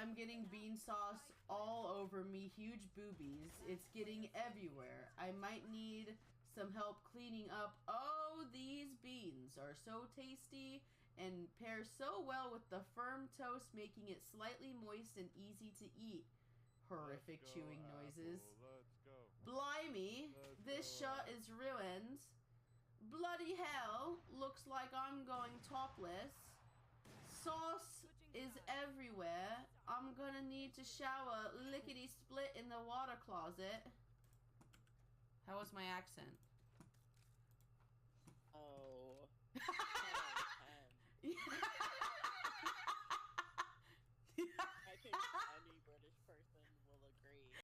I'm getting bean sauce all over me. Huge boobies. It's getting everywhere. I might need some help cleaning up. Oh, these beans are so tasty and pair so well with the firm toast, making it slightly moist and easy to eat. Horrific chewing noises. Let's go. Blimey, this shot is ruined. Bloody hell, looks like I'm going topless. Sauce is everywhere. I'm gonna need to shower lickety split in the water closet. How was my accent? Oh. I think any British person will agree.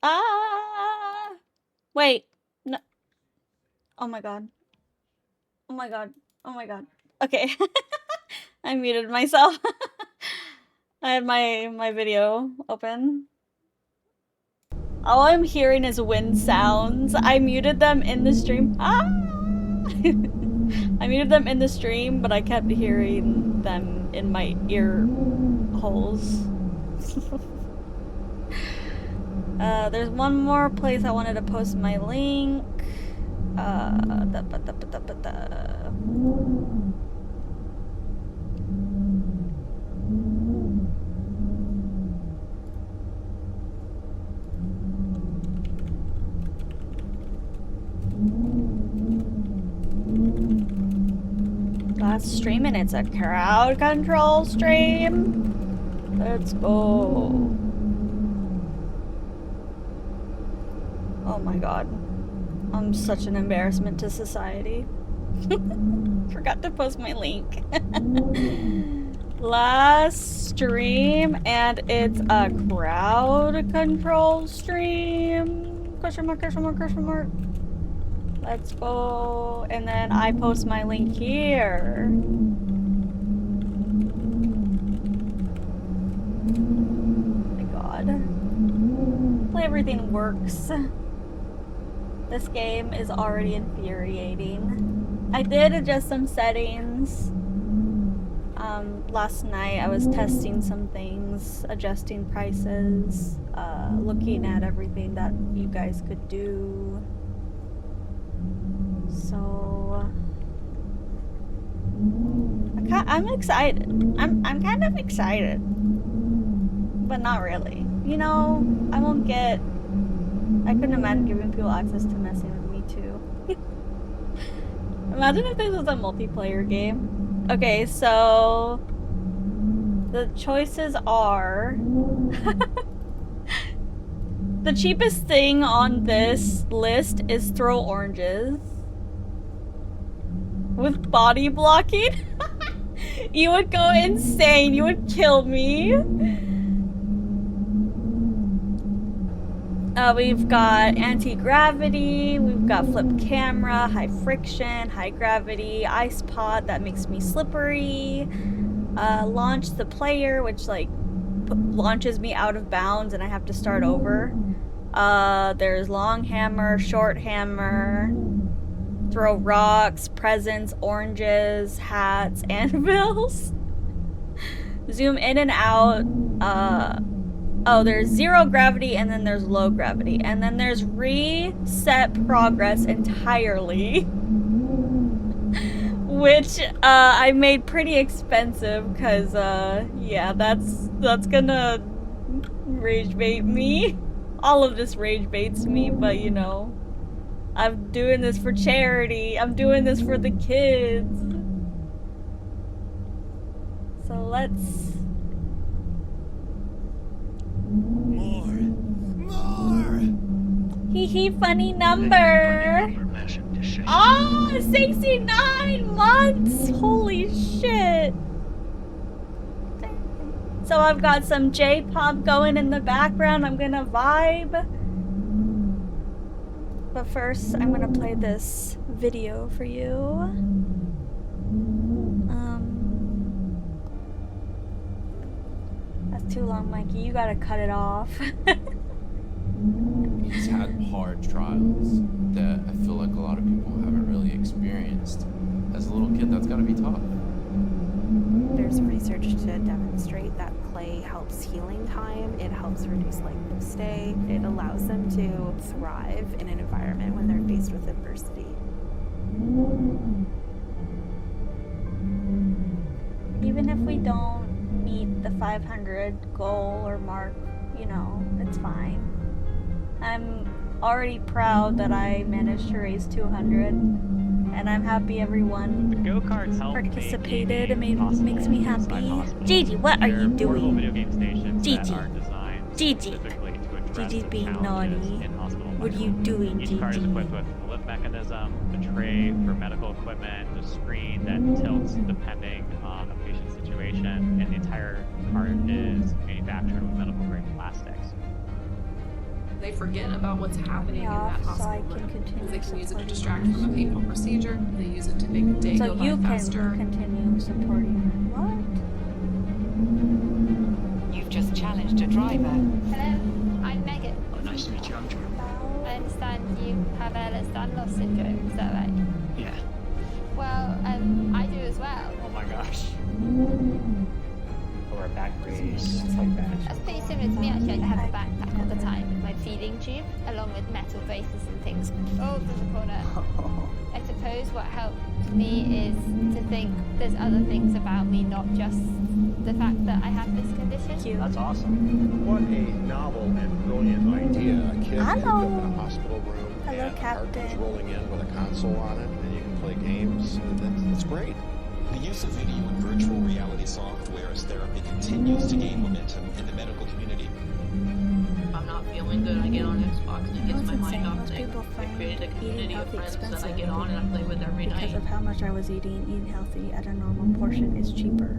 Ah! Wait. No. Oh my god. Oh my god. Oh my god. Okay. I muted myself. I had my video open. All I'm hearing is wind sounds. I muted them in the stream. Ah! I muted them in the stream, but I kept hearing them in my ear holes. There's one more place I wanted to post my link. Last stream, and it's a crowd control stream. Let's go. Oh my god. I'm such an embarrassment to society. Forgot to post my link. Last stream, and it's a crowd control stream. Question mark, question mark, question mark. Let's go. And then I post my link here. Oh my god. Hopefully everything works. This game is already infuriating. I did adjust some settings. Last night I was testing some things, adjusting prices, looking at everything that you guys could do. So I'm excited. I'm kind of excited, but not really. You know, I couldn't imagine giving people access to messing with me too. Imagine if this was a multiplayer game. Okay, so the choices are the cheapest thing on this list is throw oranges with body blocking. You would go insane. You would kill me. We've got anti-gravity, we've got flip camera, high friction, high gravity, ice pod that makes me slippery, launch the player, which like launches me out of bounds and I have to start over. There's long hammer, short hammer, throw rocks, presents, oranges, hats, anvils. Zoom in and out. Oh, there's zero gravity, and then there's low gravity, and then there's reset progress entirely, which I made pretty expensive because yeah, that's gonna rage bait me. All of this rage baits me, but you know, I'm doing this for charity. I'm doing this for the kids. So let's. More! Hee hee, funny number! Oh, 69 months! Holy shit! So I've got some J-pop going in the background. I'm gonna vibe. But first, I'm gonna play this video for you. That's too long, Mikey. You gotta cut it off. He's had hard trials that I feel like a lot of people haven't really experienced. As a little kid, that's gotta be tough. There's research to demonstrate that play helps healing time, it helps reduce length of stay, it allows them to thrive in an environment when they're faced with adversity. Even if we don't meet the 500 goal or mark, you know, it's fine. I'm already proud that I managed to raise 200, and I'm happy everyone participated. It makes me happy. Gigi, what are you doing? Gigi, Gigi, Gigi's being naughty. What are you doing, Gigi? Each card is equipped with a lift mechanism, a tray for medical equipment, a screen that tilts depending on the patient's situation, and the entire card is manufactured with medical grade plastics. They forget about what's happening in off that so I hospital can room. continue They can use it to supporting distract you. from a painful procedure. They use it to make the day So go you by can faster. continue supporting me. What? You've just challenged a driver. Hello, I'm Megan. Oh, nice to meet you, I'm Drew. I understand you have Ehlers-Danlos syndrome, is that right? Yeah. Well, I do as well. Oh my gosh. Or a back brace, like that. That's pretty similar to me actually. I have a backpack all the time with my feeding tube, along with metal braces and things. Oh, there's a corner. I suppose what helped me is to think there's other things about me, not just the fact that I have this condition. That's awesome. What a novel and brilliant idea. A kid ends up in a hospital room Hello, and a cart comes Captain. rolling in with a console on it and you can play games. That's great. The use of video and virtual reality software as therapy continues to gain momentum in the medical community. If I'm not feeling good, I get on Xbox and it gets my mind insane. off Most things. people I find created a eating community of healthy friends that I expensive get on and I play with every because night. of how much I was eating healthy at a normal portion is cheaper.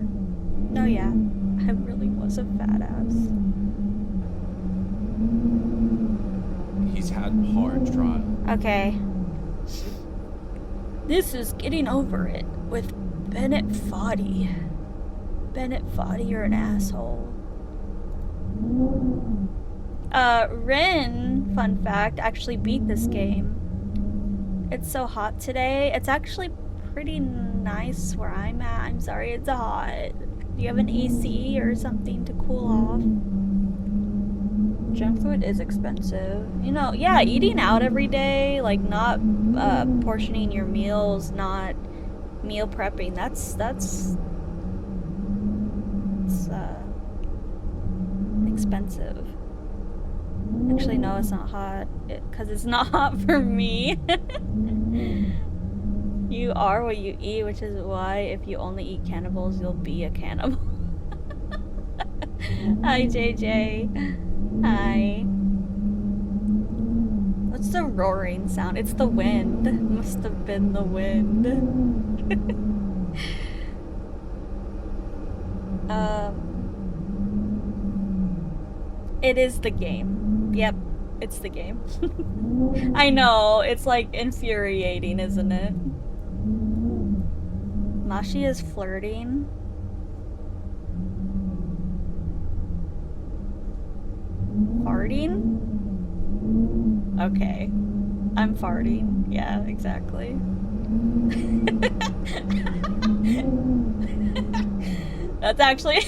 No, yeah, I really was a fat ass. He's had hard trial. Okay. This is Getting Over It with Bennett Foddy. Bennett Foddy, you're an asshole. Rin, fun fact, actually beat this game. It's so hot today. It's actually pretty nice where I'm at. I'm sorry it's hot. Do you have an AC or something to cool off? Junk food is expensive. You know, yeah, eating out every day, like not portioning your meals, not meal prepping, that's expensive. Actually, no, it's not hot. Because it's not hot for me. You are what you eat, which is why if you only eat cannibals, you'll be a cannibal. Hi, JJ. Hi. What's the roaring sound? It's the wind. Must have been the wind. It is the game. Yep, it's the game. I know, it's like infuriating, isn't it? Mashi is flirting. Farting? Okay. I'm farting. Yeah, exactly. That's actually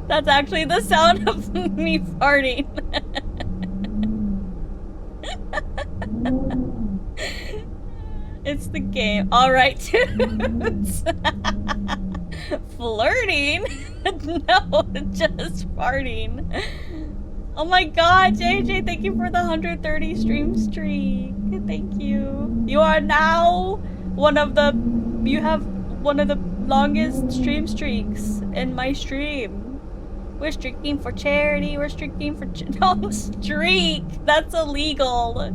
that's actually the sound of me farting. It's the game. Alright, dudes. Flirting? No, just farting. Oh my god, JJ, thank you for the 130 stream streak. Thank you. You are now you have one of the longest stream streaks in my stream. We're streaking for charity. We're streaking for no streak. That's illegal.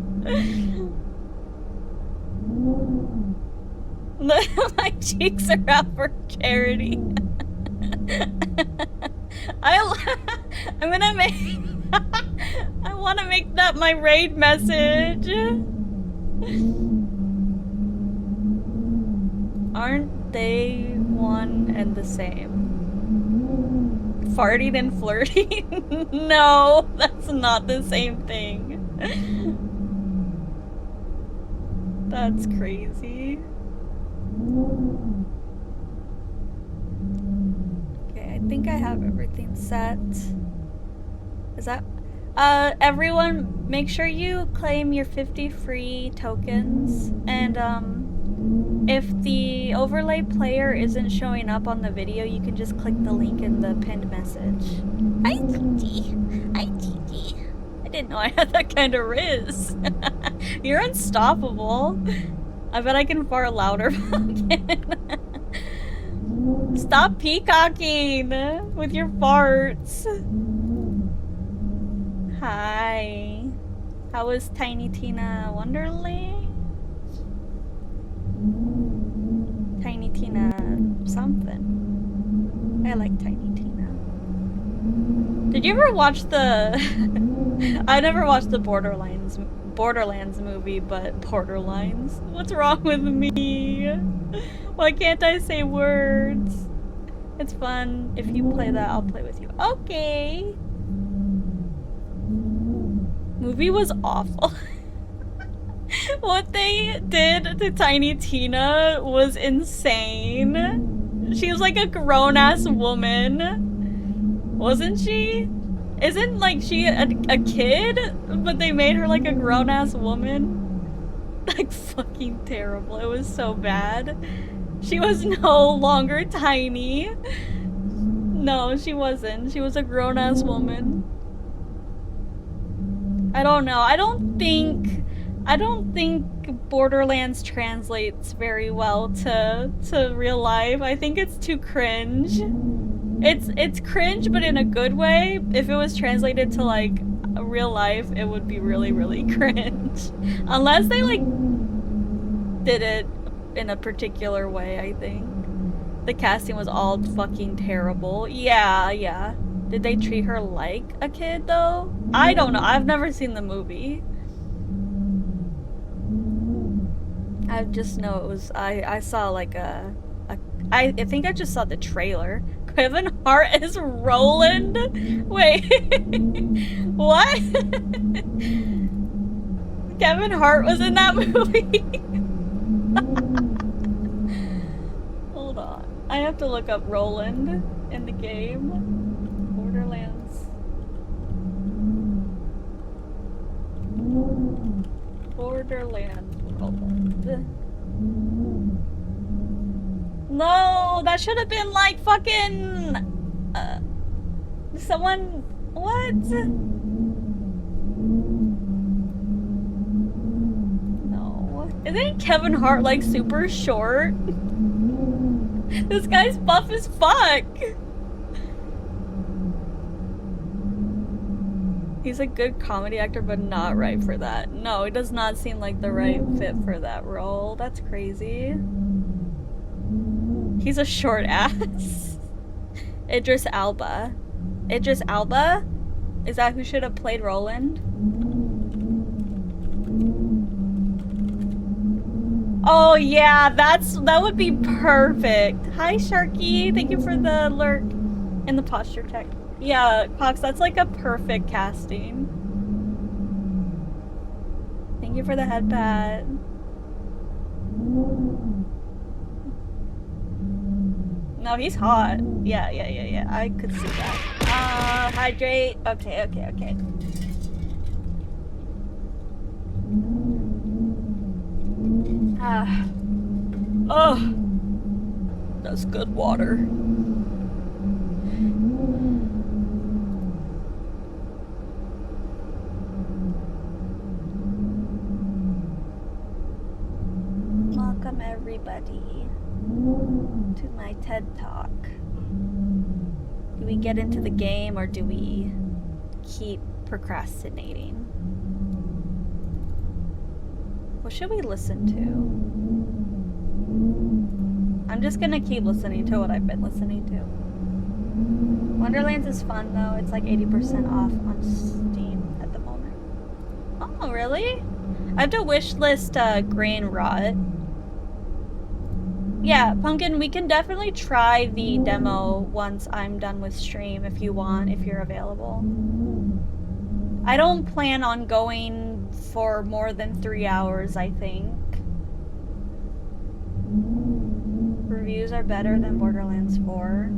My cheeks are out for charity. I'm gonna make. I want to make that my raid message. Aren't they one and the same? Farting and flirting? No, that's not the same thing. That's crazy. Okay, I think I have everything set. Is that... everyone, make sure you claim your 50 free tokens, and, if the overlay player isn't showing up on the video, you can just click the link in the pinned message. Hi, Gigi. Hi, Gigi. I didn't know I had that kind of riz. You're unstoppable. I bet I can fart louder. Stop peacocking with your farts. Hi. How was Tiny Tina Wonderland? Tiny Tina something. I like Tiny Tina. Did you ever watch the I never watched the Borderlands movie, but Borderlines. What's wrong with me? Why can't I say words? It's fun. If you play that, I'll play with you. Okay. Movie was awful. What they did to Tiny Tina was insane. She was like a grown-ass woman. Wasn't she? Isn't like she a kid? But they made her like a grown-ass woman? Like fucking terrible. It was so bad. She was no longer tiny. No, she wasn't. She was a grown-ass woman. I don't know. I don't think Borderlands translates very well to real life. I think it's too cringe. It's cringe, but in a good way. If it was translated to like real life, it would be really, really cringe. Unless they like did it in a particular way, I think. The casting was all fucking terrible. Yeah. Did they treat her like a kid though? I don't know. I've never seen the movie. I just know it was. I saw like I think I just saw the trailer. Kevin Hart is Roland? Wait. What? Kevin Hart was in that movie? Hold on. I have to look up Roland in the game. Borderlands. Borderlands Roland. No, that should have been like fucking someone. What? No. Isn't Kevin Hart like super short? This guy's buff as fuck. He's a good comedy actor, but not right for that. No, it does not seem like the right fit for that role. That's crazy. He's a short ass. Idris Elba. Idris Elba? Is that who should have played Roland? Oh yeah, that would be perfect. Hi Sharky, thank you for the lurk and the posture check. Yeah, Cox, that's like a perfect casting. Thank you for the head pat. No, he's hot. Yeah. I could see that. Hydrate. Okay. Oh, that's good water. Welcome everybody to my TED Talk. Do we get into the game or do we keep procrastinating? What should we listen to? I'm just gonna keep listening to what I've been listening to. Wonderlands is fun though. It's like 80% off on Steam at the moment. Oh, really? I have to wishlist Grain Rot. Yeah, Pumpkin, we can definitely try the demo once I'm done with stream if you want, if you're available. I don't plan on going for more than 3 hours, I think. Reviews are better than Borderlands 4.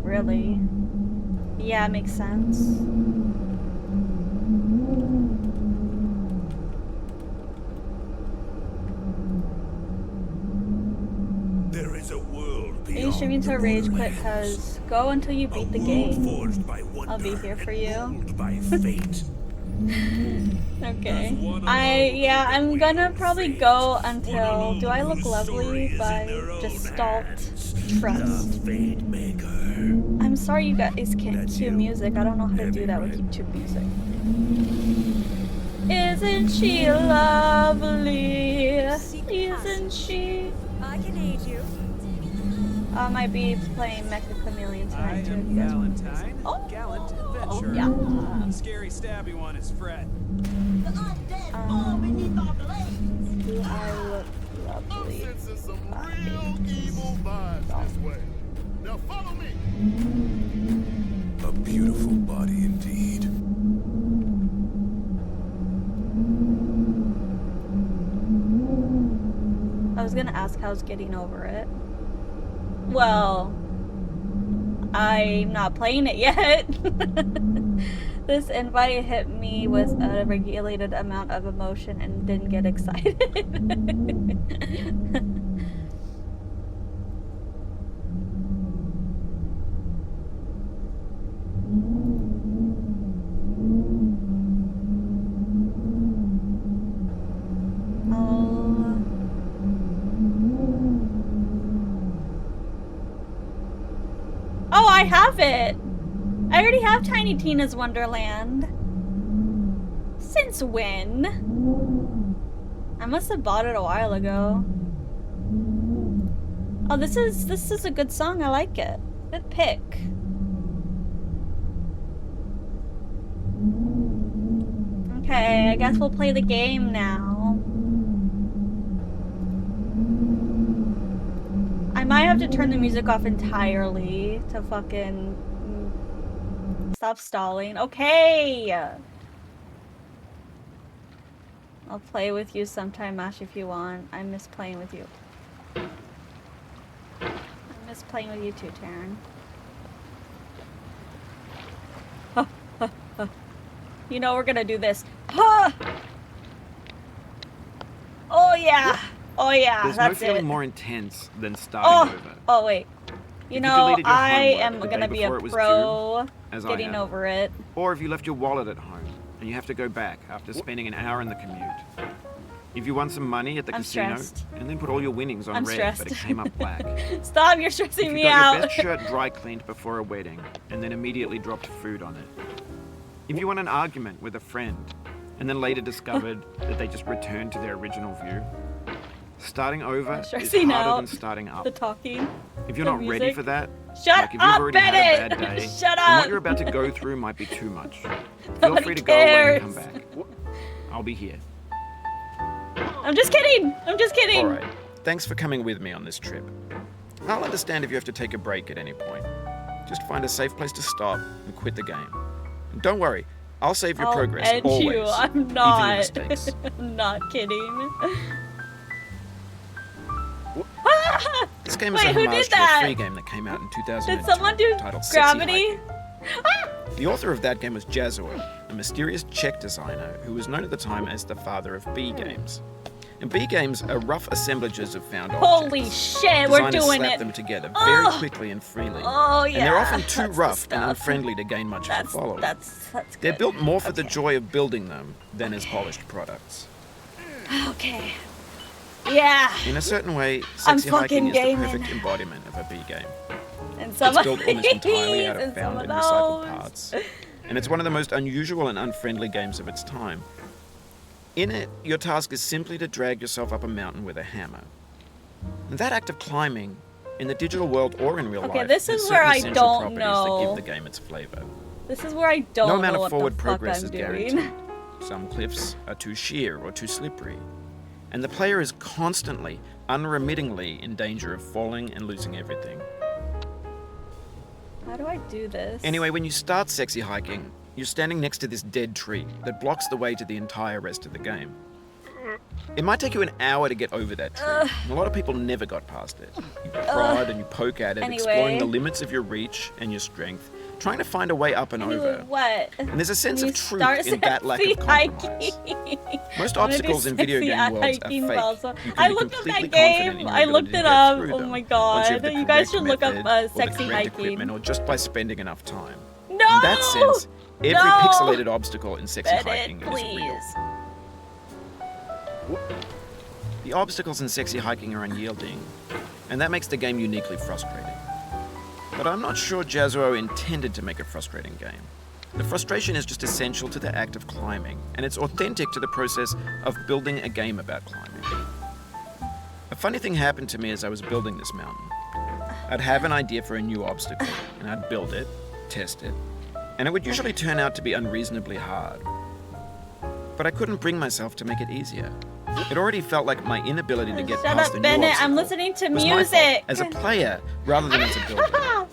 Really? Yeah, makes sense. There is a world Are you streaming to rage quit? Cause go until you beat the game. I'll be here for you. Okay. I'm gonna probably go until Do I Look Lovely by Gestalt Trust. I'm sorry you guys can't cue music. I don't know how to do that with YouTube music. Isn't she lovely? Isn't she? I can aid you. I might be playing Mecha Chameleon tonight too. If you guys want to play some. Oh, gallant adventurer. yeah. Scary, stabby one is Fred. Do I look lovely? Sensing some real evil vibes this way. Now follow me. A beautiful body indeed. I was gonna ask how's getting over it. Well, I'm not playing it yet. This invite hit me with a regulated amount of emotion and didn't get excited. Oh, I have it! I already have Tiny Tina's Wonderland. Since when? I must have bought it a while ago. Oh, this is a good song. I like it. Good pick. Okay, I guess we'll play the game now. I might have to turn the music off entirely to fucking stop stalling. Okay! I'll play with you sometime, Ash, if you want. I miss playing with you. I miss playing with you too, Taryn. You know we're gonna do this. Oh yeah! Oh yeah, There's that's no feeling it. more intense than starting over. Oh wait. You If know, deleted your I homework am the gonna day be a before it was pro due, as I getting am. over it. Or if you left your wallet at home and you have to go back after spending an hour in the commute. If you won some money at the I'm casino stressed. and then put all your winnings on I'm red stressed. but it came up black. Stop, you're If stressing you me got out. your best shirt dry cleaned before a wedding and then immediately dropped food on it. If you won an argument with a friend and then later discovered that they just returned to their original view. Starting over is stressing harder out. than starting up. The talking. If you're the not ready music. for that, Shut like if you've up, already had a Bennett! bad day, Shut then up! what you're about to go through might be too much. Feel Nobody free to go away and come cares. back. I'll be here. I'm just kidding! I'm just kidding! Alright, thanks for coming with me on this trip. I'll understand if you have to take a break at any point. Just find a safe place to stop and quit the game. And don't worry, I'll save your I'll progress end always. you. I'm even your not. mistakes. I'm not kidding. This game is Wait, a who did homage to that? a free game that came out in 2002 Did someone do titled Sexy Gravity? Hiking. The author of that game was Jazuo, a mysterious Czech designer who was known at the time as the father of B games. And B games are rough assemblages of found objects. Holy shit, we're Designers doing slap it. them together very quickly and freely. Oh yeah. And they're often too that's the rough and stuff. unfriendly to gain much of a following. That's They're good. built more for the joy of building them than as polished products. Okay. Yeah. In a certain way, I'm Sexy Hiking is fucking the perfect gaming. embodiment of a B game. And some It's built almost entirely out and of some found of and recycled those. parts. And it's one of the most unusual and unfriendly games of its time. In it, your task is simply to drag yourself up a mountain with a hammer. And that act of climbing, in the digital world or in real Okay, life, this has is where certain I essential don't properties know. that give the game its flavor. This is where I don't No know amount what of forward the fuck progress I'm is doing. guaranteed. Some cliffs are too sheer or too slippery. And the player is constantly, unremittingly in danger of falling and losing everything. How do I do this? Anyway, when you start Sexy Hiking, you're standing next to this dead tree that blocks the way to the entire rest of the game. It might take you an hour to get over that tree, and a lot of people never got past it. You prod and you poke at it, Anyway. exploring the limits of your reach and your strength, trying to find a way up and over. What? And there's a sense When of you truth start in that lack of sexy compromise. hiking. Most I wanna do obstacles in video sexy game worlds are hiking fake. also. You can I be looked up completely that confident in game. your I looked ability it to get up. through Oh them my once god. you have the You guys should correct look up method or the sexy correct hiking. equipment, or just by spending enough time. No! In that sense, every No! pixelated obstacle in Sexy Bennett, Hiking is real. please. The obstacles in Sexy Hiking are unyielding, and that makes the game uniquely frustrating. But I'm not sure Jazuo intended to make a frustrating game. The frustration is just essential to the act of climbing, and it's authentic to the process of building a game about climbing. A funny thing happened to me as I was building this mountain. I'd have an idea for a new obstacle, and I'd build it, test it, and it would usually turn out to be unreasonably hard. But I couldn't bring myself to make it easier. It already felt like my inability to get Shut past up, the new Bennett. obstacle I'm listening to was my fault music. as a player rather than as a builder.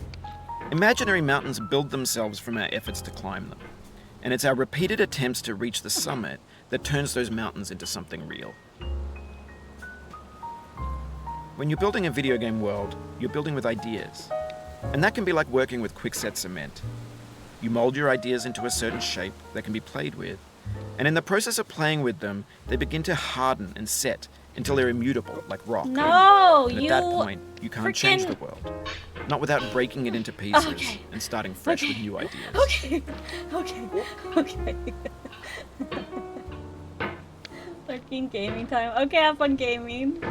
Imaginary mountains build themselves from our efforts to climb them, and it's our repeated attempts to reach the summit that turns those mountains into something real. When you're building a video game world, you're building with ideas, and that can be like working with quickset cement. You mold your ideas into a certain shape that can be played with, and in the process of playing with them, they begin to harden and set until they're immutable, like rock. No, and at that point, you can't change the world. Not without breaking it into pieces and starting fresh with new ideas. Okay. Fucking gaming time. Okay, have fun gaming.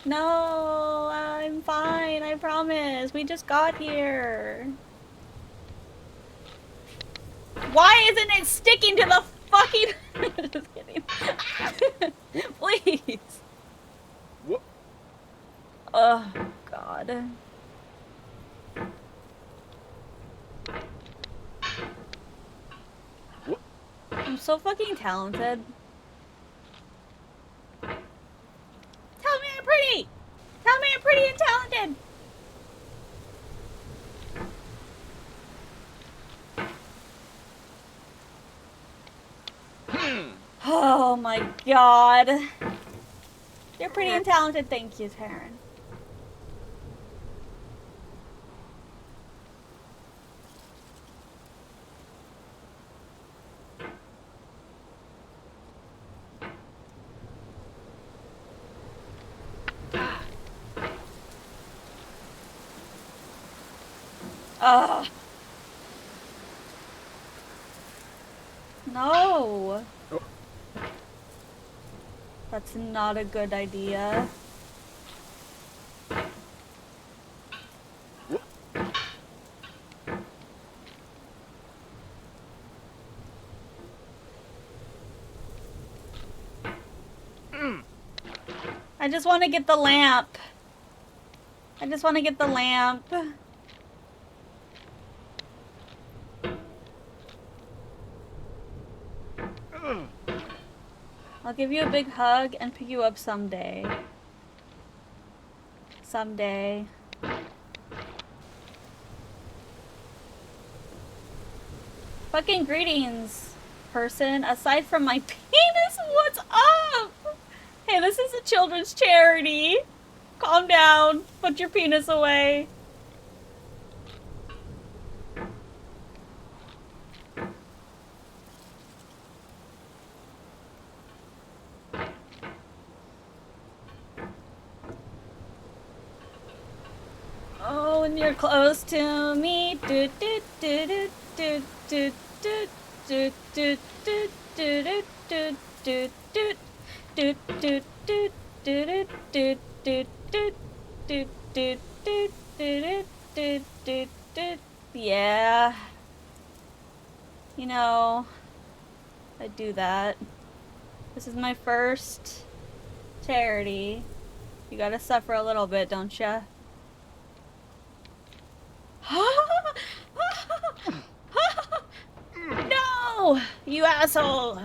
No, I'm fine, I promise. We just got here. Why isn't it sticking to the fucking... Just kidding. Please. What? Oh, God. What? I'm so fucking talented. Tell me I'm pretty! Tell me I'm pretty and talented! Oh my god. You're pretty and talented, thank you, Taryn. Ugh. No. That's not a good idea. I just want to get the lamp. I just want to get the lamp. I'll give you a big hug and pick you up someday. Someday. Fucking greetings, person. Aside from my penis, what's up? Hey, this is a children's charity. Calm down. Put your penis away. Oh, when you're close to me. Do do do do do do do do do do do do do do. Do do do do do do do do do do do do do do. Yeah. You know, I do that. This is my first charity. You gotta suffer a little bit, don't ya? No! You asshole!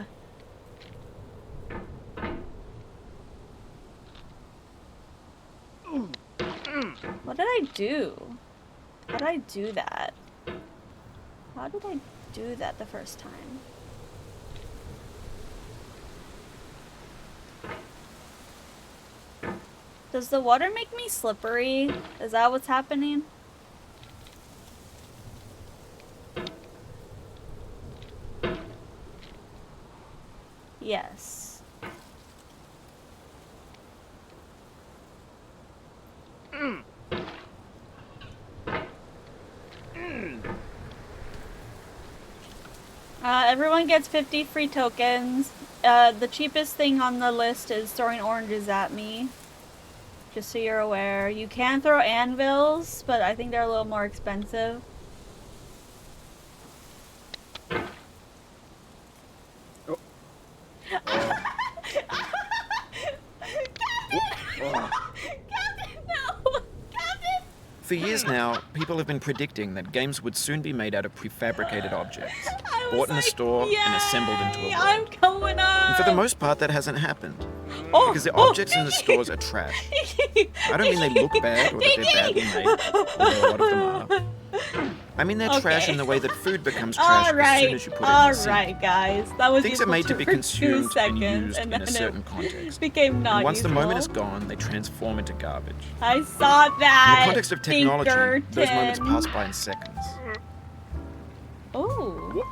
What did I do? How did I do that? How did I do that the first time? Does the water make me slippery? Is that what's happening? Yes. Everyone gets 50 free tokens the cheapest thing on the list is throwing oranges at me. Just so you're aware. You can throw anvils, but I think they're a little more expensive. Oh. For years now, people have been predicting that games would soon be made out of prefabricated objects, bought in a store and assembled into a world. I'm going up! And for the most part, that hasn't happened. Because the objects in the stores are trash. I don't mean they look bad or that they're badly made, although a lot of them are. I mean they're trash in the way that food becomes trash as soon as you put it in the sink. Alright, guys. That was Things are made to be consumed and used in a certain context. Became not And once the useful. moment is gone, they transform into garbage. I saw that! In the context of technology, those moments Pinkerton. pass by in seconds. Oh.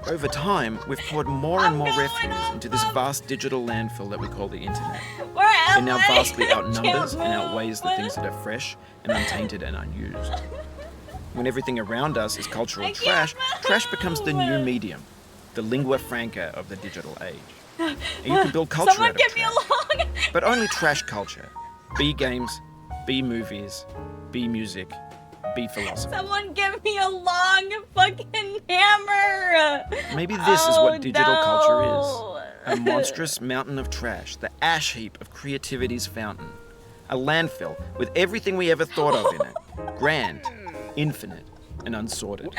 Over time, we've poured more and more refuse into this vast digital landfill that we call the internet. It now vastly outnumbers and outweighs the things that are fresh and untainted and unused. When everything around us is cultural trash, trash becomes the new medium, the lingua franca of the digital age. And you can build culture out of trash, but only trash culture. B games, B movies, B music, B philosophy. Someone give me a long fucking hammer! Maybe this is what digital culture is. A monstrous mountain of trash, the ash heap of creativity's fountain. A landfill with everything we ever thought of in it. Grand, infinite, and unsorted.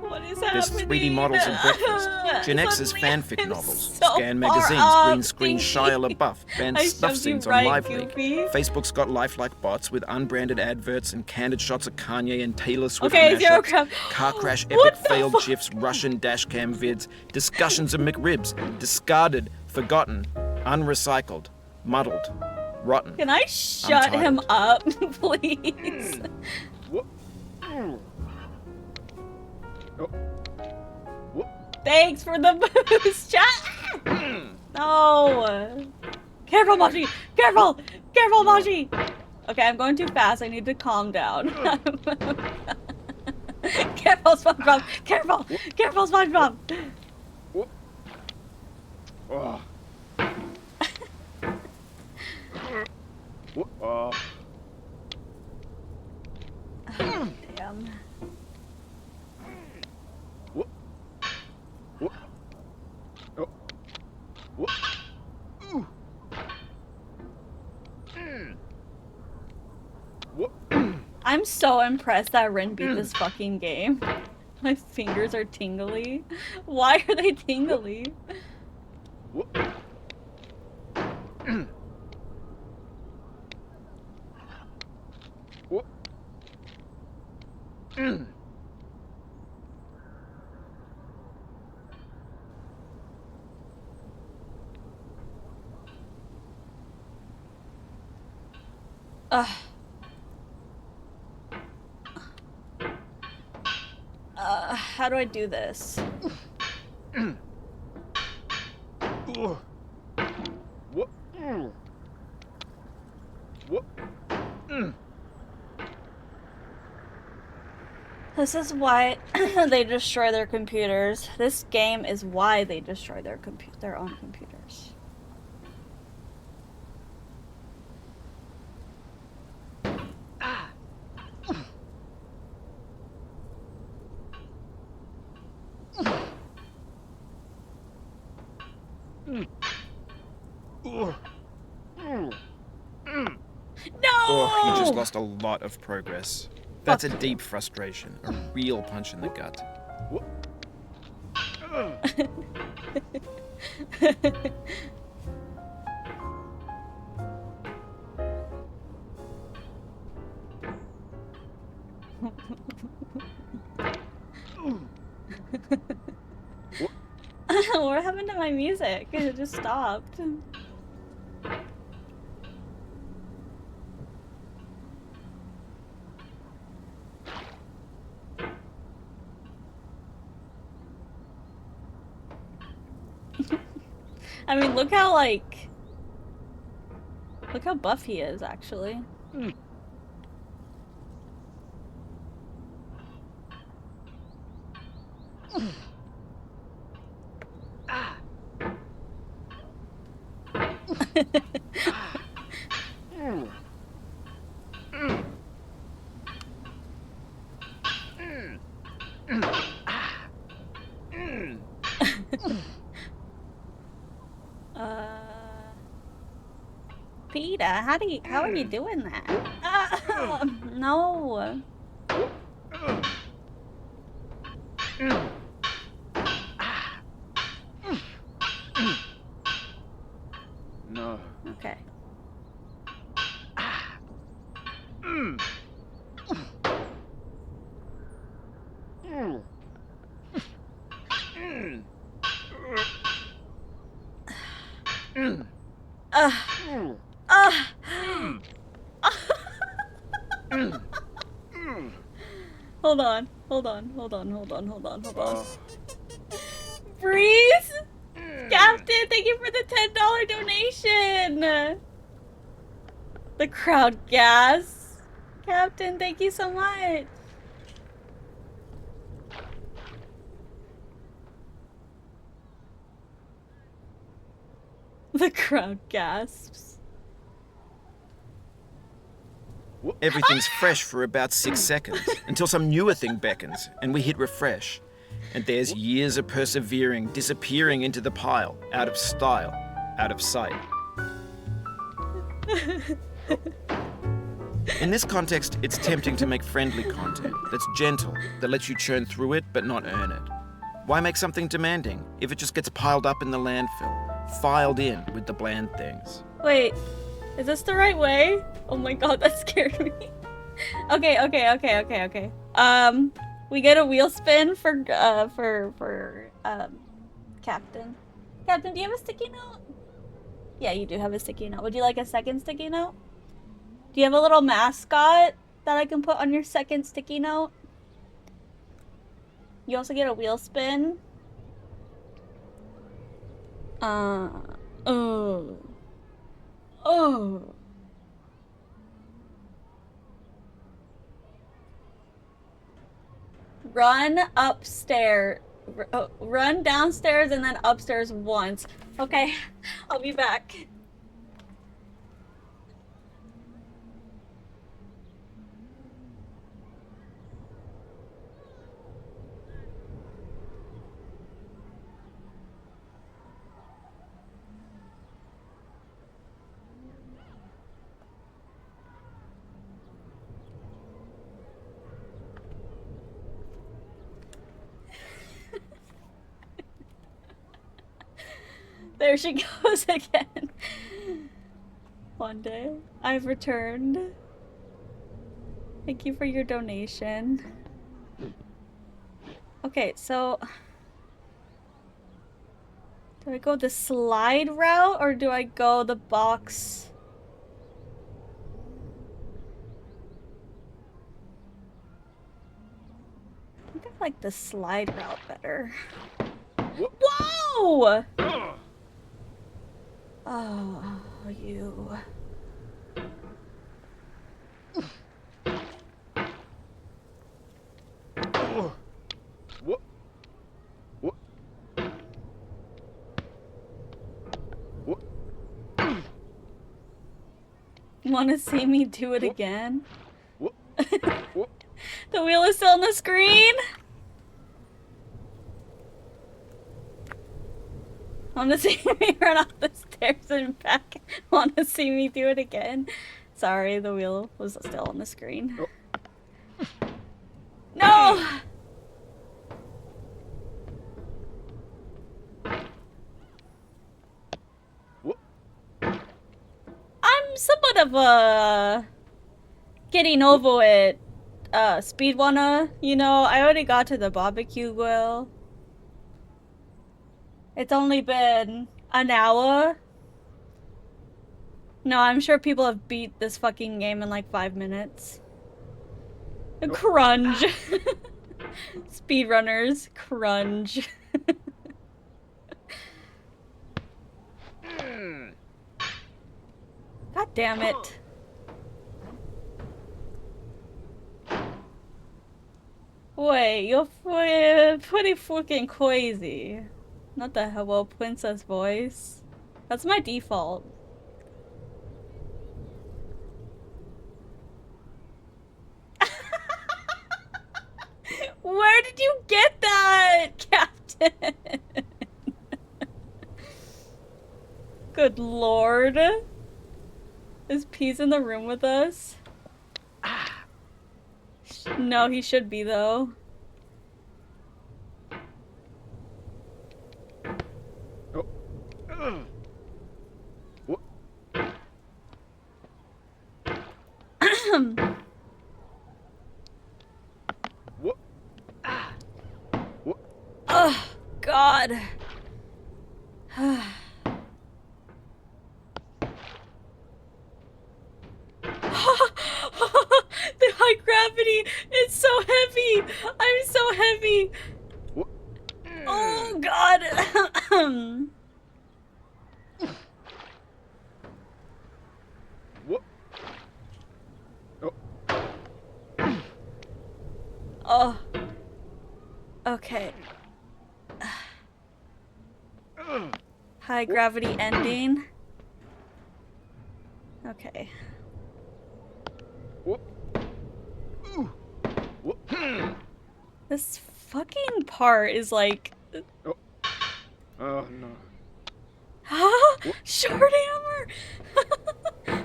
What is There's happening? 3D models of breakfast, Gen X's Suddenly fanfic I'm novels, so Scan far magazines, up green screen Shia LaBeouf, banned I stuff shoved you scenes right, on LiveLeak. Goofy. Facebook's got lifelike bots with unbranded adverts and candid shots of Kanye and Taylor Swift Okay, zero mashups, crap. car crash What epic the failed fuck? GIFs, Russian dashcam vids, discussions of McRibs, discarded, forgotten, unrecycled, muddled, rotten. Can I shut him up, please? Thanks for the boost, chat. No. Careful, Maji. Careful. Careful, Maji. Okay, I'm going too fast. I need to calm down. Careful, SpongeBob. Careful. Careful, SpongeBob. Damn. I'm so impressed that Rin beat this fucking game. My fingers are tingly. Why are they tingly? How do I do this? This is why they destroy their computers. This game is why they destroy their own computers. No! Oh, you just lost a lot of progress. That's a deep frustration, a real punch in the gut. What happened to my music? It just stopped. I mean, look how buff he is, actually. PETA, how are you doing that? No. No. Okay. Hold on. Breeze? Captain, thank you for the $10 donation! The crowd gas. Captain, thank you so much. The crowd gasps. Everything's fresh for about 6 seconds, until some newer thing beckons, and we hit refresh. And there's years of persevering disappearing into the pile, out of style, out of sight. In this context, it's tempting to make friendly content that's gentle, that lets you churn through it but not earn it. Why make something demanding if it just gets piled up in the landfill, filed in with the bland things? Wait, is this the right way? Oh my god, that scared me. Okay. We get a wheel spin for Captain. Captain, do you have a sticky note? Yeah, you do have a sticky note. Would you like a second sticky note? Do you have a little mascot that I can put on your second sticky note? You also get a wheel spin. Run upstairs. Run downstairs and then upstairs once. Okay, I'll be back. There she goes again. One day, I've returned. Thank you for your donation. Okay, so... do I go the slide route or do I go the box? I think I like the slide route better. Whoa! Oh, you. What? What? What? Wanna see me do it again? What? What? The wheel is still on the screen? Wanna see me run up the stairs and back? Wanna see me do it again? Sorry, the wheel was still on the screen. No! I'm somewhat of a getting over it speedrunner, you know. I already got to the barbecue grill. It's only been an hour. No, I'm sure people have beat this fucking game in like 5 minutes. Crunge. Speedrunners, crunge. God damn it. Wait, you're pretty freaking crazy. Not the hello princess voice. That's my default. Where did you get that, Captain? Good lord. Is Peas in the room with us? No, he should be though. Oh, God. The high gravity is so heavy. I'm so heavy. Oh, God. Oh. Okay. High gravity ending. Okay. This fucking part is like... Oh, no. Huh? Short hammer!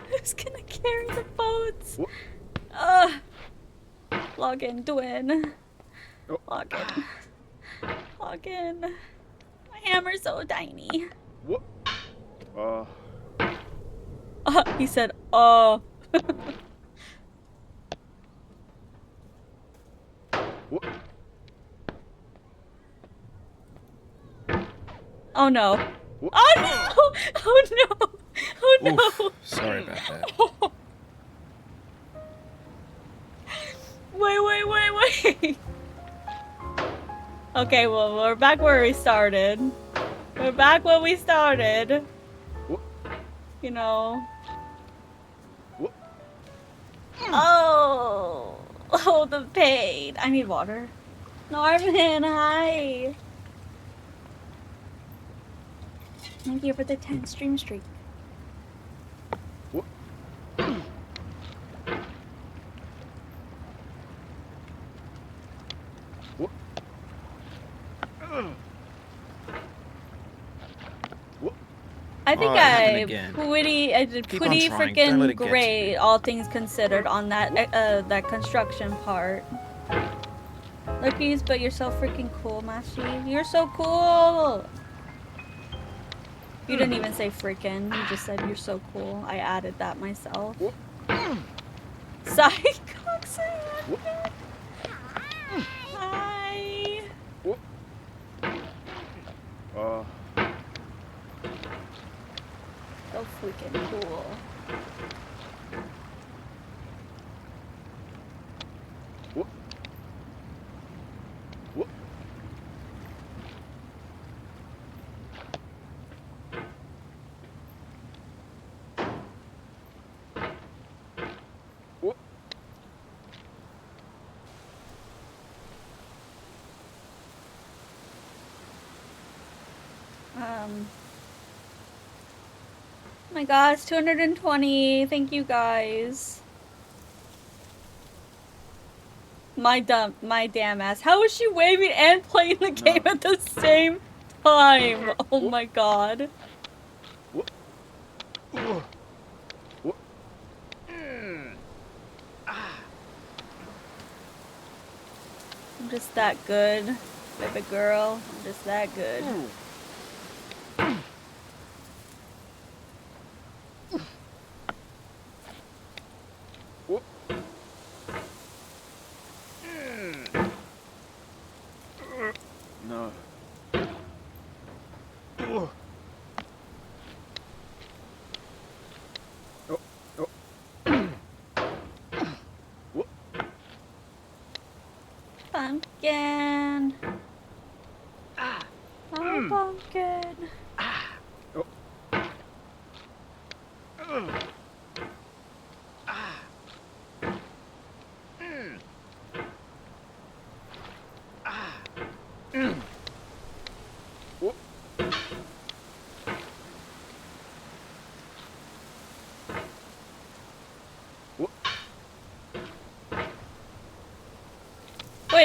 Who's gonna carry the boats? Log in, Dwin. Log in. Log in. My hammer's so tiny. He said, oh. Oh no. Oh no! Oh no! Oh no! Oof, sorry about that. Wait. Okay, well, we're back where we started. We're back where we started. You know. Oh, the pain. I need water. Norman, hi. Thank you for the 10 stream streak. I think I did pretty freaking great, all things considered, on that that construction part. Lookies, but you're so freaking cool, Mashi. You're so cool. You didn't even say freaking. You just said you're so cool. I added that myself. Psychox. Hi. So freaking cool. Oh my gosh, 220. Thank you guys. My damn ass. How is she waving and playing the game at the same time? Oh my god. I'm just that good, baby girl. I'm just that good. No. Pumpkin. Oh, pumpkin.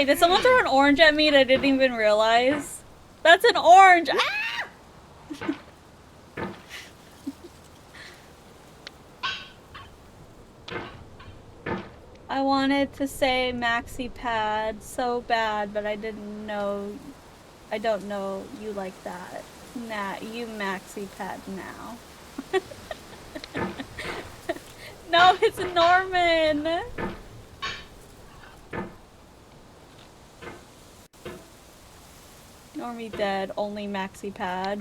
Wait, did someone throw an orange at me and I didn't even realize? That's an orange! Ah! I wanted to say maxi pad so bad, but I don't know you like that. Nah, you maxi pad now. No, it's Norman! Normie dead, only maxi pad.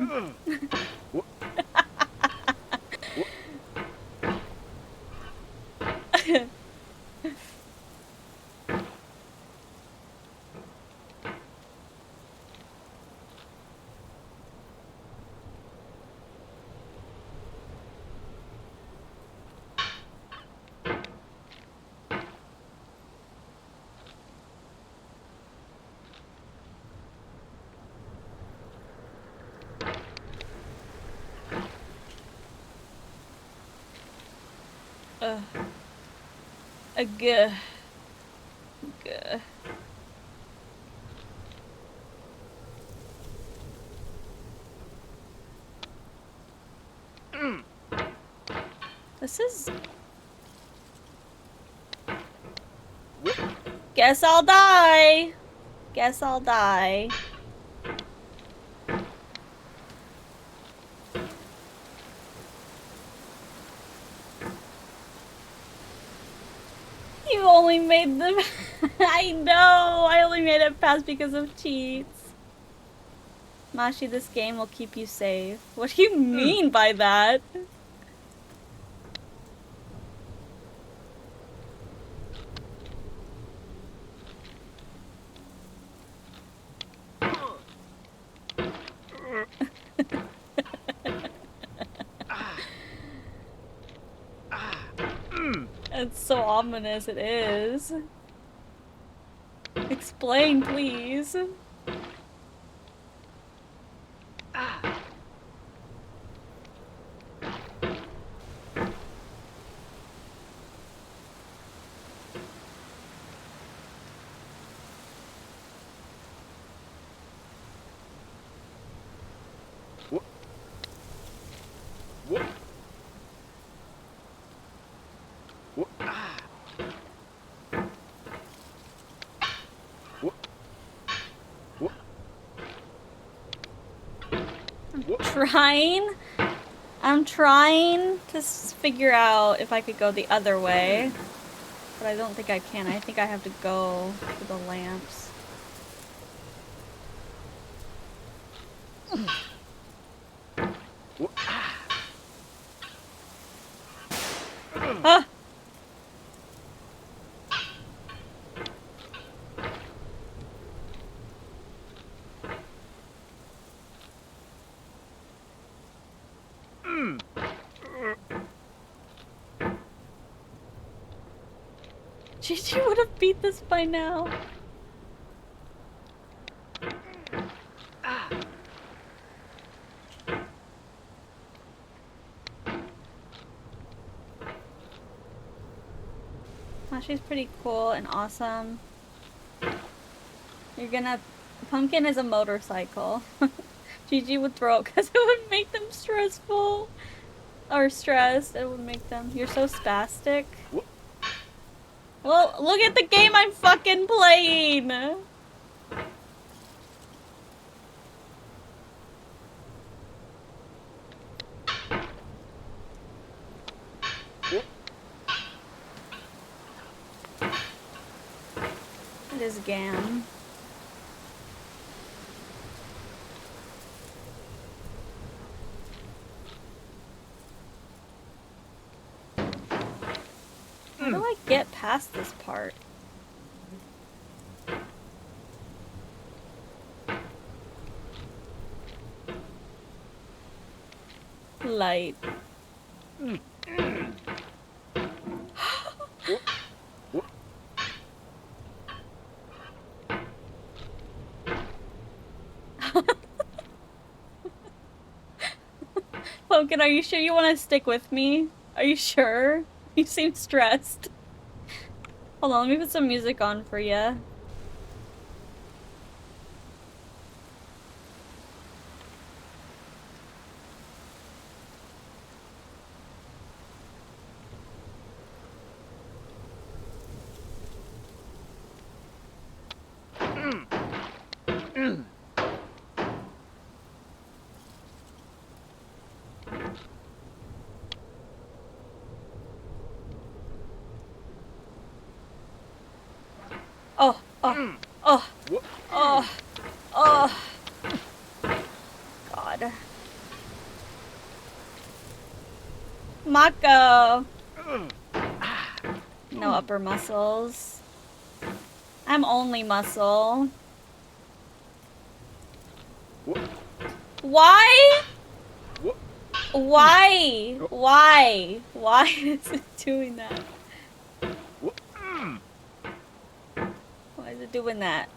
Guh. This is... Guess I'll die. Guess I'll die. You only made them... I know! I only made it past because of cheats. Mashi, this game will keep you safe. What do you mean by that? It's so ominous, it is. Explain, please. I'm trying to figure out if I could go the other way, but I don't think I can. I think I have to go to the lamps. Ah! Gigi would have beat this by now. She's pretty cool and awesome. You're gonna... Pumpkin is a motorcycle. Gigi would throw it because it would make them stressful. Or stressed. It would make them... You're so spastic. Well, look at the game I'm fucking playing! It is Gam. How do I get past this part? Light. Pumpkin, are you sure you want to stick with me? Are you sure? You seem stressed. Hold on, let me put some music on for ya. Oh, oh, oh, oh, oh. God. Mako. No upper muscles. I'm only muscle. Why? Why? Why? Why is it doing that? Why is it doing that?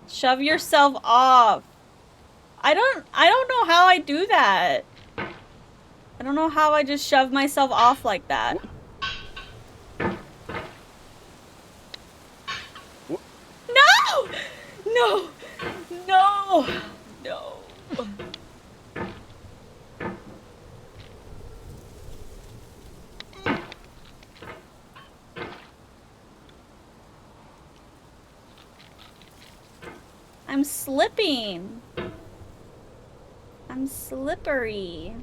Shove yourself off. I don't know how I do that. I don't know how I just shove myself off like that. No! No! No! No. I'm slipping. I'm slippery.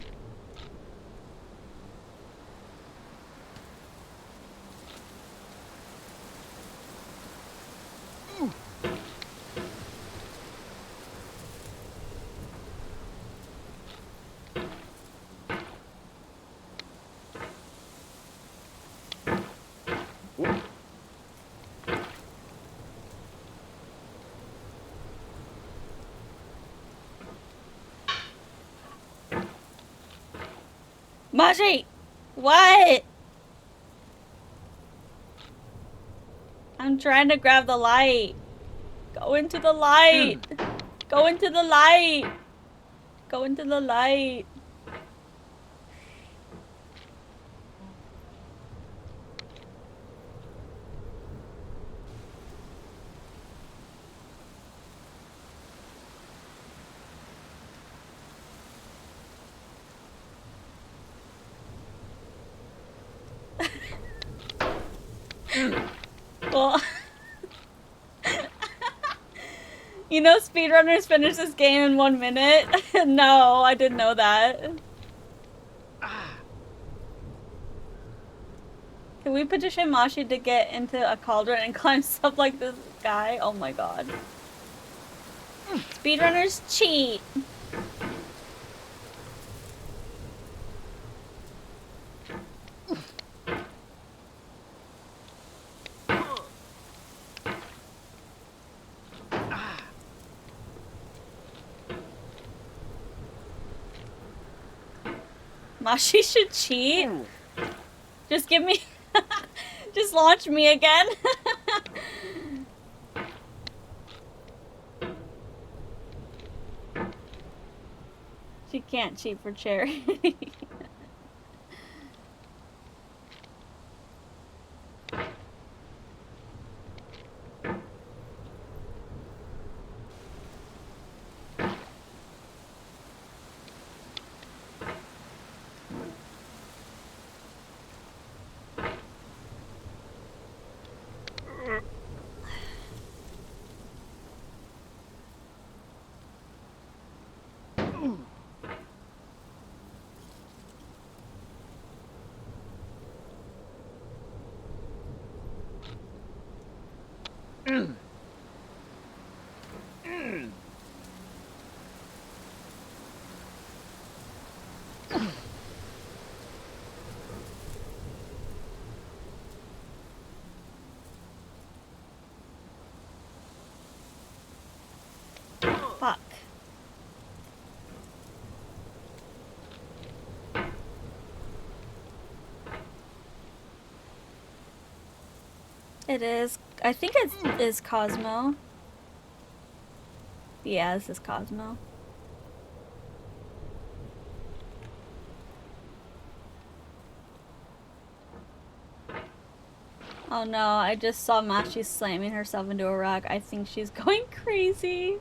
Maji! What? I'm trying to grab the light. Go into the light. Go into the light. Go into the light. Well, you know speedrunners finish this game in 1 minute? No, I didn't know that. Can we petition Mashi to get into a cauldron and climb stuff like this guy? Oh my god. Speedrunners cheat. Mashi should cheat? Just give me... Just launch me again. She can't cheat for charity. Fuck. It is. I think it is Cosmo. Yeah, this is Cosmo. Oh no, I just saw Mashi slamming herself into a rock. I think she's going crazy.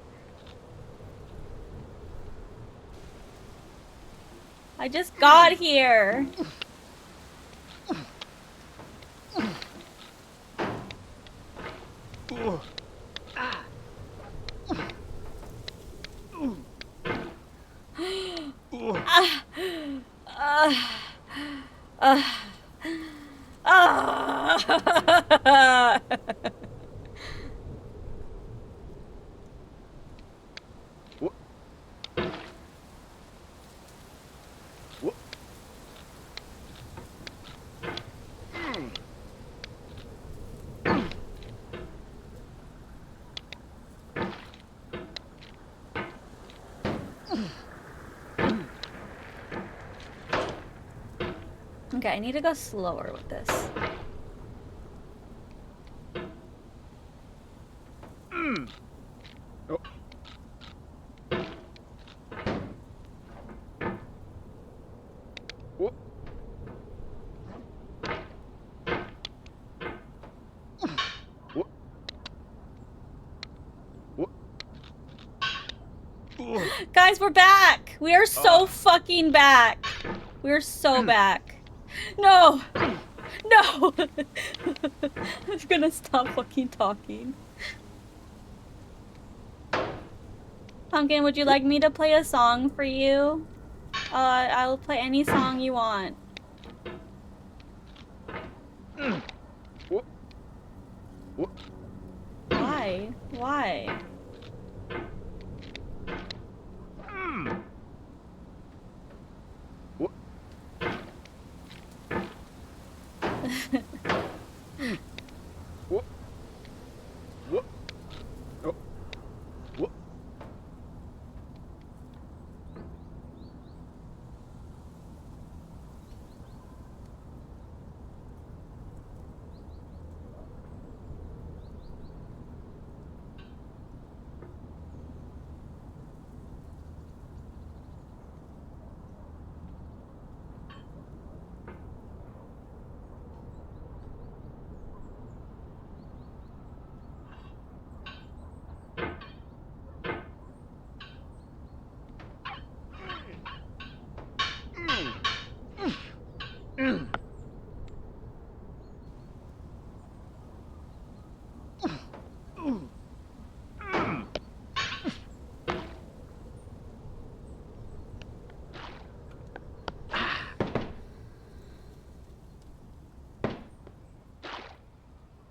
I just got here. Okay, I need to go slower with this. Guys, we're back! We are so fucking back! We're so back. No! No! I'm gonna stop fucking talking. Pumpkin, would you like me to play a song for you? I'll play any song you want. Why? Why?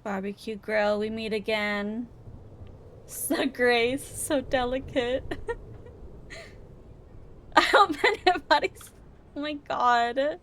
Barbecue grill, we meet again. So grace, so delicate. I hope anybody's. Oh my god.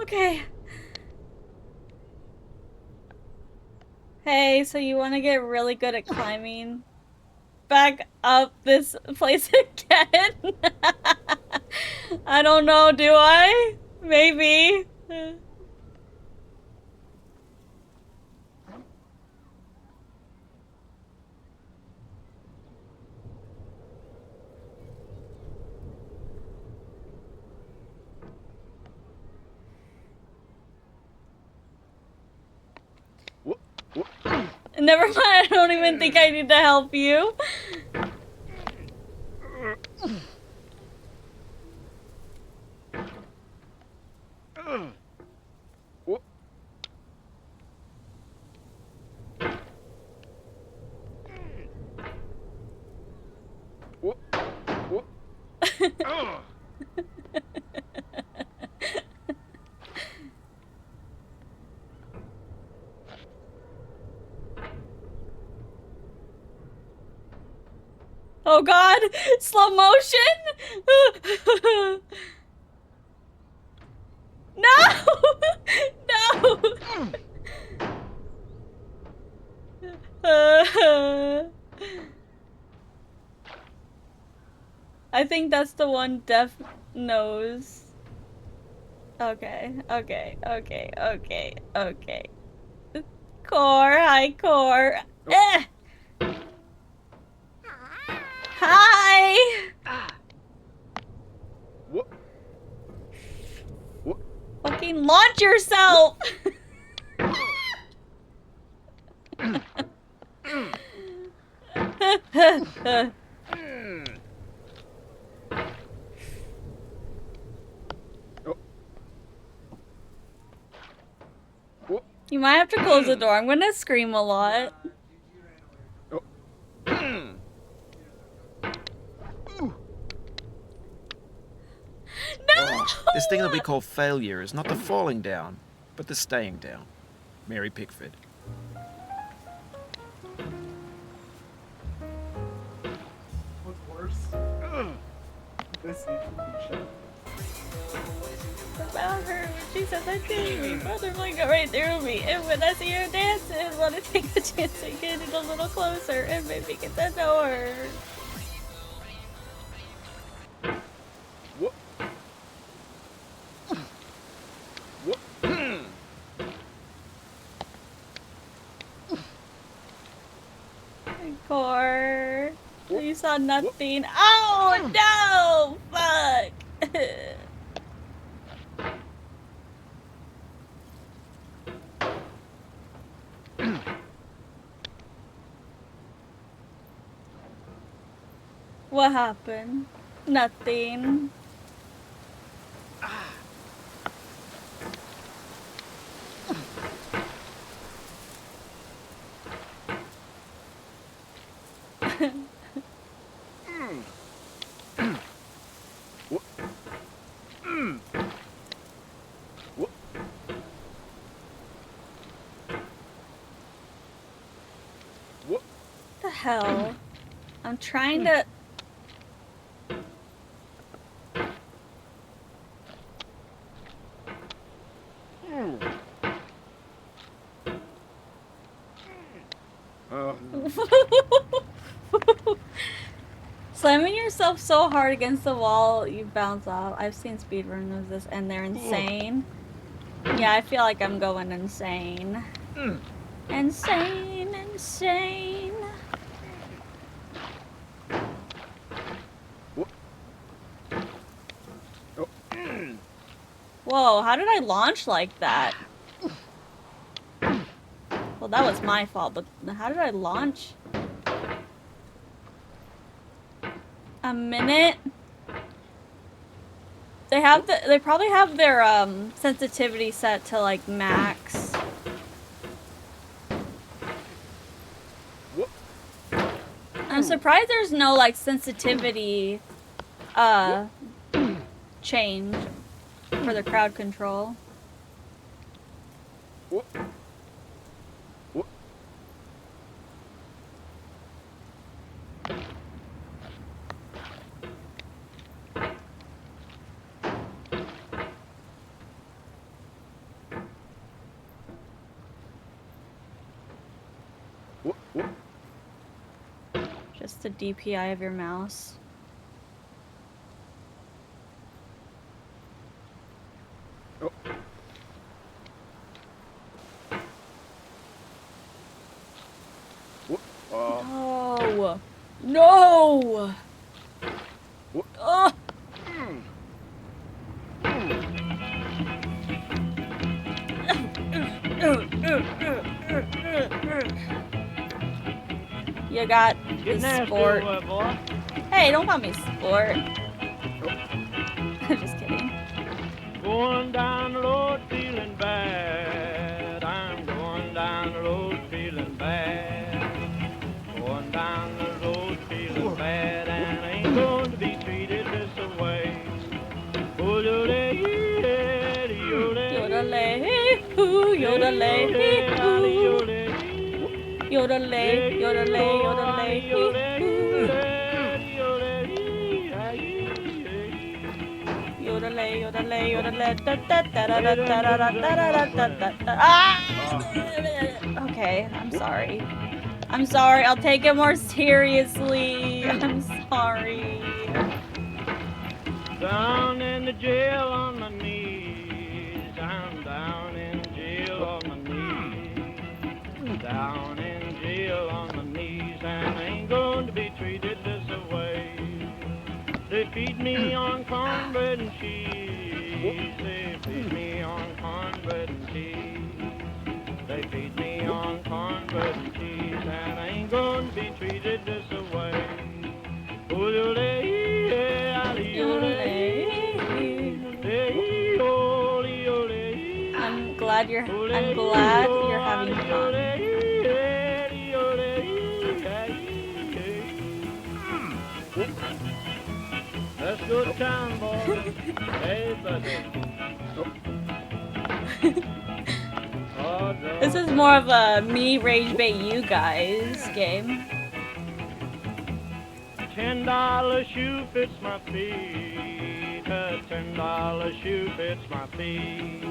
Okay. Hey, so you want to get really good at climbing back up this place again? I don't know, do I? Maybe. Never mind, I don't even think I need to help you. Oh god! Slow motion? No! I think that's the one Def knows. Okay. Core, hi, Core. Eh! Hi! What? What? Fucking launch yourself! You might have to close the door. I'm gonna scream a lot. No! This thing that we call failure is not the falling down, but the staying down. Mary Pickford. What's worse? This needs to be shut. About her when she said that to me. Butterfly got right through me. And when I see her dancing, I want to take a chance and get it a little closer and maybe get to know her. What? What? Core. You saw nothing. Oh no! Fuck! What happened? Nothing. What the hell? I'm trying to... Slamming yourself so hard against the wall, you bounce off. I've seen speedrunners of this and they're insane. Yeah, I feel like I'm going insane. Insane, insane. Whoa, how did I launch like that? Well, that was my fault, but how did I launch? A minute? They probably have their sensitivity set to like max. I'm surprised there's no like sensitivity change for the crowd control. Just the DPI of your mouse. No! No! Oh! You got this sport. Hey, don't call me sport. Just kidding. Going down the road feeling bad. I'm going down the road feeling bad. Going down the road feeling bad, and I ain't going to be treated this way. Yodelay, yodelay, yodelay, yodelay, yodelay, yodelay, okay, I'm sorry. I'm sorry, I'll take it more seriously. I'm sorry. Down in the jail on my knees. me on cornbread and cheese. They feed me on cornbread and cheese. They feed me on cornbread and cheese, and I ain't gonna be treated this way. I'm glad you're having fun. Let's go to town, boys. Hey, buddy. This is more of a me rage bait you guys game. $10 shoe fits my feet. A $10 shoe fits my feet.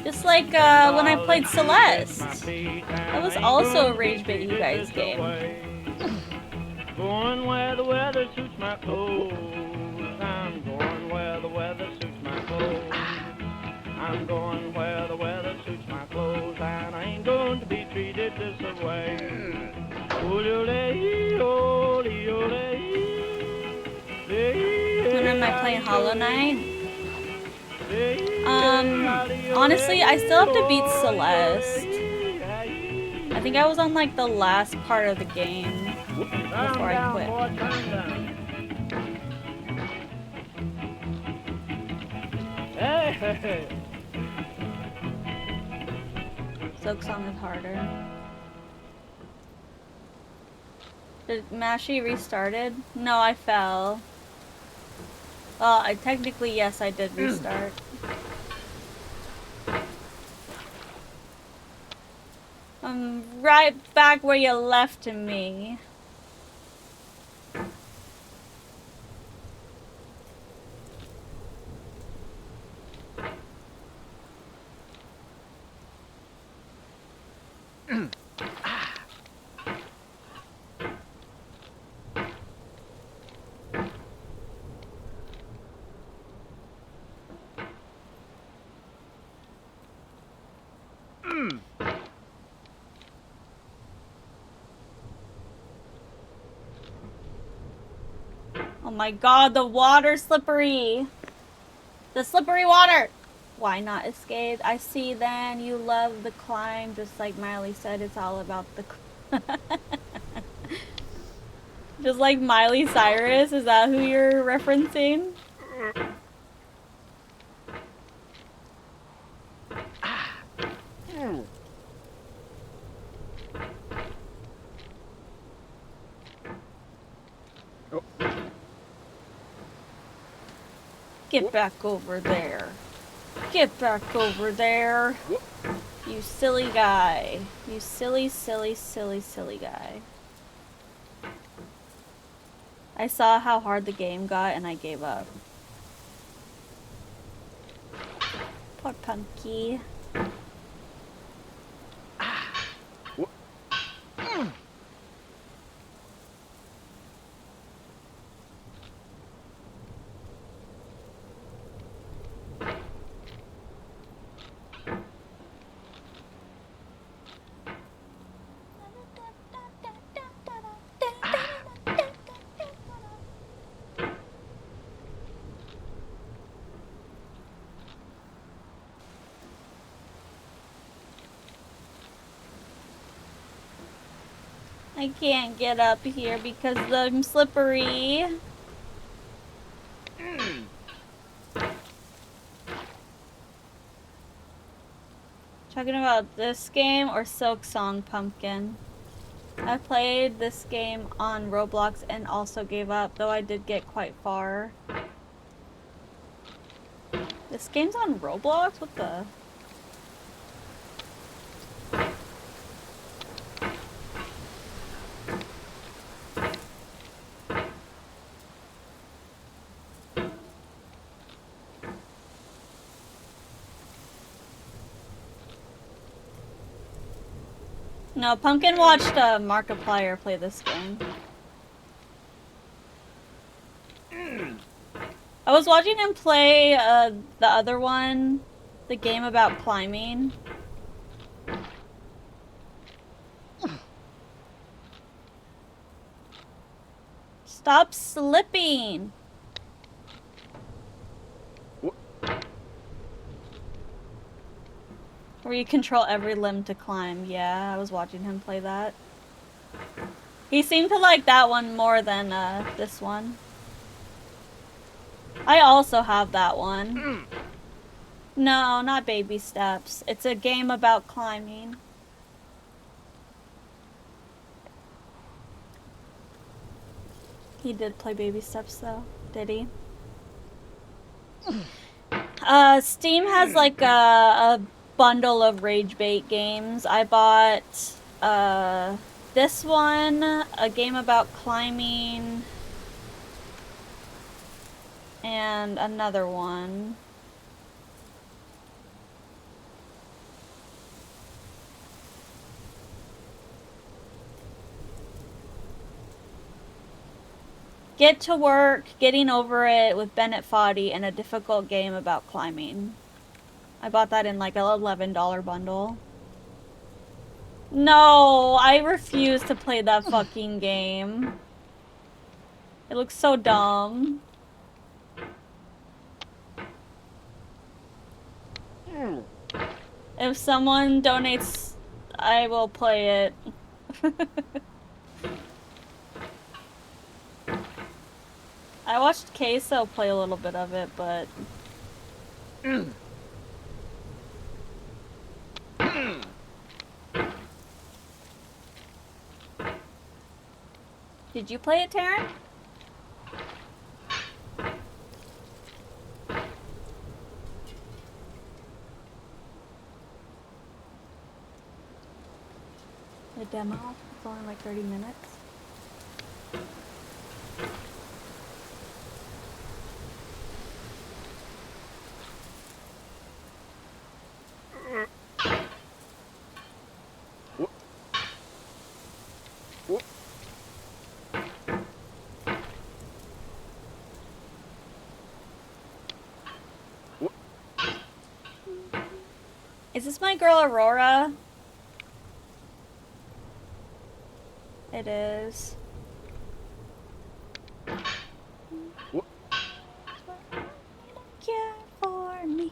Just like when I played Celeste. That was also a rage bait you guys game. Going where the weather suits my clothes. I'm going where the weather suits my clothes. I'm going where the weather suits my clothes, and I ain't going to be treated this way. When am I playing Hollow Knight? Honestly, I still have to beat Celeste. I think I was on like the last part of the game before I quit. Silk Song is harder. Did Mashy restarted? No, I fell. Well, technically, yes, I did restart. I'm right back where you left me. Oh my god, the water's slippery! The slippery water! Why not escape? I see then, you love the climb, just like Miley said, it's all about the just like Miley Cyrus, is that who you're referencing? Get back over there. Get back over there. You silly guy. You silly, silly, silly, silly guy. I saw how hard the game got and I gave up. Poor Punky. I can't get up here because I'm slippery. Talking about this game or Silk Song Pumpkin? I played this game on Roblox and also gave up, though I did get quite far. This game's on Roblox? What the? No, Pumpkin watched Markiplier play this game. I was watching him play the other one, the game about climbing. Stop slipping! Where you control every limb to climb. Yeah, I was watching him play that. He seemed to like that one more than this one. I also have that one. No, not Baby Steps. It's a game about climbing. He did play Baby Steps though, did he? Steam has like a bundle of rage bait games. I bought this one, a game about climbing, and another one. Get to Work, Getting Over It with Bennett, Foddy, and a difficult game about climbing. I bought that in like an $11 bundle. No, I refuse to play that fucking game. It looks so dumb. If someone donates, I will play it. I watched Queso play a little bit of it, but... Did you play it, Taryn? The demo? It's only like 30 minutes. Is this my girl Aurora? It is. Care for me.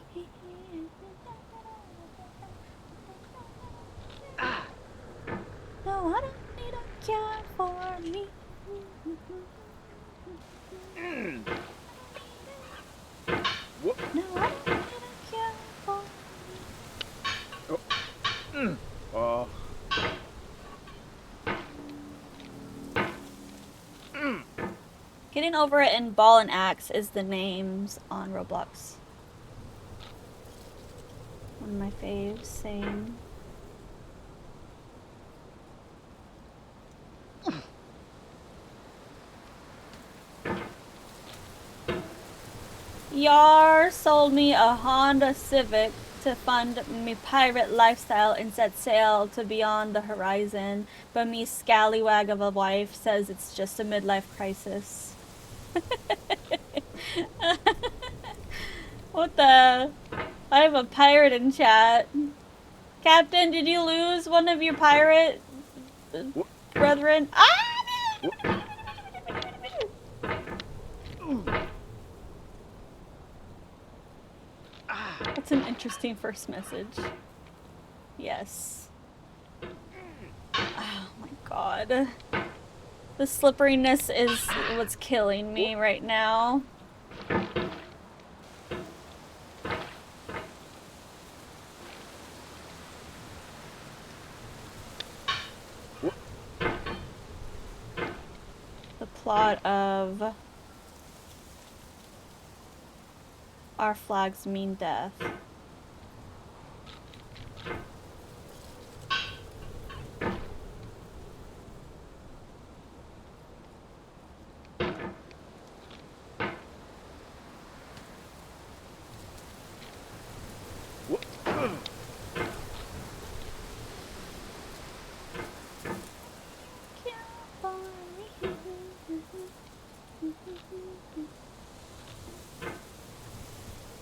No, I don't need a care for me. No, I don't need a care for me. Getting Over It and Ball and Axe is the names on Roblox. One of my faves, same. Yar sold me a Honda Civic to fund me pirate lifestyle and set sail to beyond the horizon, but me scallywag of a wife says it's just a midlife crisis. What the? I have a pirate in chat. Captain, did you lose one of your pirate brethren? Ah! That's an interesting first message. Yes. Oh my god. The slipperiness is what's killing me right now. The plot of Our Flags Mean Death.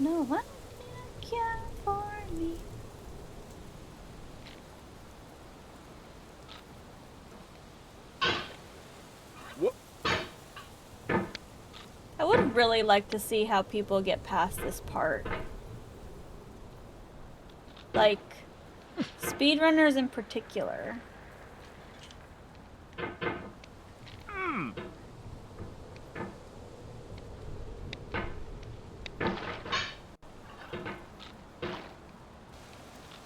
No one care for me. I would really like to see how people get past this part. Like, Speedrunners in particular.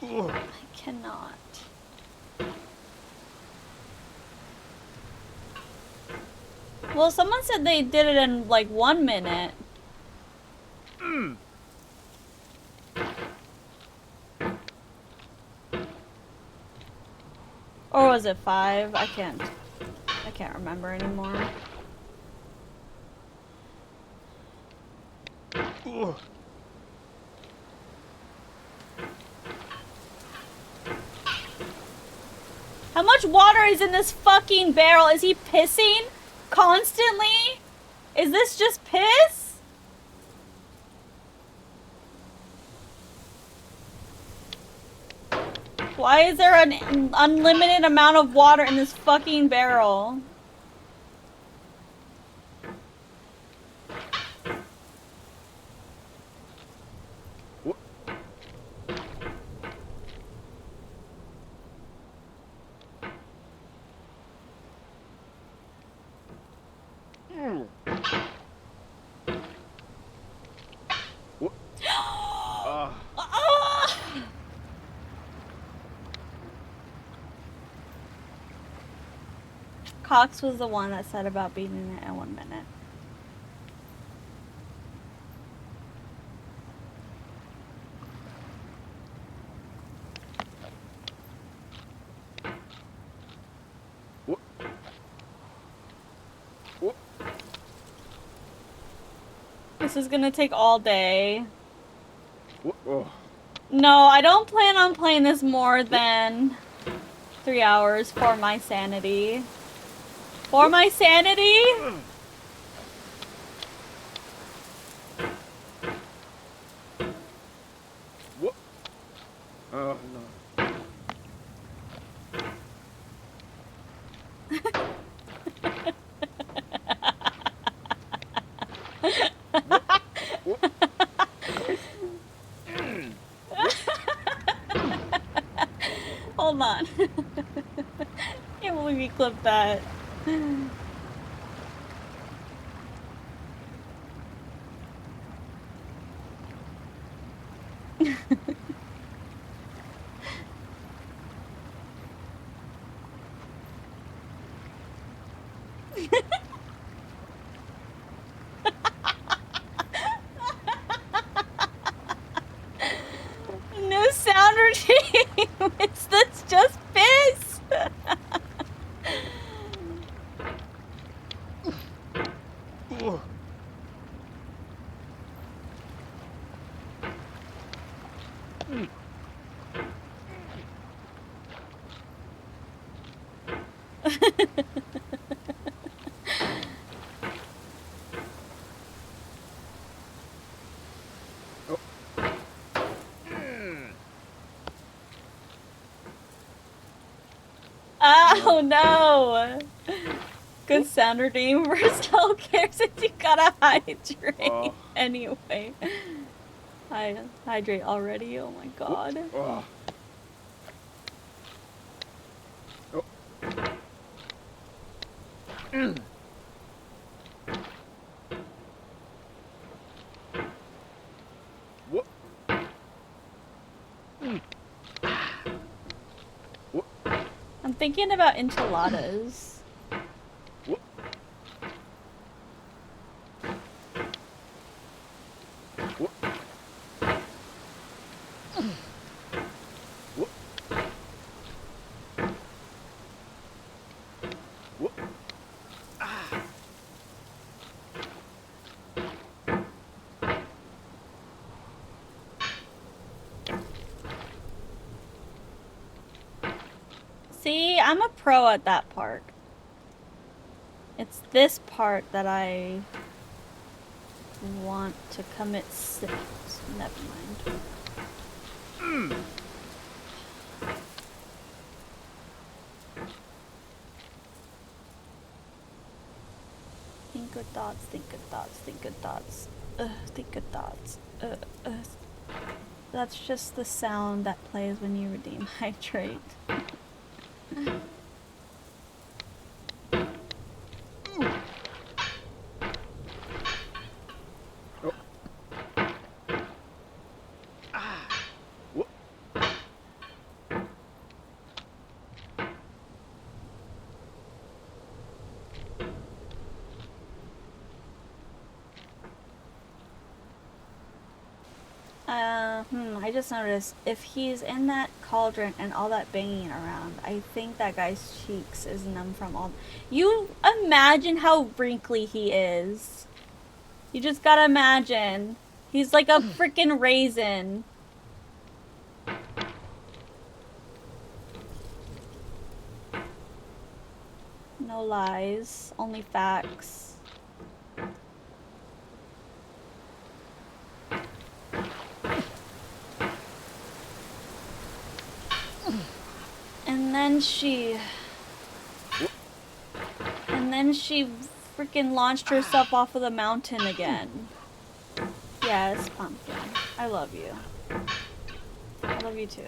I cannot. Well, someone said they did it in like 1 minute. Or was it 5? I can't remember anymore. How much water is in this fucking barrel? Is he pissing constantly? Is this just piss? Why is there an unlimited amount of water in this fucking barrel? Cox was the one that said about beating it in 1 minute. This is gonna take all day. No, I don't plan on playing this more than 3 hours for my sanity. For my sanity? Oh, no. Hold on. Can't believe you clipped that. No sound routine. That's just piss. Oh no! Good sound routine for self care since you gotta hydrate anyway. Hydrate already? Oh my god. I'm thinking about enchiladas. See, I'm a pro at that part. It's this part that I want to commit sins. Never mind. Think good thoughts, think good thoughts, think good thoughts. Think good thoughts. That's just the sound that plays when you redeem hydrate. I just noticed if he's in that cauldron and all that banging around, I think that guy's cheeks is numb from all. You imagine how wrinkly he is. You just gotta imagine. He's like a freaking raisin. No lies, only facts. And then she freaking launched herself off of the mountain again. Yes, Pumpkin. I love you. I love you too.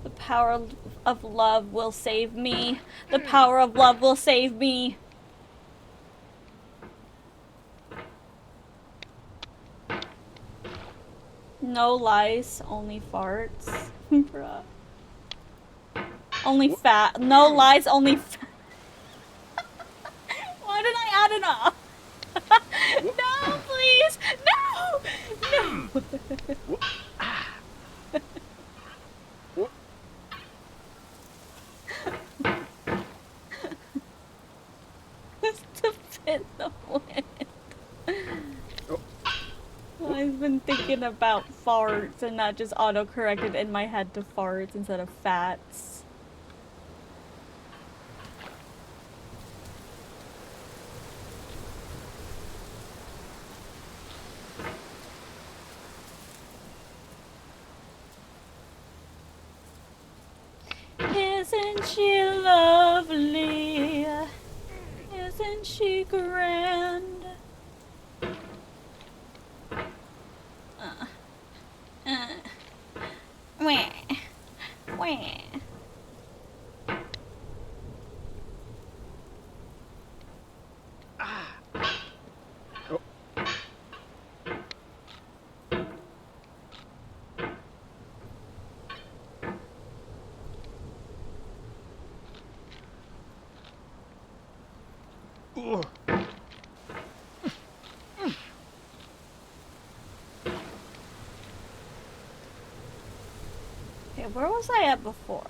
The power of love will save me. The power of love will save me. No lies, only farts. Bruh. Only fat. No lies, only fat. Why did I add it up? No, please! No! Just to fit the wind. I've been thinking about farts and that just auto-corrected in my head to farts instead of fats. Isn't she lovely? Isn't she grand? Wah. Wah. Okay, where was I at before?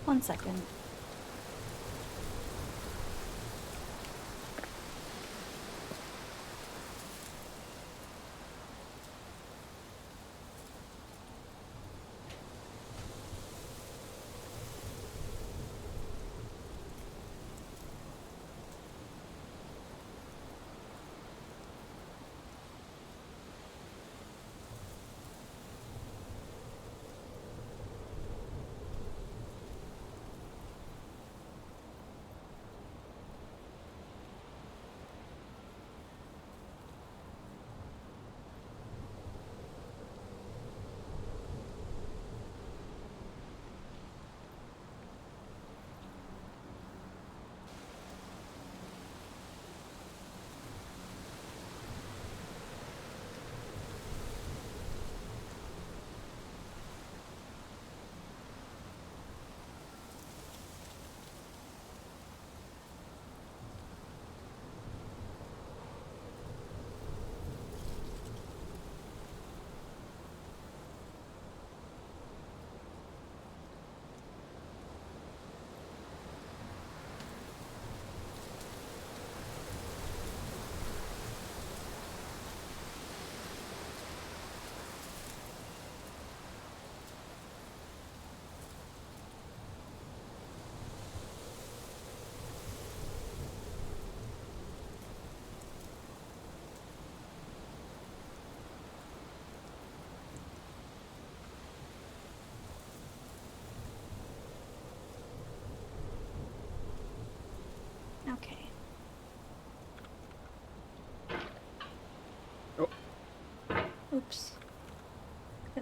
One second.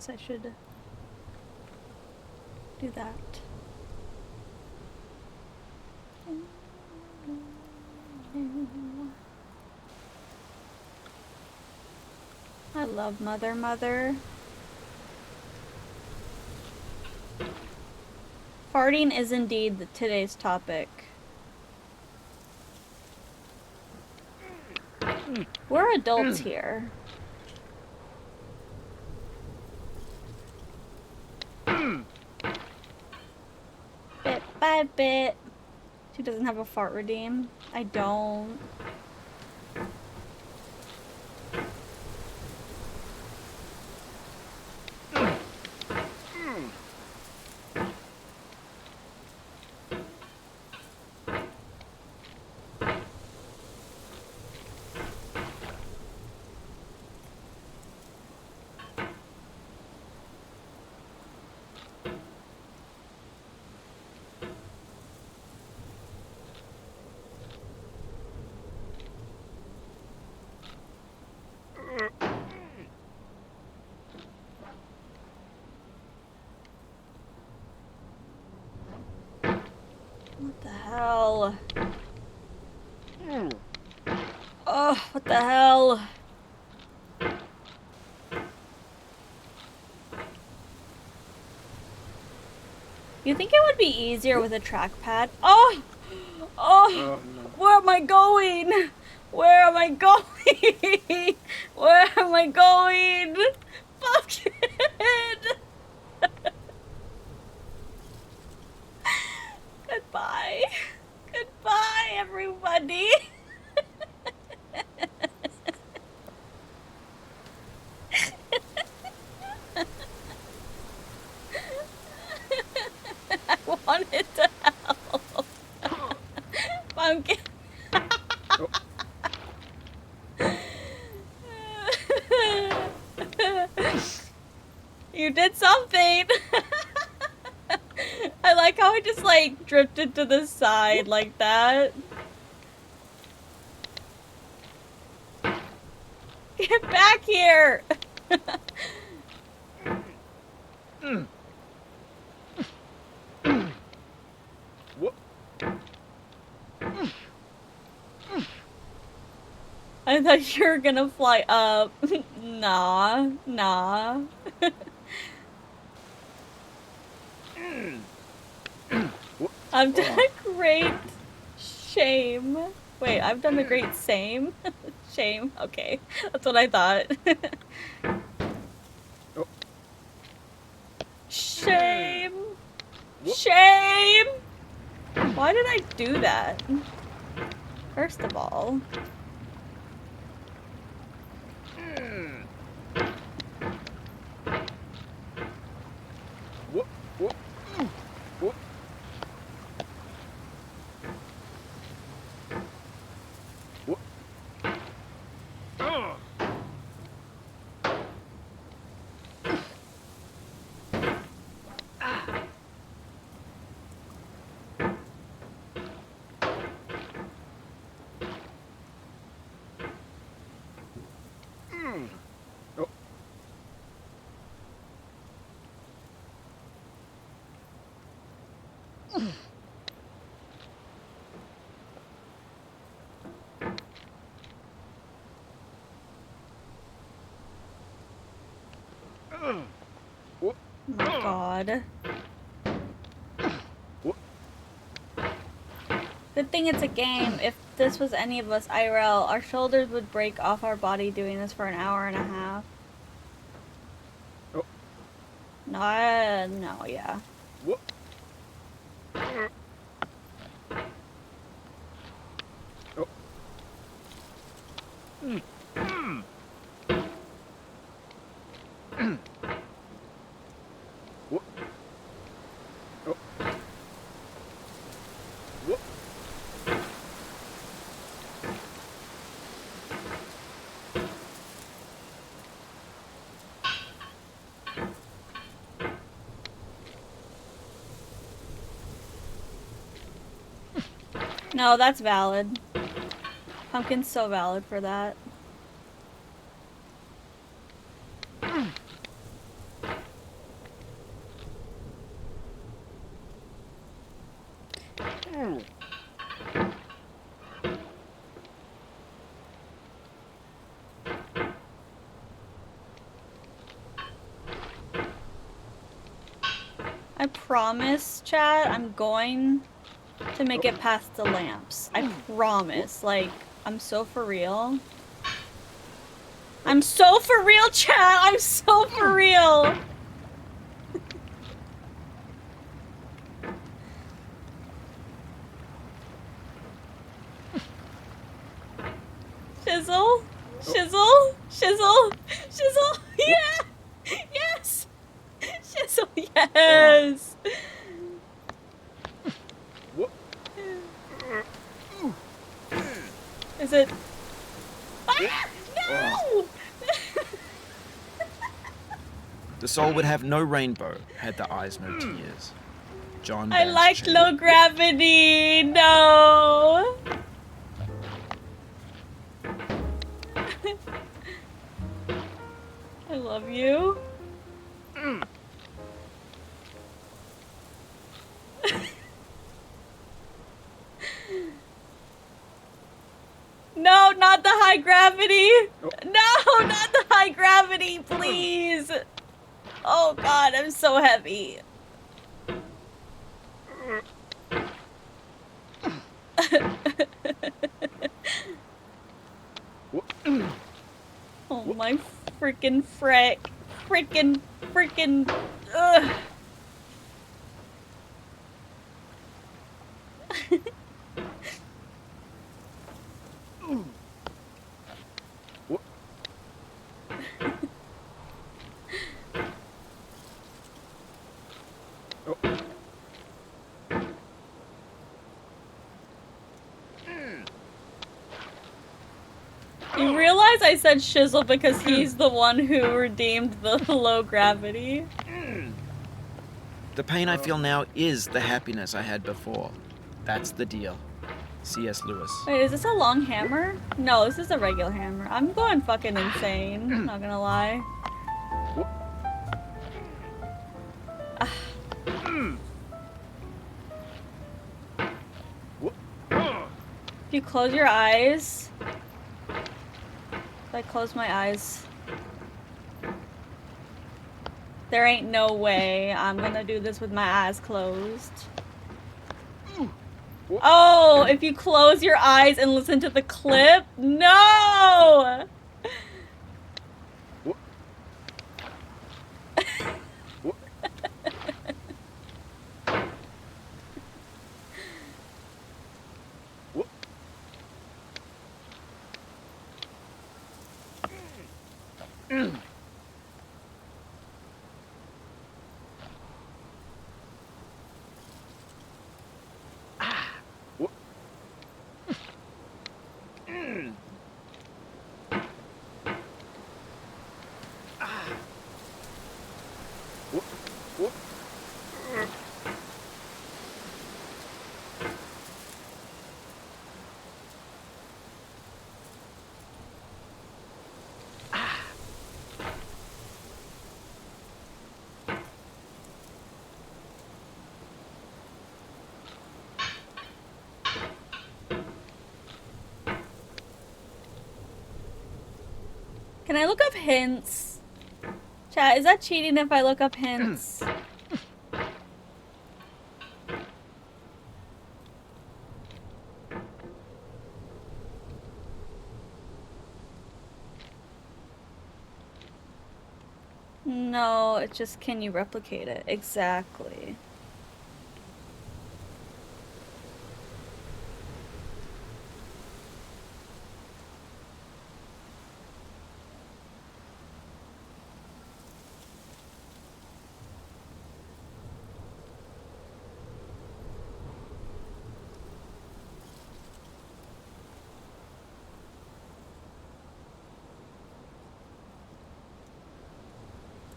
guess I should do that. I love Mother Mother. Farting is indeed today's topic. We're adults here. Bit by bit. She doesn't have a fart redeem. I don't. What the hell? Oh, what the hell? You think it would be easier with a trackpad? Oh! Oh! No. Where am I going? Where am I going? Where am I going? Fuck it! Goodbye. Goodbye, everybody. I wanted to help. Pumpkin. You did something. I like how it just like drifted to the side like that. Get back here. What? I thought you were gonna fly up. Nah, nah. I've done a great shame. Wait, I've done a great same? Shame? Okay, that's what I thought. Oh. Shame! Shame! Why did I do that? First of all. What? What? What? What? Oh. Oh my god. Good thing it's a game. If this was any of us IRL, our shoulders would break off our body doing this for an hour and a half. Oh. No, yeah. What? Oh. What? Oh. What? No, that's valid. Pumpkin's so valid for that. I promise, Chad, I'm going to make it past the lamps. I promise. Like, I'm so for real. I'm so for real, Chad! I'm so for real! Shizzle? Shizzle? Shizzle? Shizzle? Yeah! Yes! Shizzle, yes! Is it... Ah! No! The soul would have no rainbow had the eyes no tears. John I Vance like Cheney. low gravity! No! I love you. No, not the high gravity! No, not the high gravity, please! Oh god, I'm so heavy. Oh my freaking frick. Freaking. Ugh. You realize I said Shizzle because he's the one who redeemed the low gravity? The pain I feel now is the happiness I had before. That's the deal. C.S. Lewis. Wait, is this a long hammer? No, this is a regular hammer. I'm going fucking insane, not gonna lie. If you close your eyes... If I close my eyes... There ain't no way I'm gonna do this with my eyes closed. Oh, if you close your eyes and listen to the clip? No! Can I look up hints? Chat, is that cheating if I look up hints? No, it's just can you replicate it? Exactly.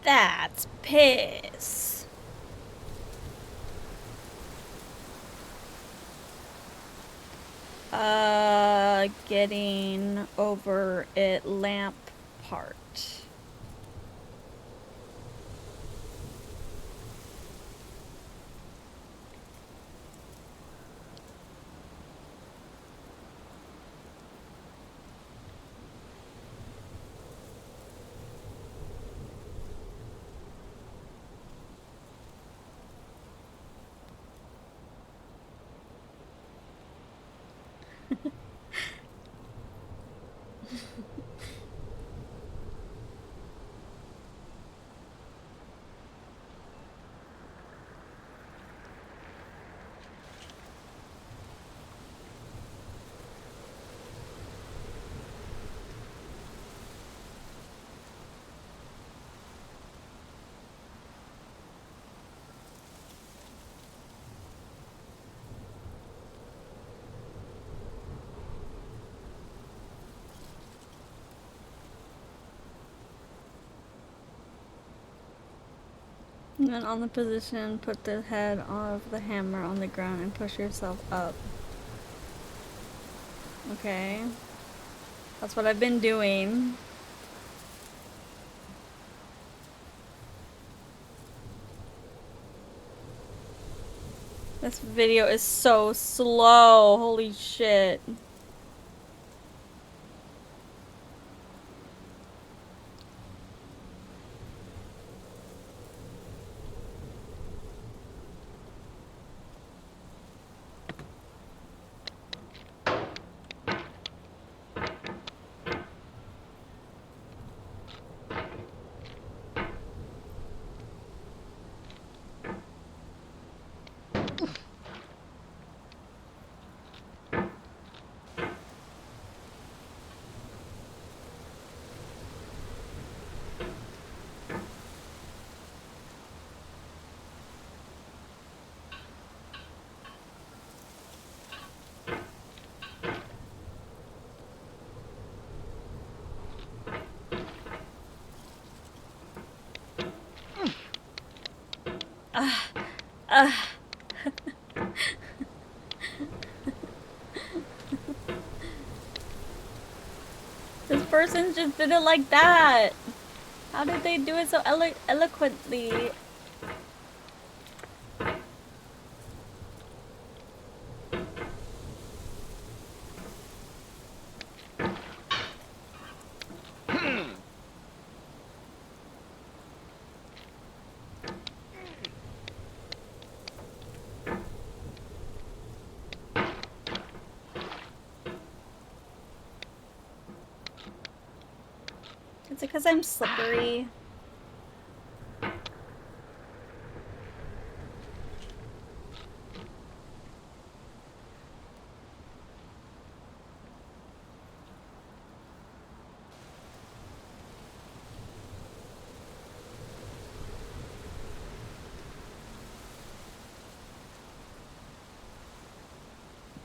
That's piss. Getting over it lamp part. And then on the position, put the head of the hammer on the ground and push yourself up. Okay. That's what I've been doing. This video is so slow. Holy shit. This person just did it like that. How did they do it so eloquently? Is it because I'm slippery?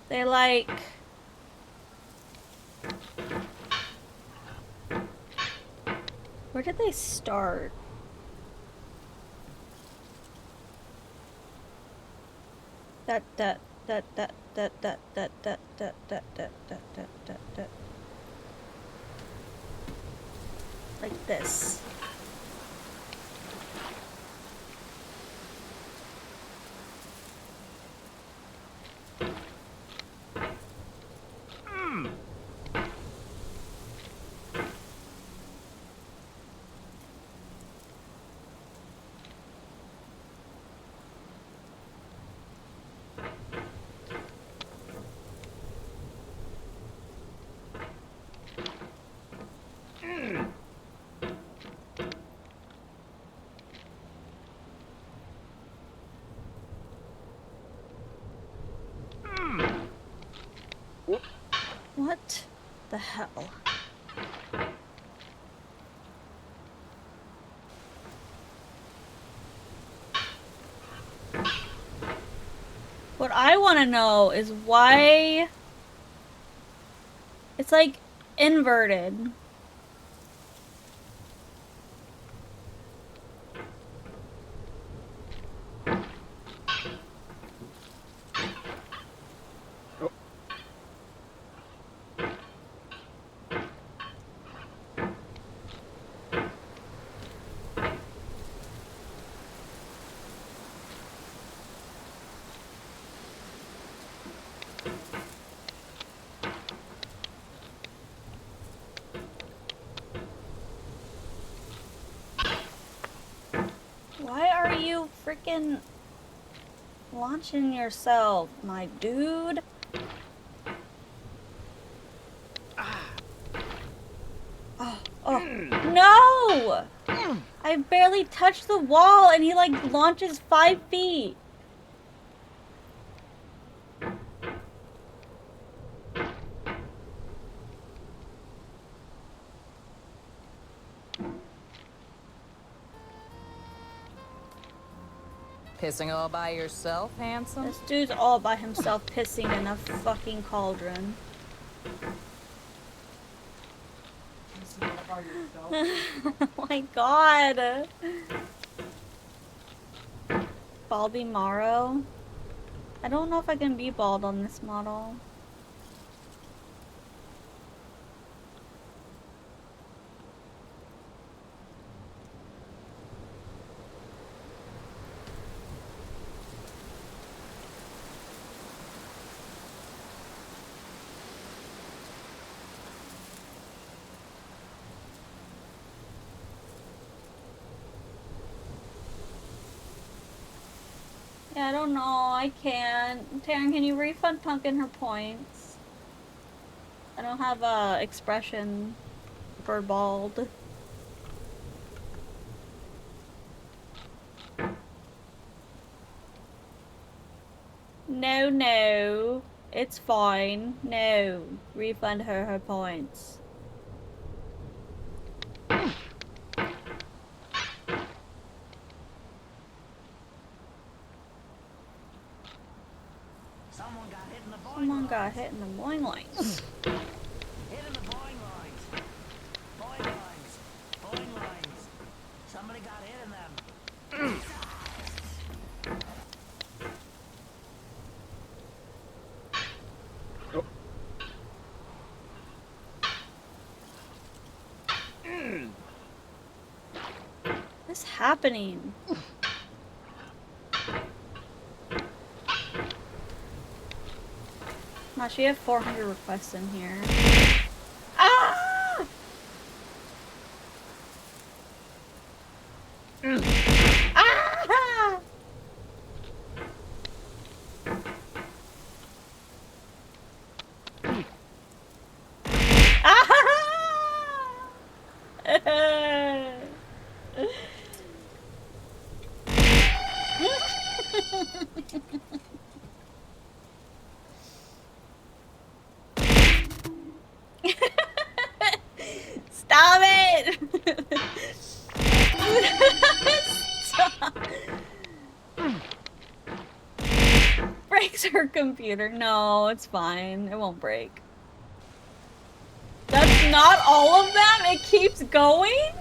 They like... Where did they start? That. Like this. What the hell? What I want to know is why it's like inverted. Why are you freaking launching yourself, my dude? Oh, no! I barely touched the wall and he like launches 5 feet. Pissing all by yourself, handsome? This dude's all by himself pissing in a fucking cauldron. Oh my god. Baldy Morrow. I don't know if I can be bald on this model. Yeah, I don't know. I can't. Taryn, can you refund Pumpkin her points? I don't have a expression for bald. No, no. It's fine. No. Refund her her points. Someone got hit in the boing lines. Hit in the boing lines. Boing lines. Boing lines. Somebody got hit in them. What's happening? Wow, she had 400 requests in here. Ah! Ah! Stop it! Stop. Breaks her computer. No, it's fine. It won't break. That's not all of them? It keeps going?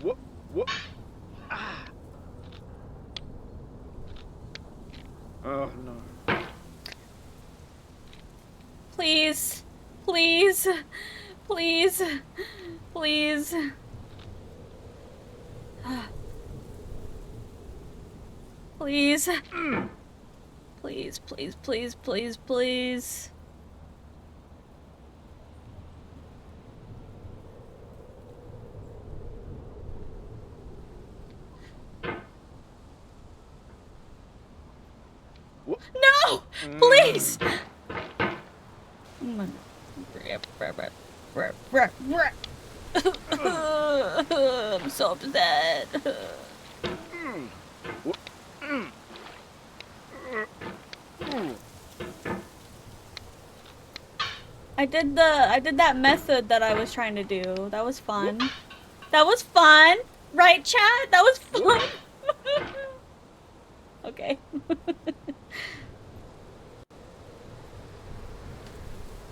What? What? Ah. Oh no. Please. Please. Please. Please. Please. Please, please, please, please, please. No! Please! I'm so upset. I did that method that I was trying to do. That was fun. That was fun! Right, chat? That was fun! Okay.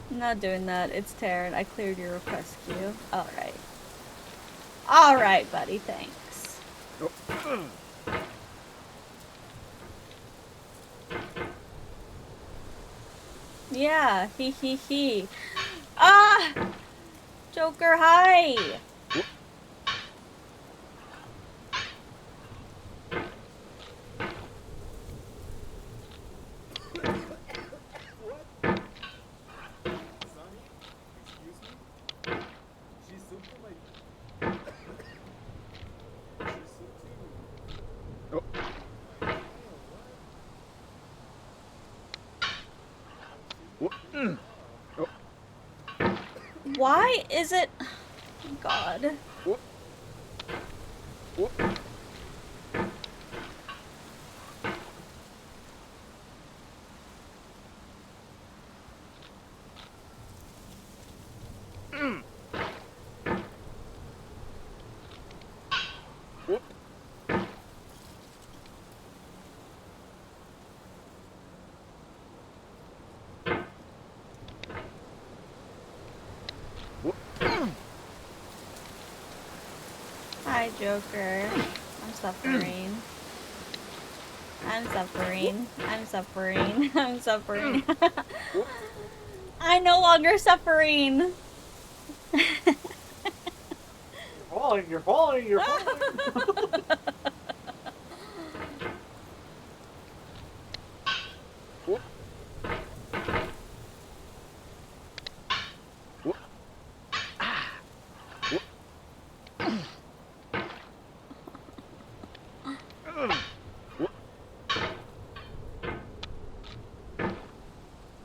I'm not doing that. It's Taryn. I cleared your request queue. Alright. Alright, buddy. Thanks. Yeah. He he he. Ah! Joker, hi! Why is it... Oh God. Hi, Joker. I'm suffering. I'm suffering. I'm suffering. I'm suffering. I'm no longer suffering. You're falling, you're falling.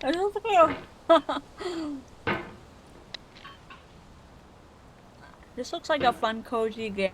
I don't think This looks like a fun, cozy game.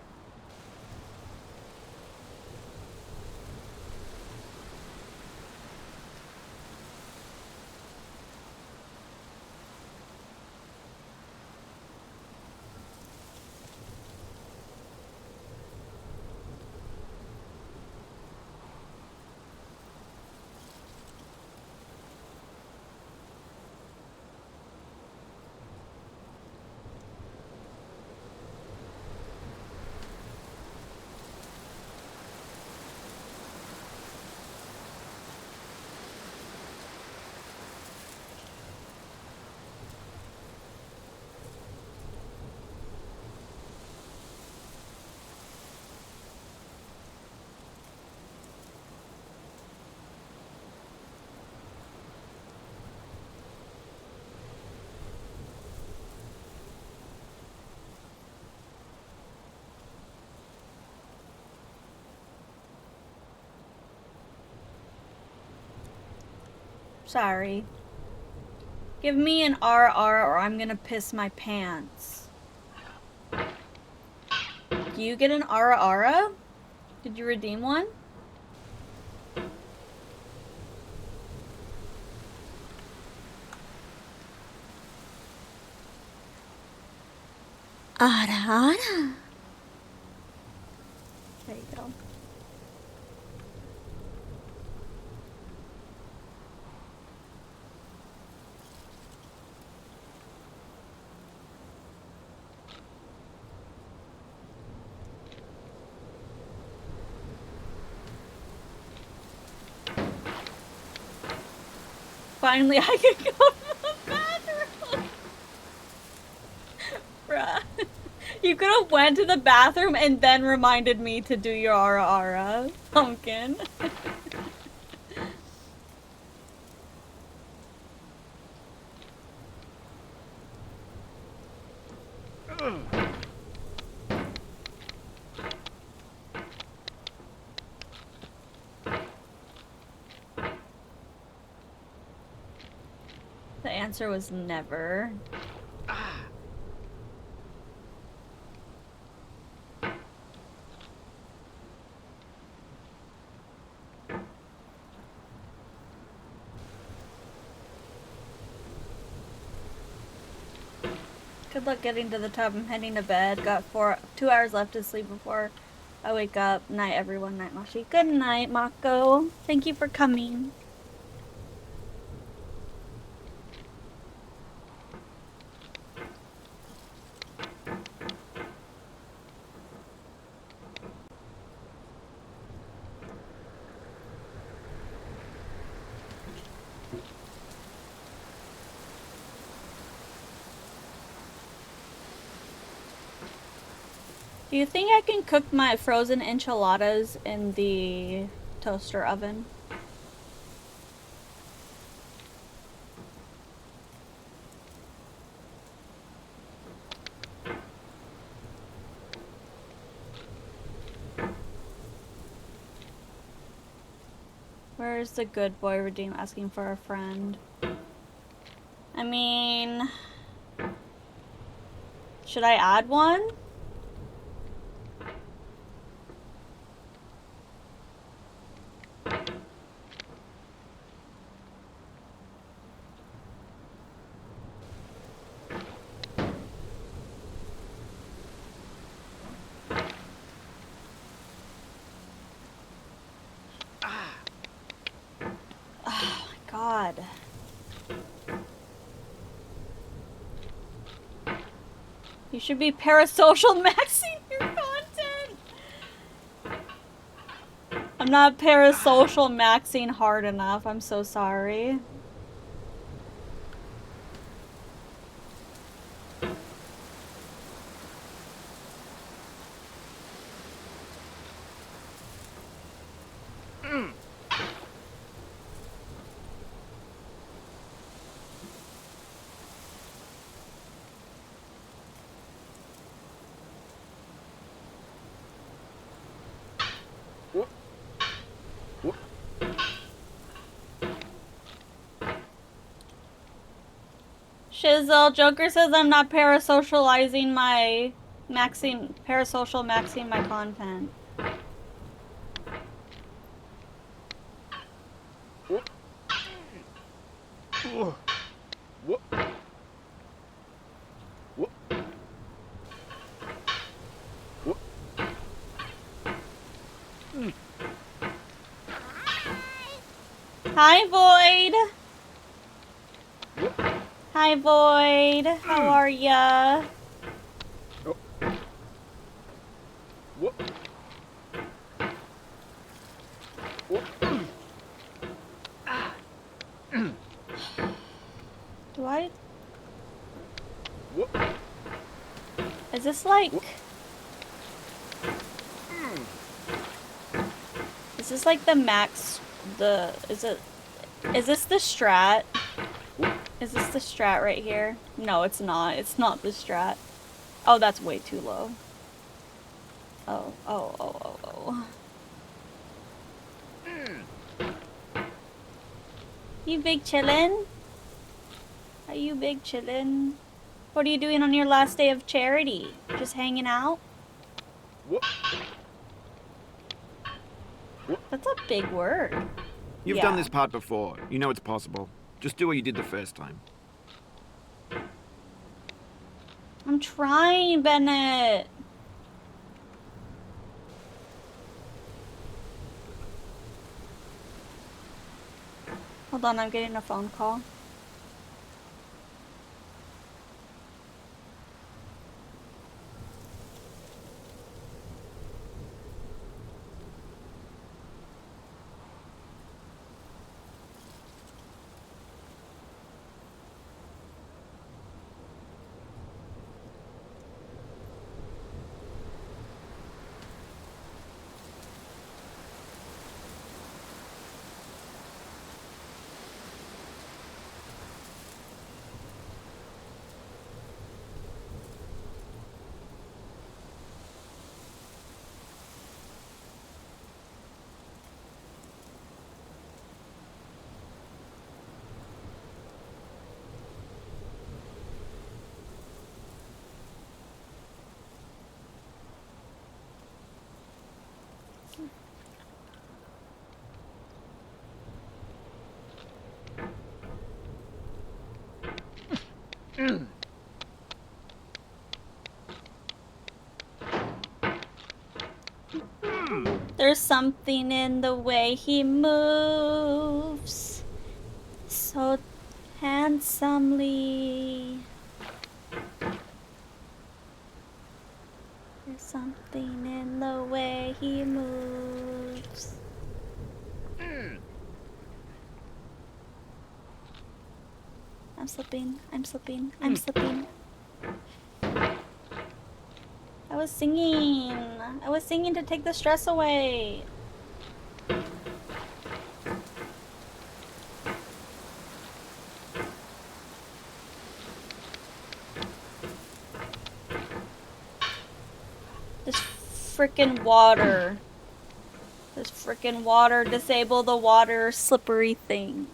Sorry. Give me an RR or I'm gonna piss my pants. Do you get an RR? Did you redeem one? Ara. There you go. Finally, I can go to the bathroom. Bruh. You could have went to the bathroom and then reminded me to do your ara, pumpkin. The answer was never. Good luck getting to the tub. I'm heading to bed. Got 2 hours left to sleep before I wake up. Night, everyone. Night, Moshi. Good night, Mako. Thank you for coming. Do you think I can cook my frozen enchiladas in the toaster oven? Where's the good boy redeem asking for a friend? I mean, should I add one? You should be parasocial maxing your content. I'm not parasocial maxing hard enough. I'm so sorry. Shizzle, Joker says I'm not parasocializing my parasocial maxing my content. Hi, Void. Hi, Void. How are ya? Do I? Is this like? Is this like the max? Is this the strat? Is this the strat right here? No, it's not. It's not the strat. Oh, that's way too low. Oh. You big chillin'? Are you big chillin'? What are you doing on your last day of charity? Just hanging out? That's a big word. You've done this part before. You know it's possible. Just do what you did the first time. I'm trying, Bennett. Hold on, I'm getting a phone call. There's something in the way he moves so handsomely. There's something in the way he moves. I'm slipping. I'm slipping. I'm slipping. I was singing. I was singing to take the stress away. This frickin' water. This frickin' water. Disable the water slippery thing.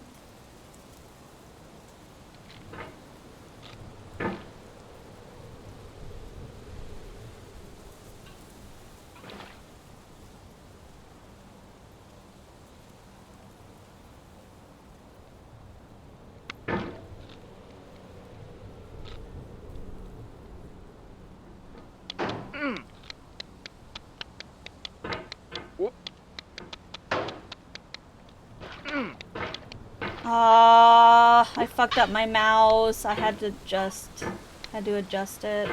I fucked up my mouse. I had to adjust it.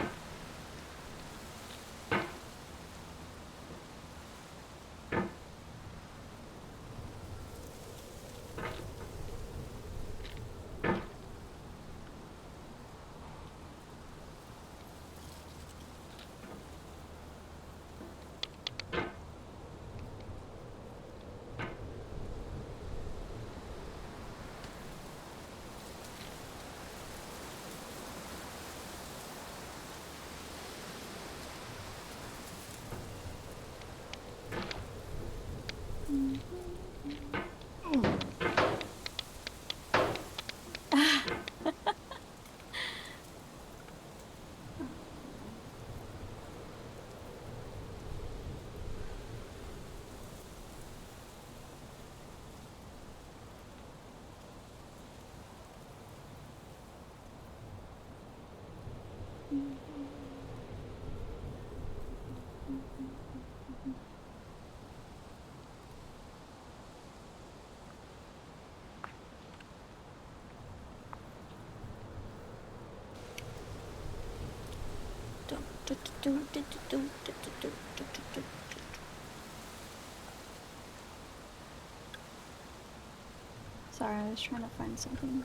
Sorry, I was trying to find something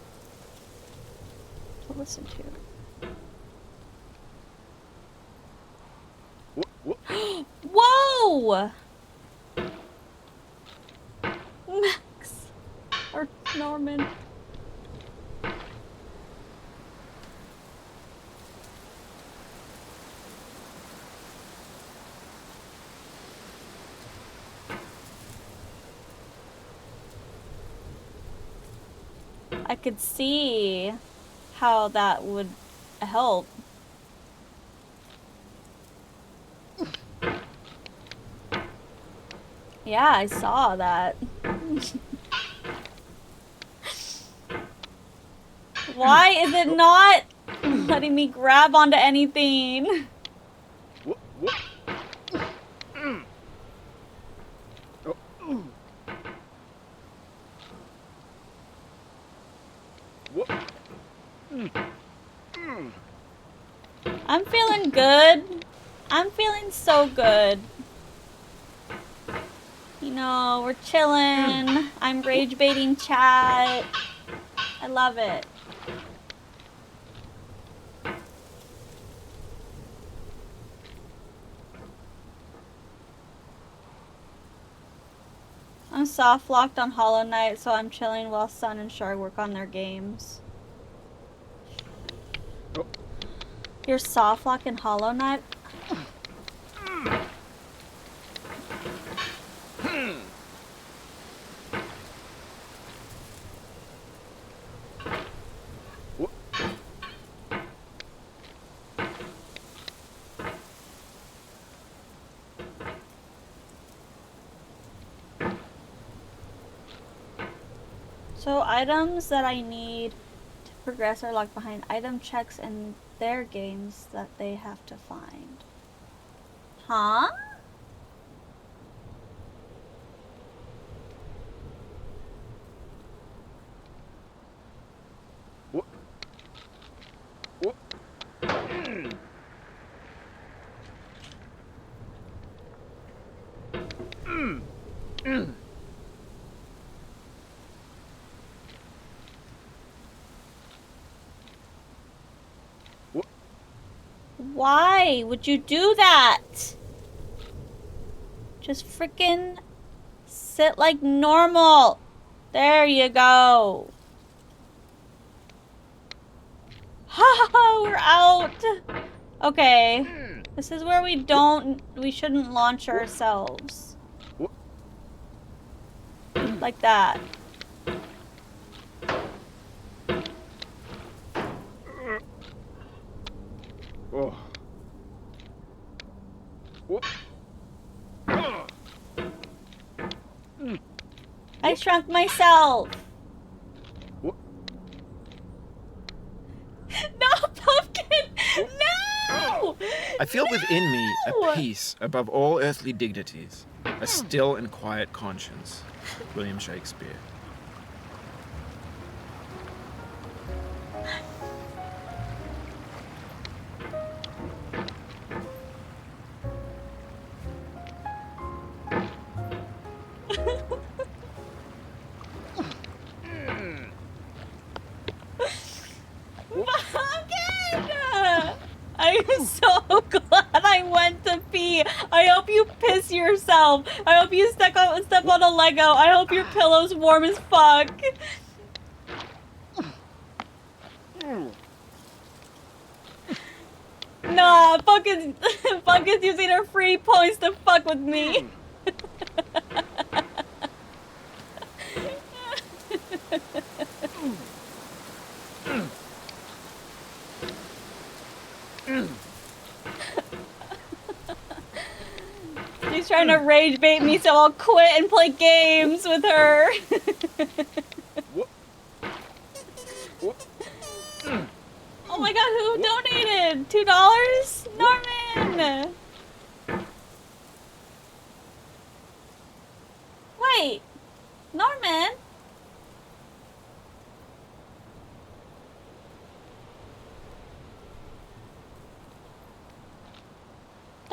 to listen to. Whoa! Max! Or Norman. I could see how that would help. Yeah, I saw that. Why is it not letting me grab onto anything? I'm feeling good. I'm feeling so good. You know, we're chilling. I'm rage baiting chat. I love it. I'm soft locked on Hollow Knight, so I'm chilling while Sun and Shar work on their games. You're soft locked in Hollow Knight? So items that I need to progress are locked behind item checks in their games that they have to find. Huh? Why would you do that? Just freaking sit like normal. There you go. Ha! We're out. Okay. This is where we shouldn't launch ourselves. Like that. Oh. I shrunk myself. No, Pumpkin! No! I feel within me a peace above all earthly dignities, a still and quiet conscience. William Shakespeare. I'm so glad I went to pee. I hope you piss yourself. I hope you step on a Lego. I hope your pillow's warm as fuck. Nah, Pumpkin's using her free points to fuck with me. She's trying to rage bait me, so I'll quit and play games with her. Oh my god, who donated? $2? Norman! Wait, Norman?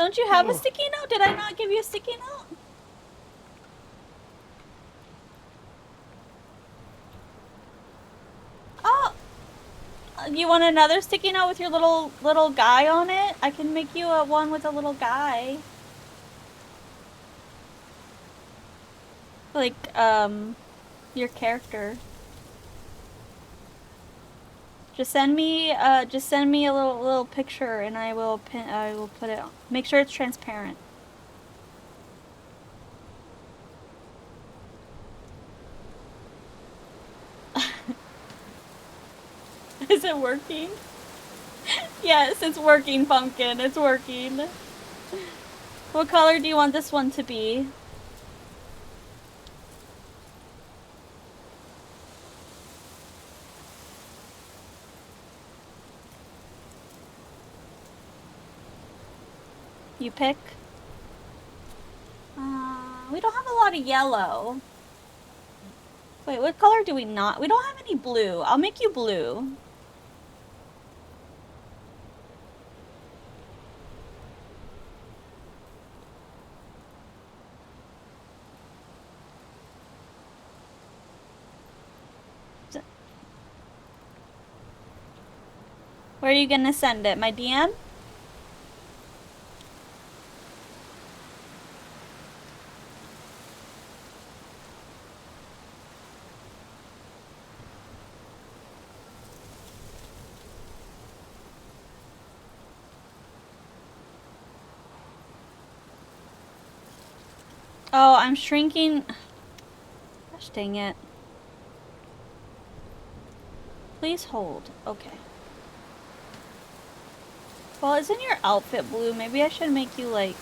Don't you have a sticky note? Did I not give you a sticky note? Oh! You want another sticky note with your little guy on it? I can make you a one with a little guy. Like, your character. Just send me a little picture and I will put it on. Make sure it's transparent. Is it working? Yes, it's working, Pumpkin. It's working. What color do you want this one to be? You pick? We don't have a lot of yellow. Wait, what color do we not? We don't have any blue. I'll make you blue. Where are you gonna send it? My DM? Oh, I'm shrinking. Gosh dang it. Please hold. Okay. Well, isn't your outfit blue? Maybe I should make you like...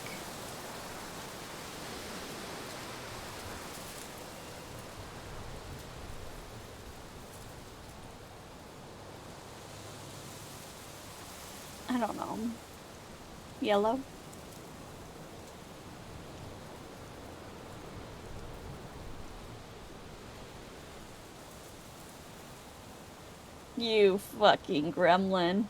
I don't know. Yellow? You fucking gremlin.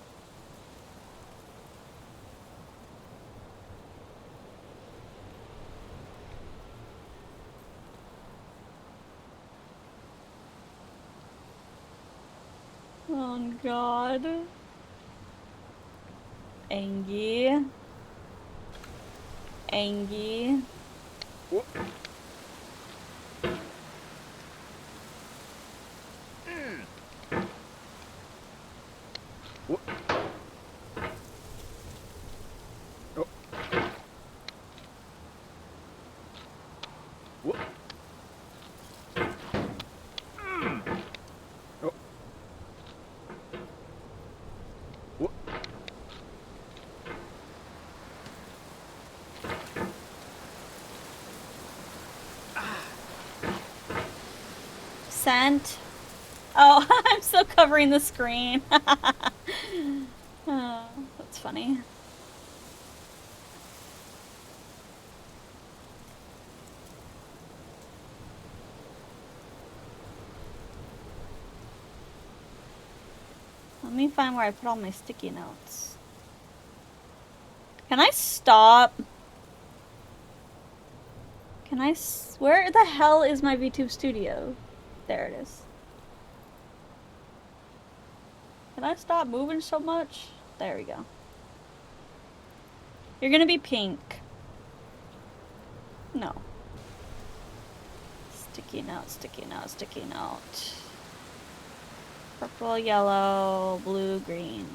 Oh god. Angie. Angie. Sent. Oh, I'm still covering the screen. Oh, that's funny. Let me find where I put all my sticky notes. Can I stop? Can I where the hell is my VTube studio? There it is. Can I stop moving so much? There we go. You're gonna be pink. No. Sticky note, sticky note, sticky note. Purple, yellow, blue, green.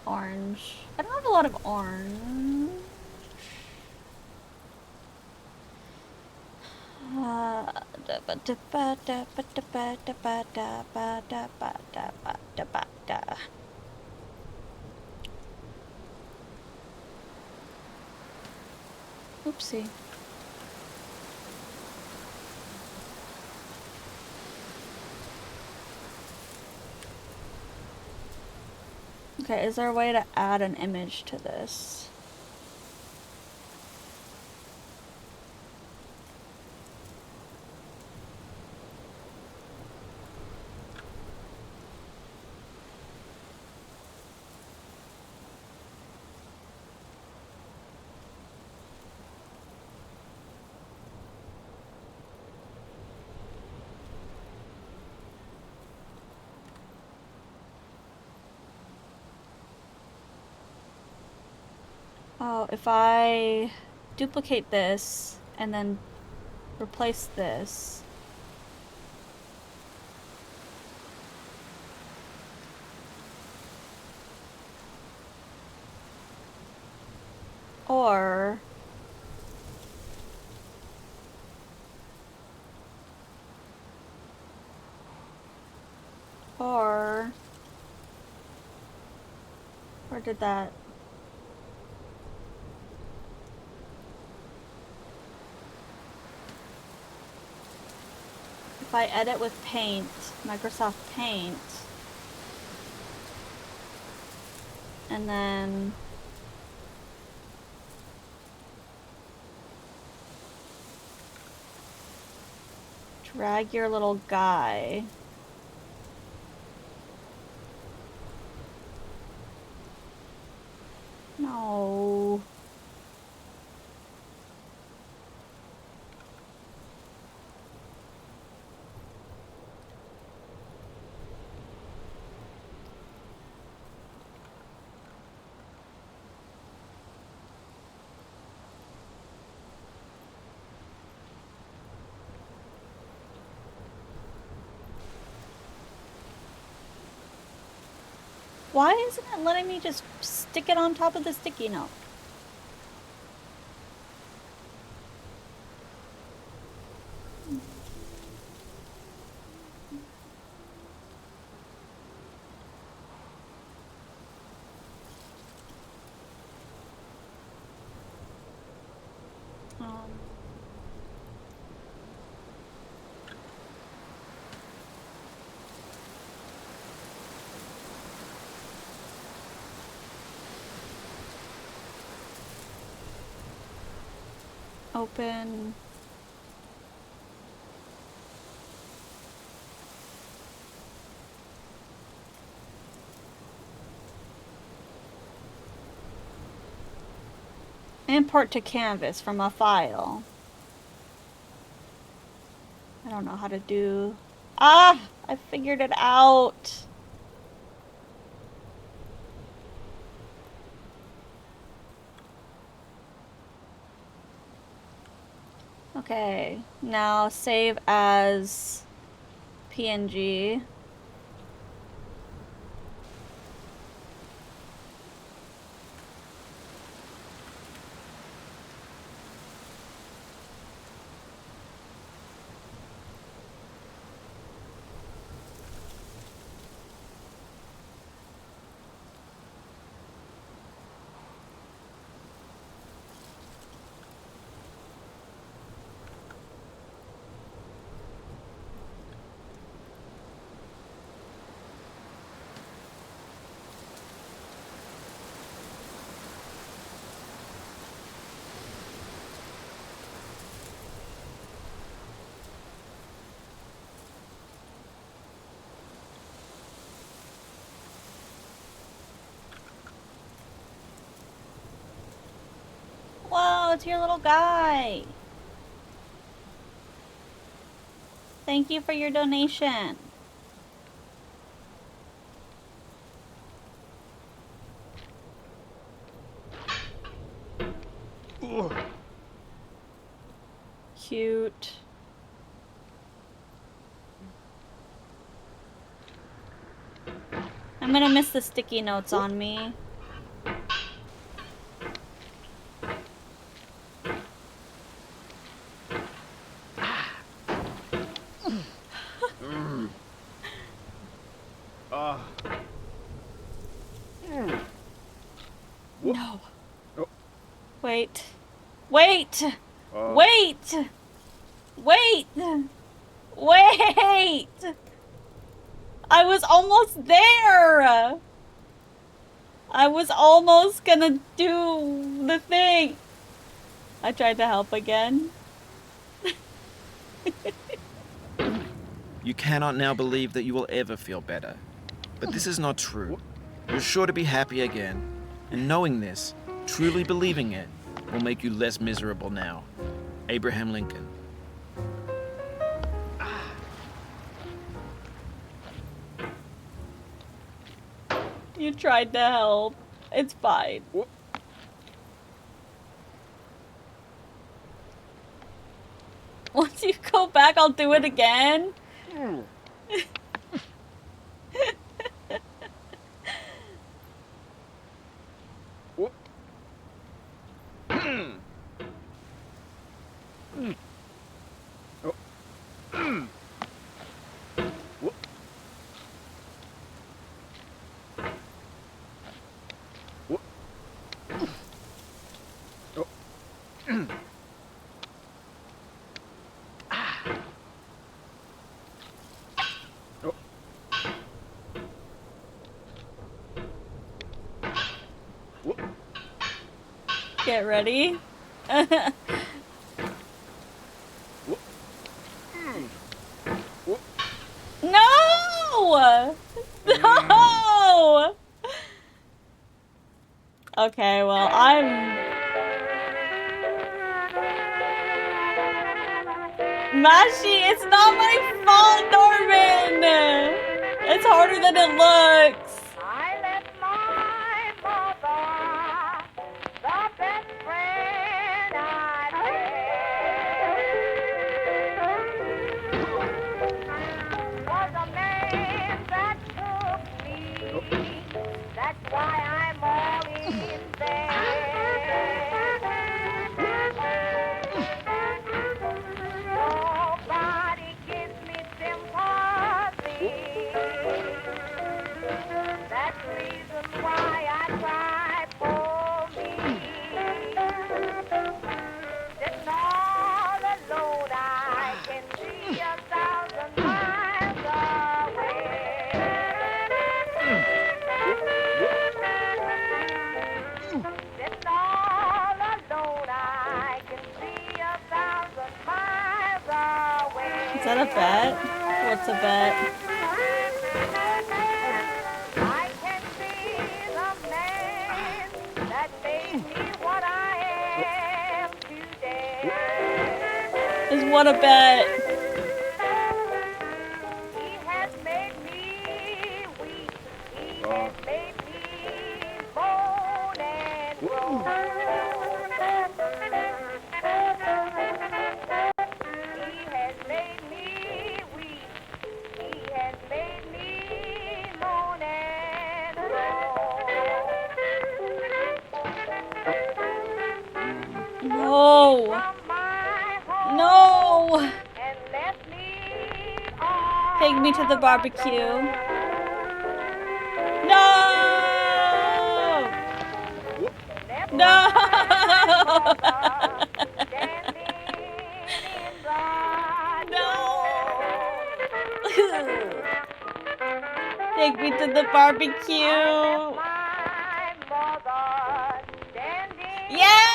Orange. I don't have a lot of orange. Oopsie. Okay, is there a way to add an image to this? Oh, if I duplicate this and then replace this. Or where did that? If I edit with Paint, Microsoft Paint, and then drag your little guy. No. Why isn't it letting me just stick it on top of the sticky note? Open. Import to canvas from a file. I don't know how to do. Ah! I figured it out. Okay, now save as PNG. Whoa, it's your little guy. Thank you for your donation. Ugh. Cute. I'm gonna miss the sticky notes on me. No. Oh. Wait. Wait! Wait! Wait! Wait! I was almost there! I was almost gonna do the thing. I tried to help again. You cannot now believe that you will ever feel better. But this is not true. You're sure to be happy again. And knowing this, truly believing it, will make you less miserable now. Abraham Lincoln. You tried to help. It's fine. Once you go back, I'll do it again. Get ready. No! No! Okay, well, Mashi, it's not my fault, Norman! It's harder than it looks. I left my mother, the best friend I had. Was a man that took me. That's why I'm all in bed. Nobody gives me sympathy. That's the reason why I cry for me. Sitting all alone, I can see 1,000 miles away. Sitting all alone, I can see 1,000 miles away. Is that a bet? What's a bet? I can see the man that made me what I am today. Is what a bet? He has made me weep. He has made me moan and groan. He has made me weep. He has made me moan and No. No. and left me Take me to the barbecue. No. No. Take me to the barbecue. Yeah!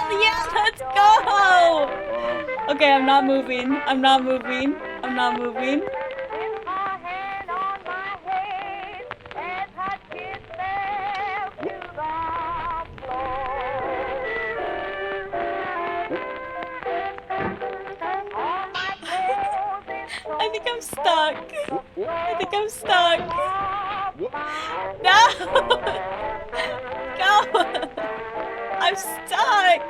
Yeah, let's go! Okay, I'm not moving. I'm not moving. I'm not moving. I think I'm stuck. I think I'm stuck. No! Go! I'm stuck!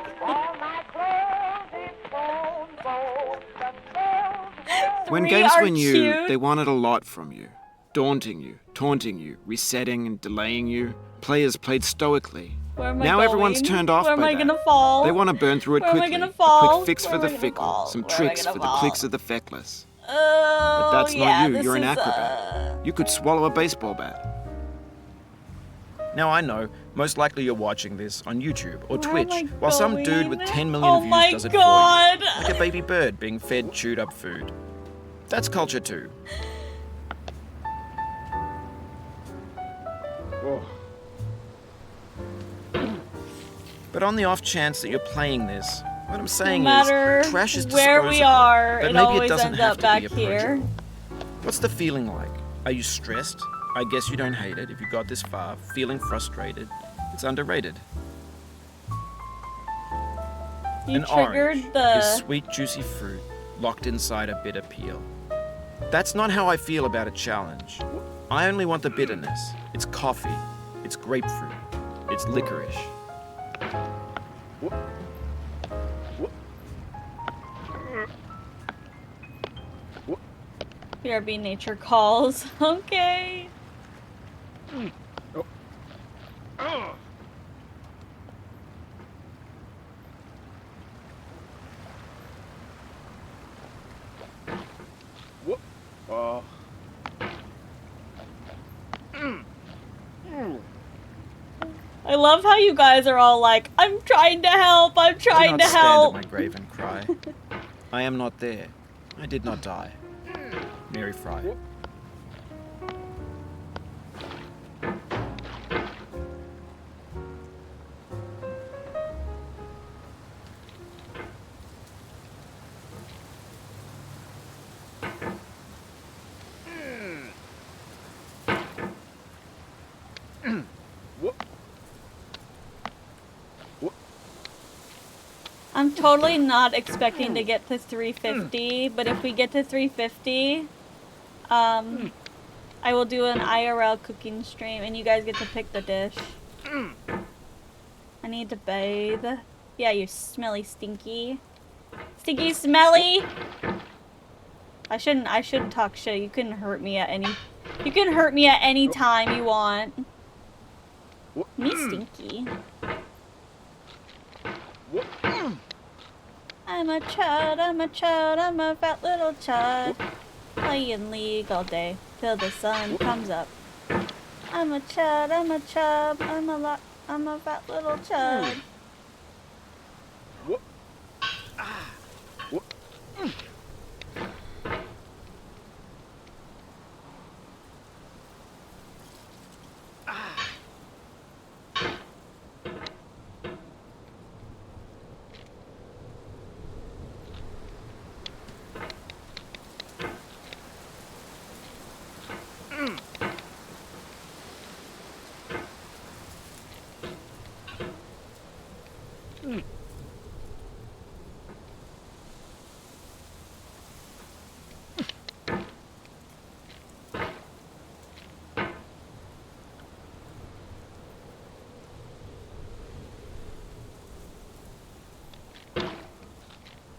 When games were new, they wanted a lot from you. Daunting you, taunting you, resetting and delaying you. Players played stoically. Where am I Now going? everyone's turned off Where am by I that. gonna fall? They want to burn through it Where am I quickly. gonna fall? A quick fix Where for am the I gonna fickle, fall? some Where am I tricks gonna for the fall? clicks of the feckless. Oh, But that's yeah, not you, this you're an is, acrobat. You could swallow a baseball bat. Now I know, most likely you're watching this on YouTube or Where am Twitch, I while some going? dude with 10 million Oh views my does it God. for you. Like a baby bird being fed chewed up food. That's culture too. But on the off chance that you're playing this, what I'm saying matter is, trash is where disposable. we are, but it maybe always it doesn't ends have up to back be here. approachable. What's the feeling like? Are you stressed? I guess you don't hate it if you got this far. Feeling frustrated? It's underrated. You An triggered orange the... is sweet, juicy fruit locked inside a bitter peel. That's not how I feel about a challenge. I only want the bitterness. It's coffee. It's grapefruit. It's licorice. BRB nature calls. Okay. I love how you guys are all like, I'm trying to help, I'm trying to help. Do not stand at my grave and cry. I am not there. I did not die. Mary Fry. I'm totally not expecting to get to 350, but if we get to 350, I will do an IRL cooking stream and you guys get to pick the dish. I need to bathe. Yeah, you smelly stinky. Stinky smelly! I shouldn't talk shit. You can hurt me at any time you want. Me stinky. I'm a chud, I'm a chud, I'm a fat little chud. Playing League all day till the sun comes up. I'm a chud, I'm a chub, I'm a fat little chud.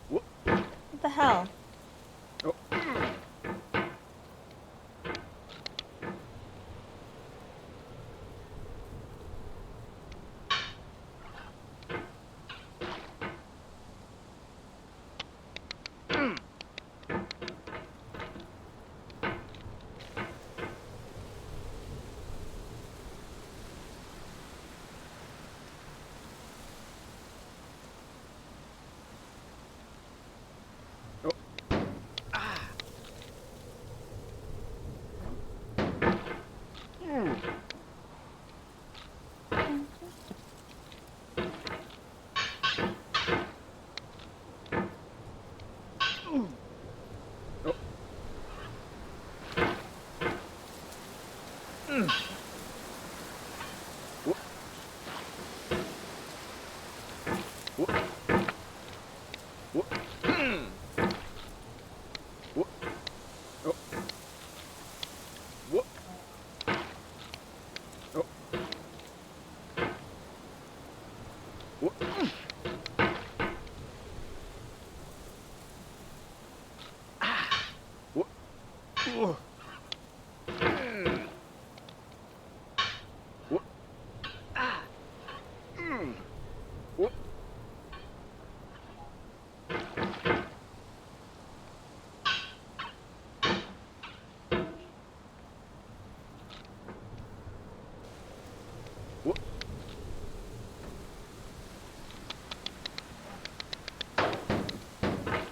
What the hell?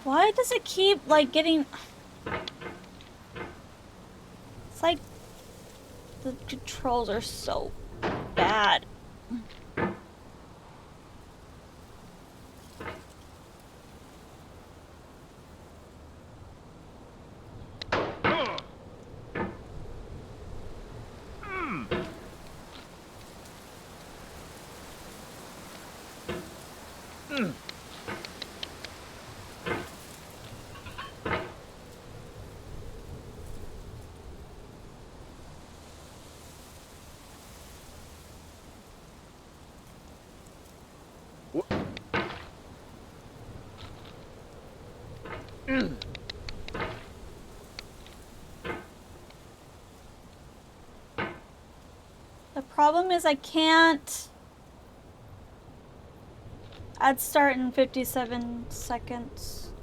Why does it keep, like, getting... It's like... The controls are so bad. problem is I can't add start in 57 seconds.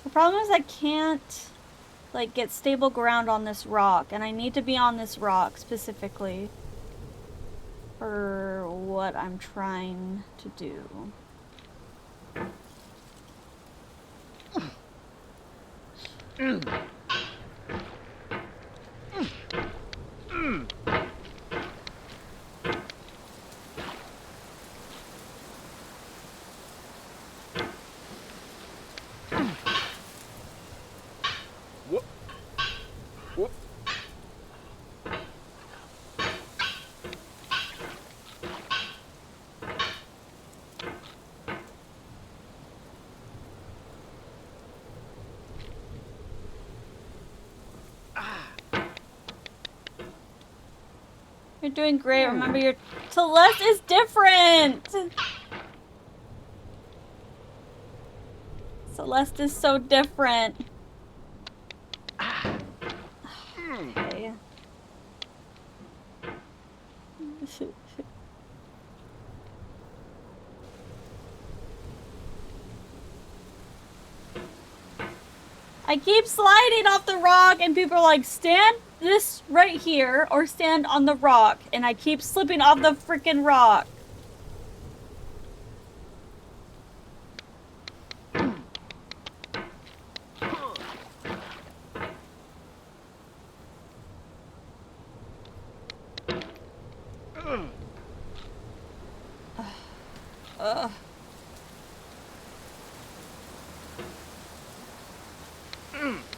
The problem is I can't like get stable ground on this rock, and I need to be on this rock specifically for what I'm trying to do. You're doing great. Remember, your Celeste is different. Celeste is so different. Okay. I keep sliding off the rock, and people are like, stand this right here or stand on the rock, and I keep slipping off the freaking rock.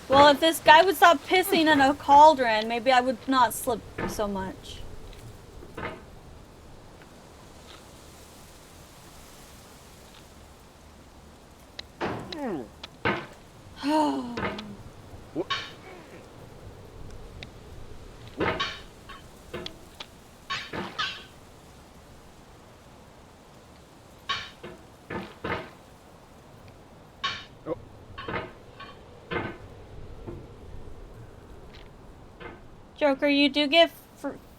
Well, if this guy would stop pissing in a cauldron, maybe I would not slip so much. Joker, you do get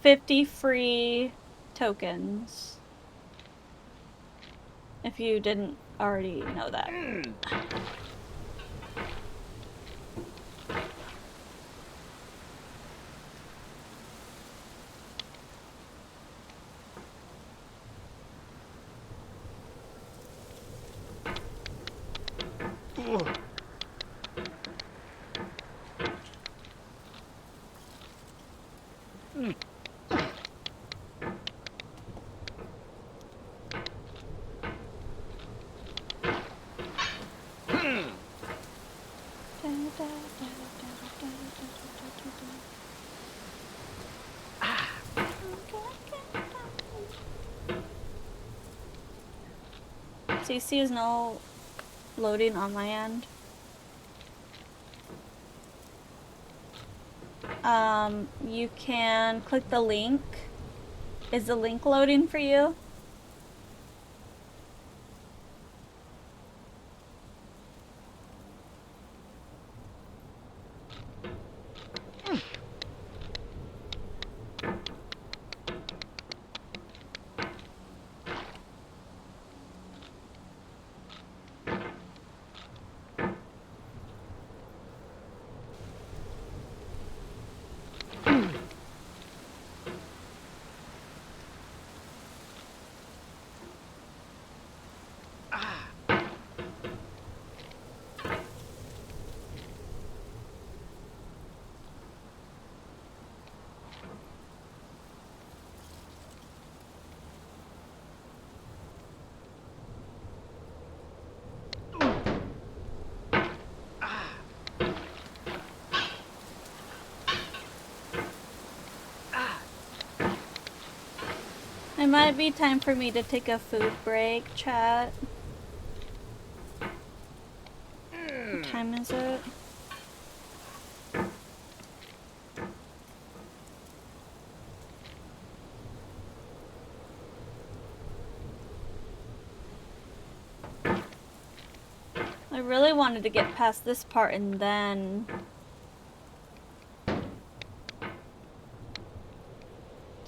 50 free tokens. If you didn't already know that. CC is no loading on my end. You can click the link. Is the link loading for you? It might be time for me to take a food break, chat. What time is it? I really wanted to get past this part and then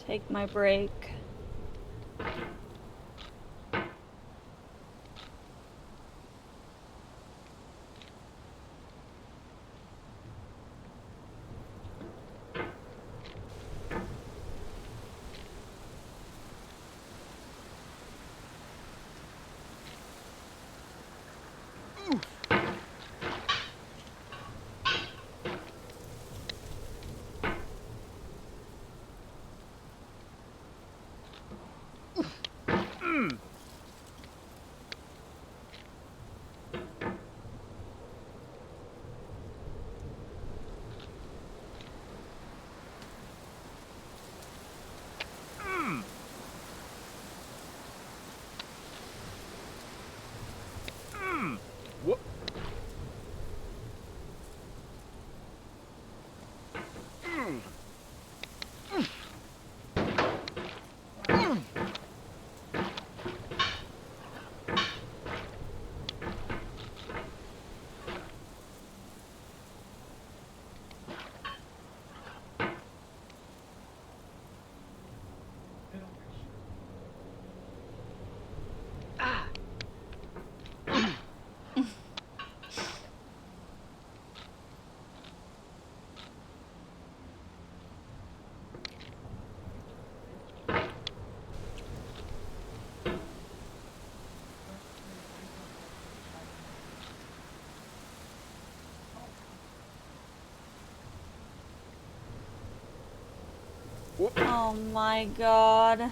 take my break. Oh my god.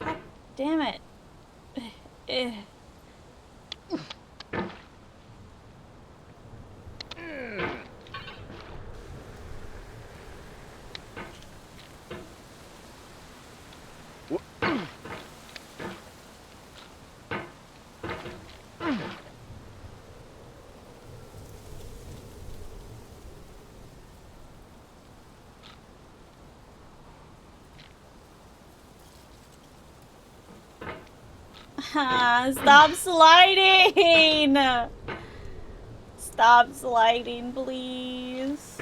God damn it. Stop sliding! Stop sliding, please.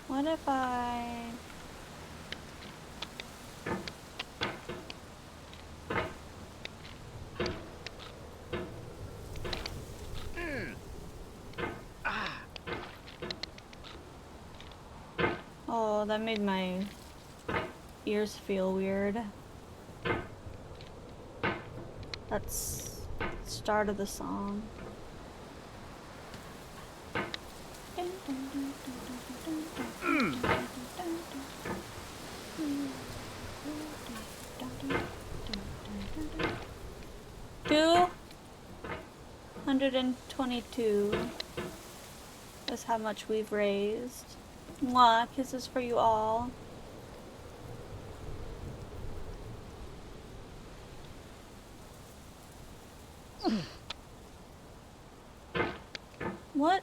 What if I... Oh, that made my ears feel weird. That's the start of the song. 122 is how much we've raised. Mwah, kisses for you all. What?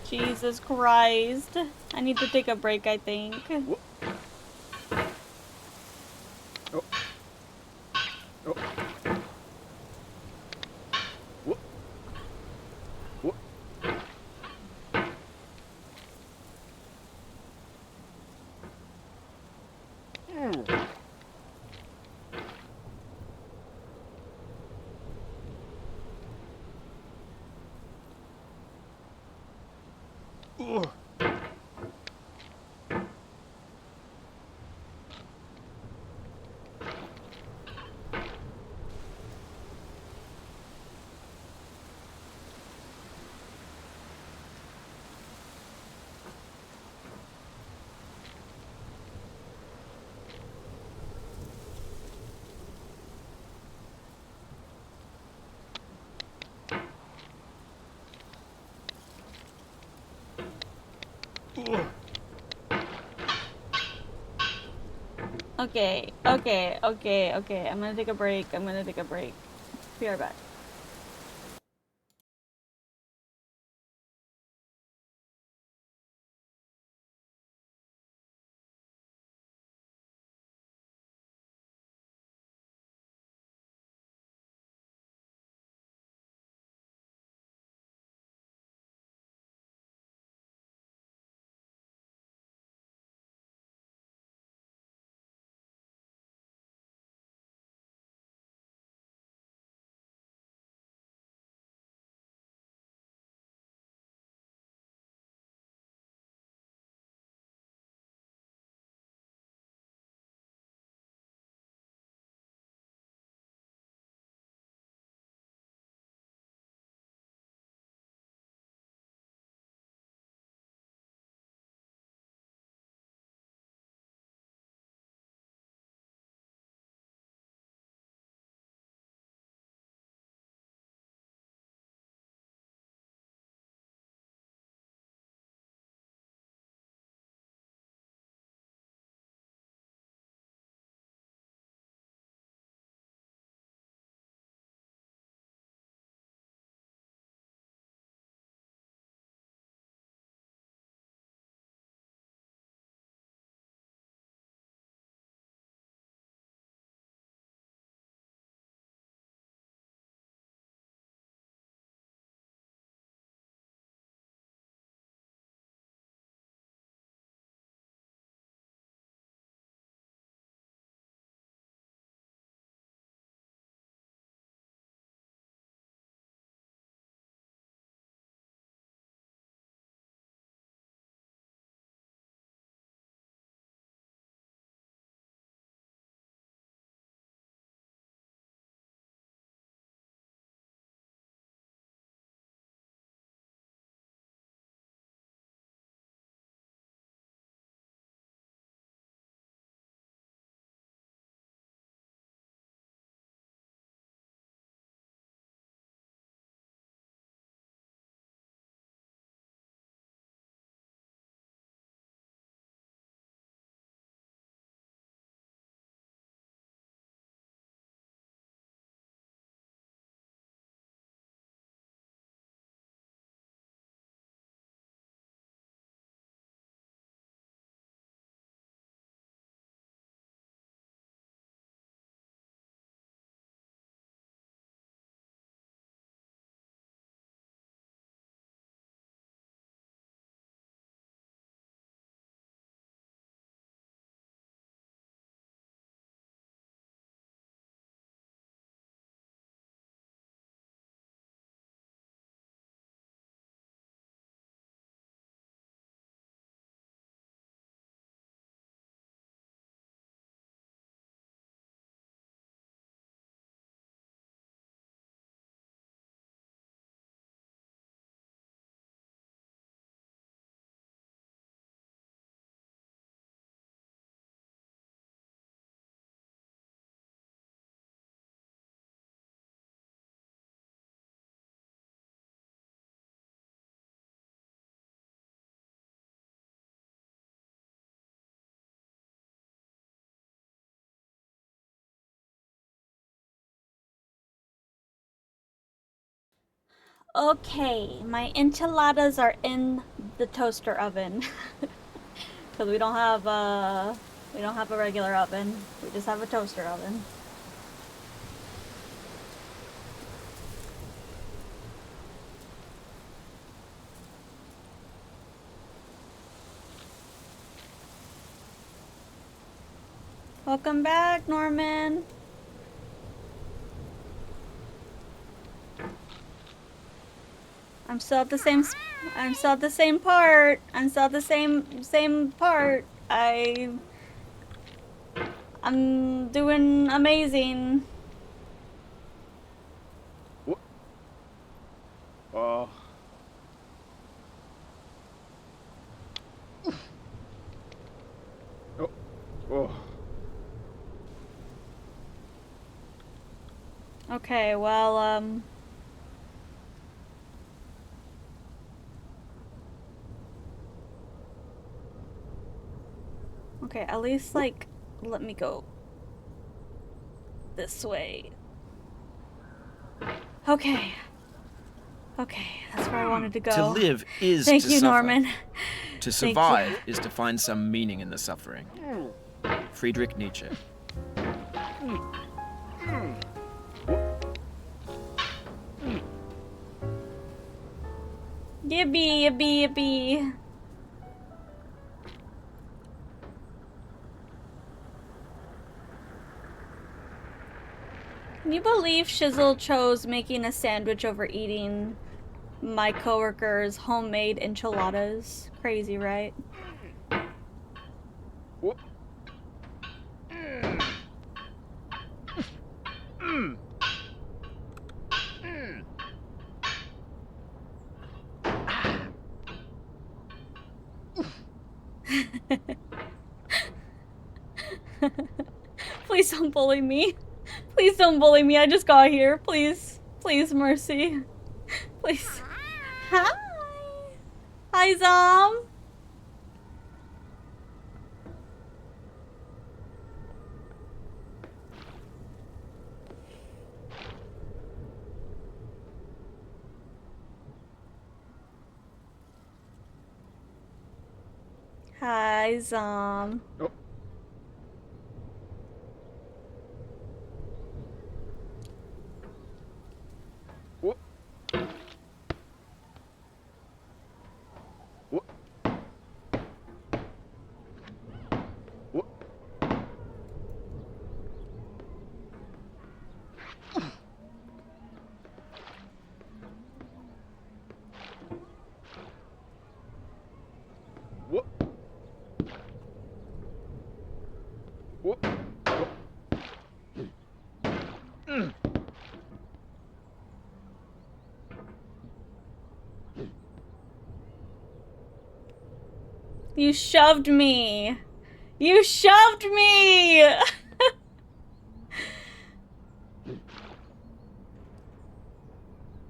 Jesus Christ. I need to take a break, I think. Okay. I'm gonna take a break. Be right back. Okay, my enchiladas are in the toaster oven. Because we don't have a regular oven. We just have a toaster oven. Welcome back, Norman. I'm still at the same part. I'm still at the same part. I'm doing amazing. Oh. Oh. Okay, well, okay, at least, like, let me go this way. Okay. Okay, that's where I wanted to go. To live is Thank to you, suffer. Norman. To Thank survive you. is to find some meaning in the suffering. Friedrich Nietzsche. Yippee, yippee, yippee. Can you believe Shizzle chose making a sandwich over eating my coworker's homemade enchiladas? Crazy, right? Please don't bully me. Please don't bully me. I just got here. Please. Please, mercy. Please. Hi. Hi, Zom. Hi, Zom. Oh. You shoved me. You shoved me.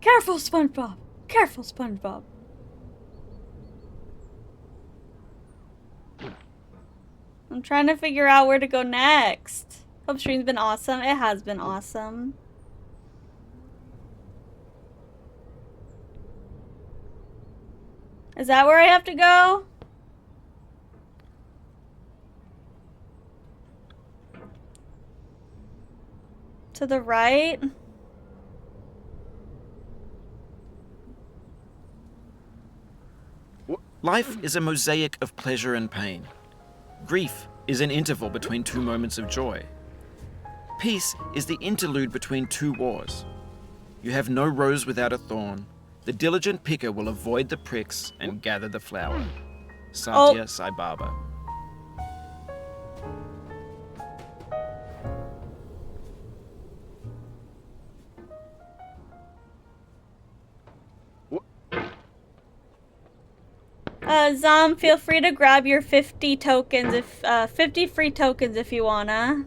Careful, SpongeBob. Careful, SpongeBob. I'm trying to figure out where to go next. Hope stream's been awesome. It has been awesome. Is that where I have to go? To the right? Life is a mosaic of pleasure and pain. Grief is an interval between two moments of joy. Peace is the interlude between two wars. You have no rose without a thorn. The diligent picker will avoid the pricks and gather the flower. Satya Sai Baba. Zom, feel free to grab your 50 tokens if 50 free tokens if you wanna.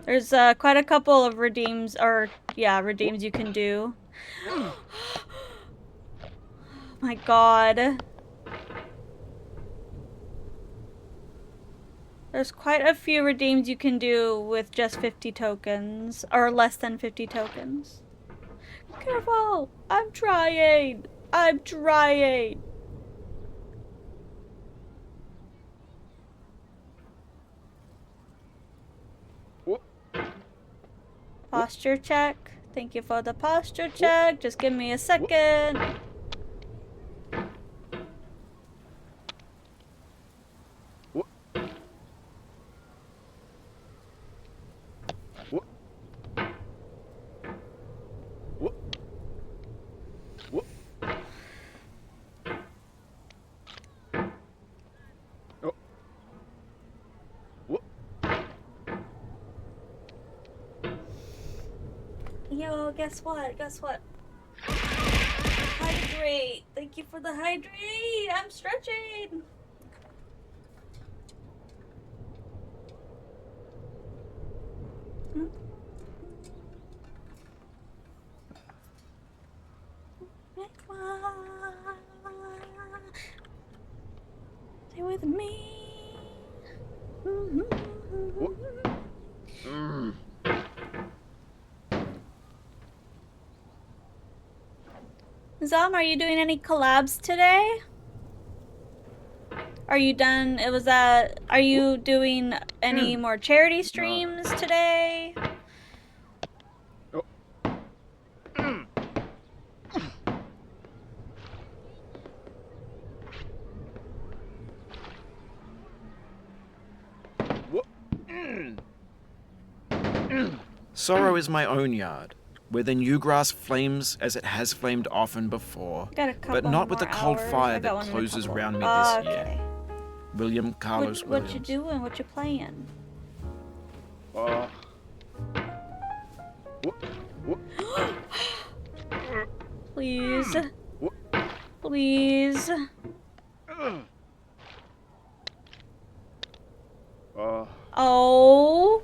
There's quite a couple of redeems you can do. Oh my god. There's quite a few redeems you can do with just 50 tokens or less than 50 tokens. Careful! I'm trying! I'm trying! Posture check. Thank you for the posture check. Just give me a second. Yo, guess what? Guess what? Hydrate. Thank you for the hydrate. I'm stretching. Stay with me. Zom, are you doing any collabs today? Are you done? Are you doing any more charity streams today? Sorrow is my own yard, where the new grass flames as it has flamed often before, but not with the cold fire that closes round me this year. William Carlos Williams. What you doing? What you playing? Please. Please. Oh.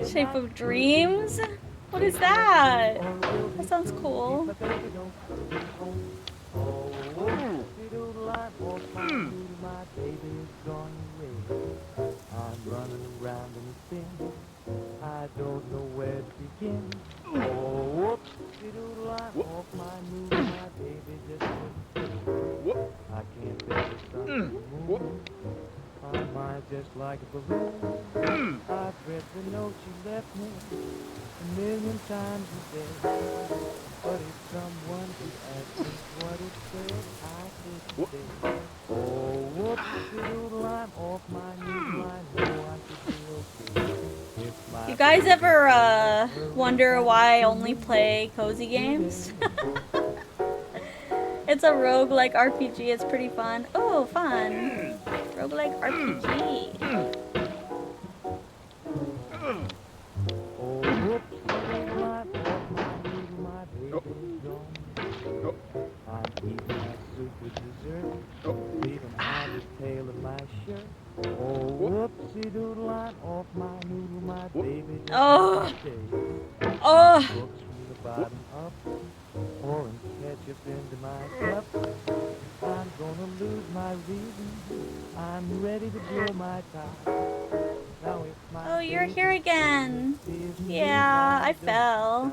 Shape of Dreams? What is that? That sounds cool. I'm running around in a spin. I don't know where to begin. Oh, whoop-de-doodle, I'm off my move. My baby just whoop. I can't bear the sun to move. My mind just like a balloon. I've read the note she left me 1,000,000 times a day. But if someone could ask me what it said, I could say, oh, whoop-de-doodle, I'm off my move. I know I could be okay. You guys ever wonder why I only play cozy games? It's a roguelike RPG. It's pretty fun. Oh, fun. Roguelike RPG. Oh. Oh. Pouring ketchup into my cup. I'm gonna lose my reason. I'm ready to blow my top. Now if my Oh, you're here again. Yeah, I fell.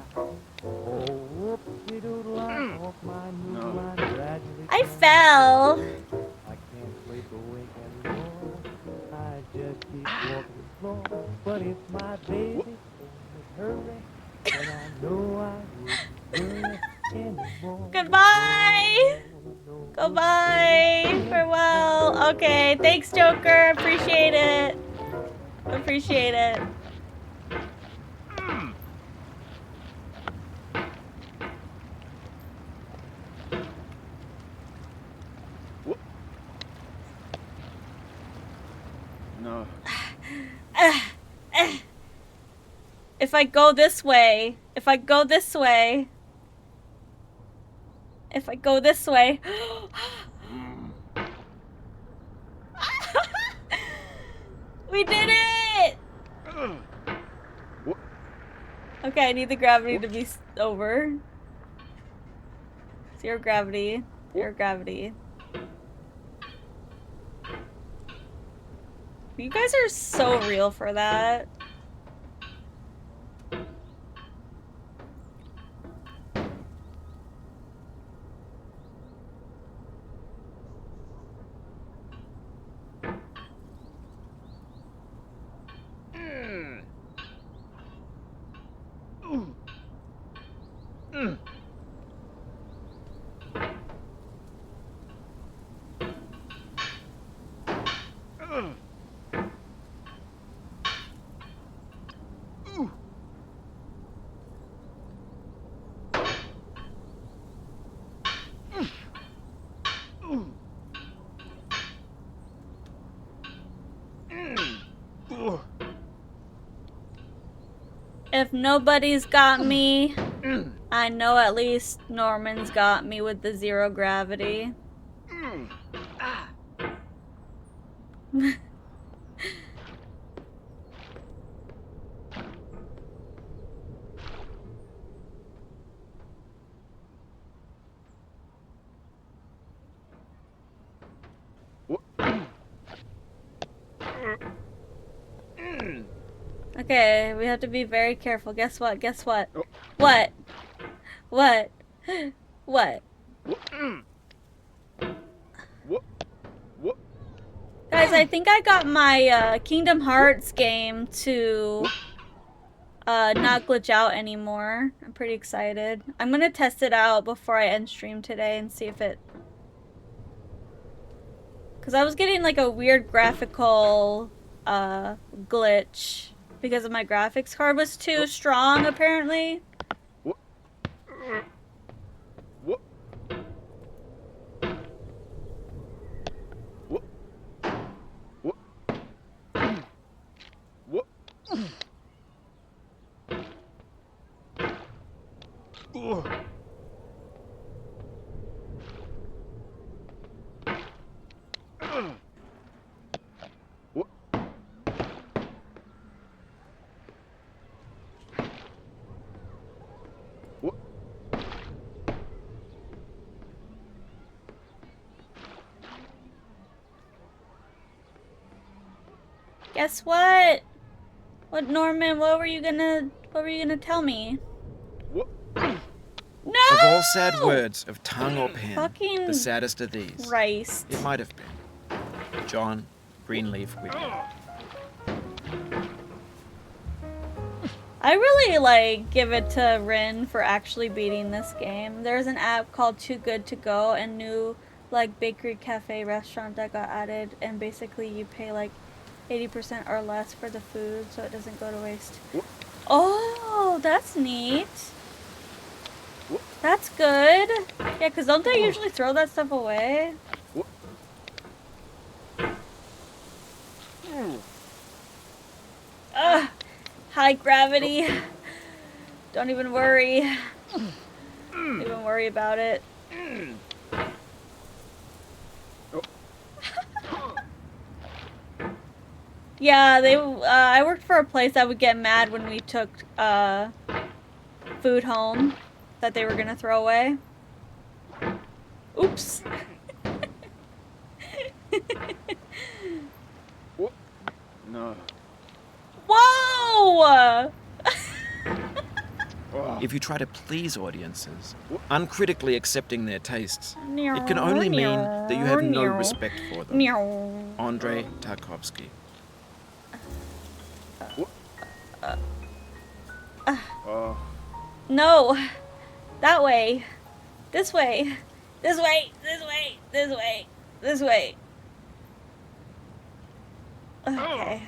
I fell. I can't sleep awake anymore. I just keep walking the floor. But if my baby would hurry, then I know I would. Goodbye! Goodbye! Farewell! Okay, thanks Joker, appreciate it. Appreciate it. No. If I go this way, if I go this way, if I go this way. We did it! Okay, I need the gravity to be over. Zero gravity. Zero gravity. You guys are so real for that. If nobody's got me, I know at least Norman's got me with the zero gravity. Okay, we have to be very careful. Guess what? Guess what? What? What? What? Guys, I think I got my Kingdom Hearts game to not glitch out anymore. I'm pretty excited. I'm gonna test it out before I end stream today and see if it... Because I was getting like a weird graphical glitch because of my graphics card was too strong, apparently. Guess what? What, Norman? What were you gonna tell me? No! Of all sad words of tongue or pen, Fucking the saddest of these. Christ. It might have been. John Greenleaf Whitney. I really like give it to Rin for actually beating this game. There's an app called Too Good To Go, a new like bakery cafe restaurant that got added, and basically you pay like 80% or less for the food so it doesn't go to waste. Oh, that's neat. That's good. Yeah, because don't they usually throw that stuff away? Ugh. High gravity. Don't even worry. Don't even worry about it. Yeah, they. I worked for a place that would get mad when we took food home that they were gonna throw away. Oops. No. Whoa! If you try to please audiences, uncritically accepting their tastes, it can only mean that you have no respect for them. Andrei Tarkovsky. No. That way. This way. This way. This way. This way. This way. Okay.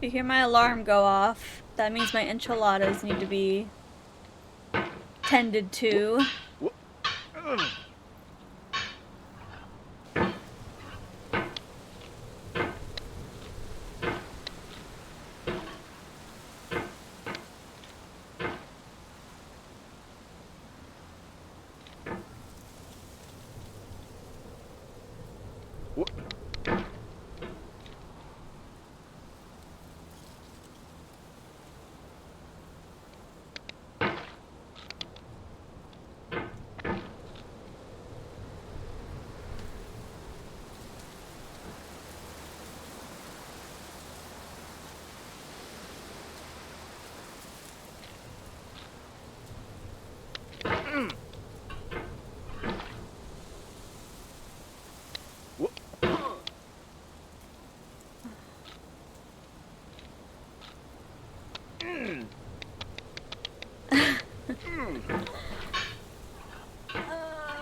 you hear my alarm go off, that means my enchiladas need to be tended to.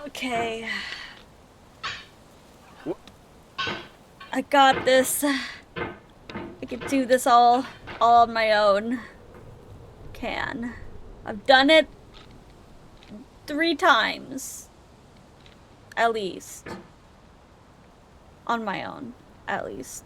Okay. I got this. I can do this all on my own. I've done it 3 times. At least. On my own. At least.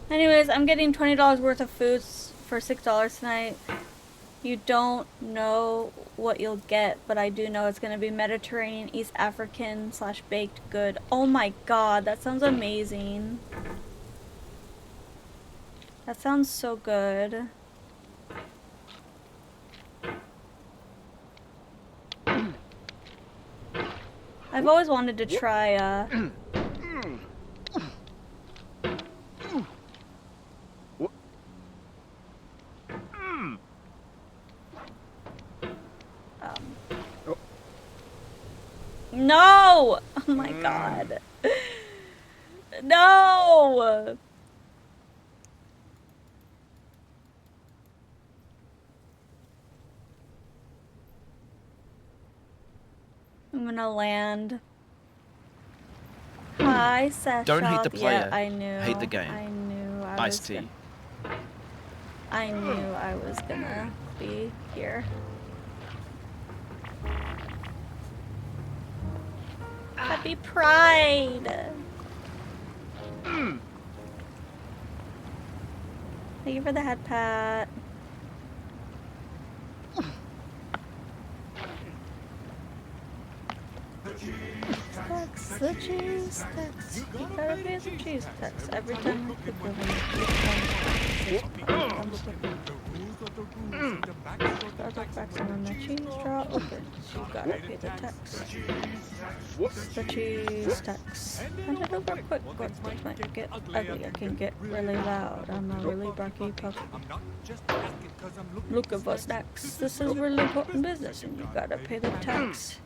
Anyways, I'm getting $20 worth of foods for $6 tonight. You don't know what you'll get, but I do know it's going to be Mediterranean, East African / baked good. Oh my god, that sounds amazing. That sounds so good. I've always wanted to try No! Oh my god. No! I'm gonna land. Hi, Seth. Don't hate the player. Yeah, I knew. Hate the game. I knew. Iced tea. I knew I was gonna be here. Happy Pride! Thank you for the head pat. Tax, the cheese tax. You gotta pay the cheese tax every time you pick one. Starts when the cheese drawer opens. You gotta pay the tax. The cheese tax. And it over quick, but it might get ugly. I can get really loud. I'm a really barky puppy. Looking for snacks. This is really important business, and you gotta pay the tax.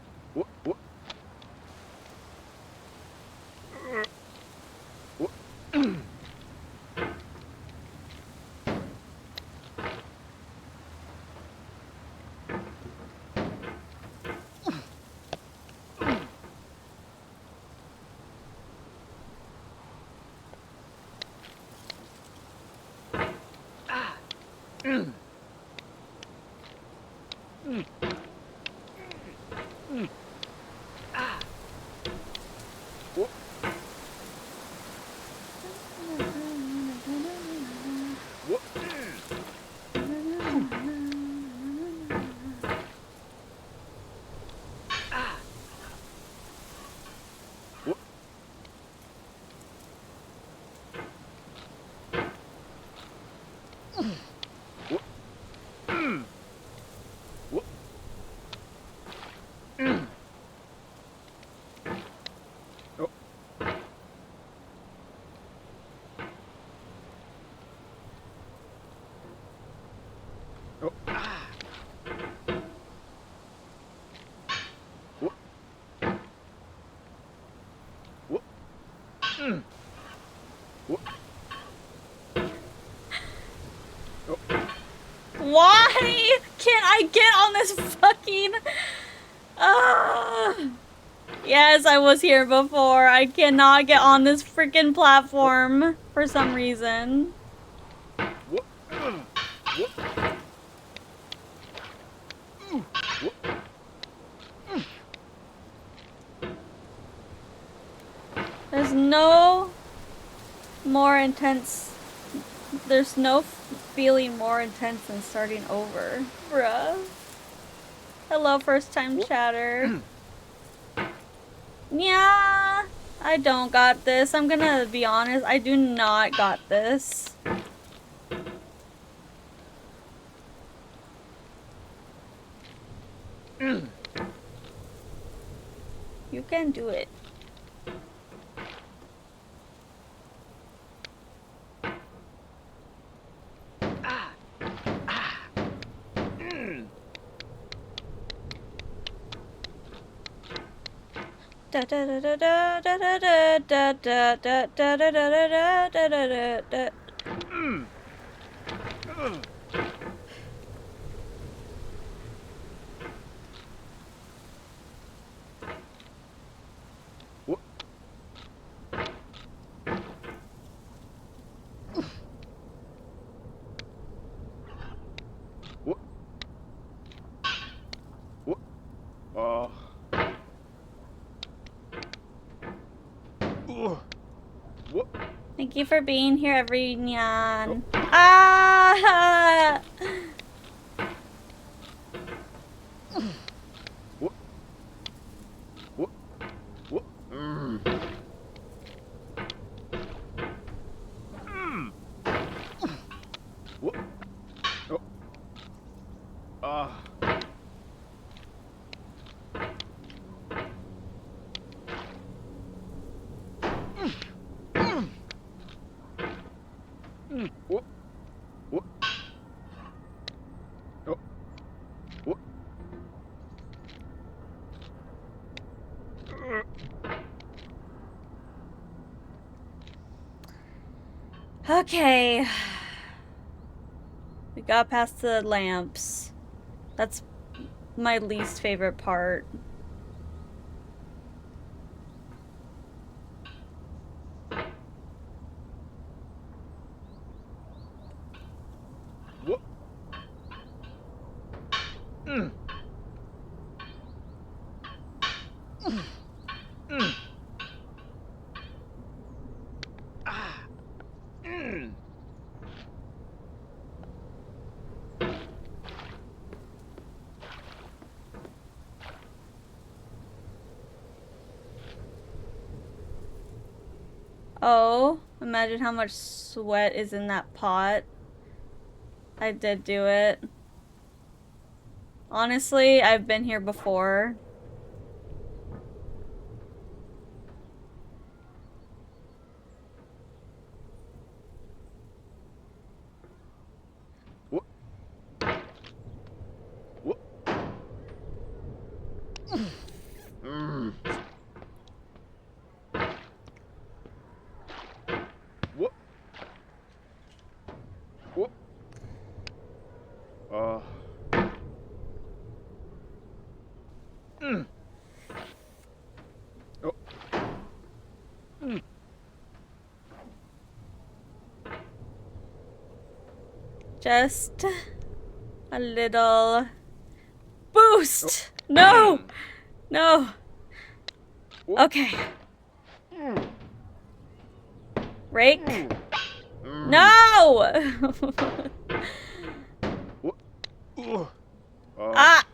get on this fucking... Yes, I was here before. I cannot get on this freaking platform for some reason. There's no more intense... There's no feeling more intense than starting over. Bruh. Hello, first time chatter. Yeah, I don't got this. I'm gonna be honest, I do not got this. You can do it. Da da da da da da da da da da da da da da da da da. Thank you for being here, everyone. Ah! Okay. We got past the lamps. That's my least favorite part. Oh, imagine how much sweat is in that pot. I did do it. Honestly, I've been here before. Just a little boost. No! No. Okay. Rake. No! Ah!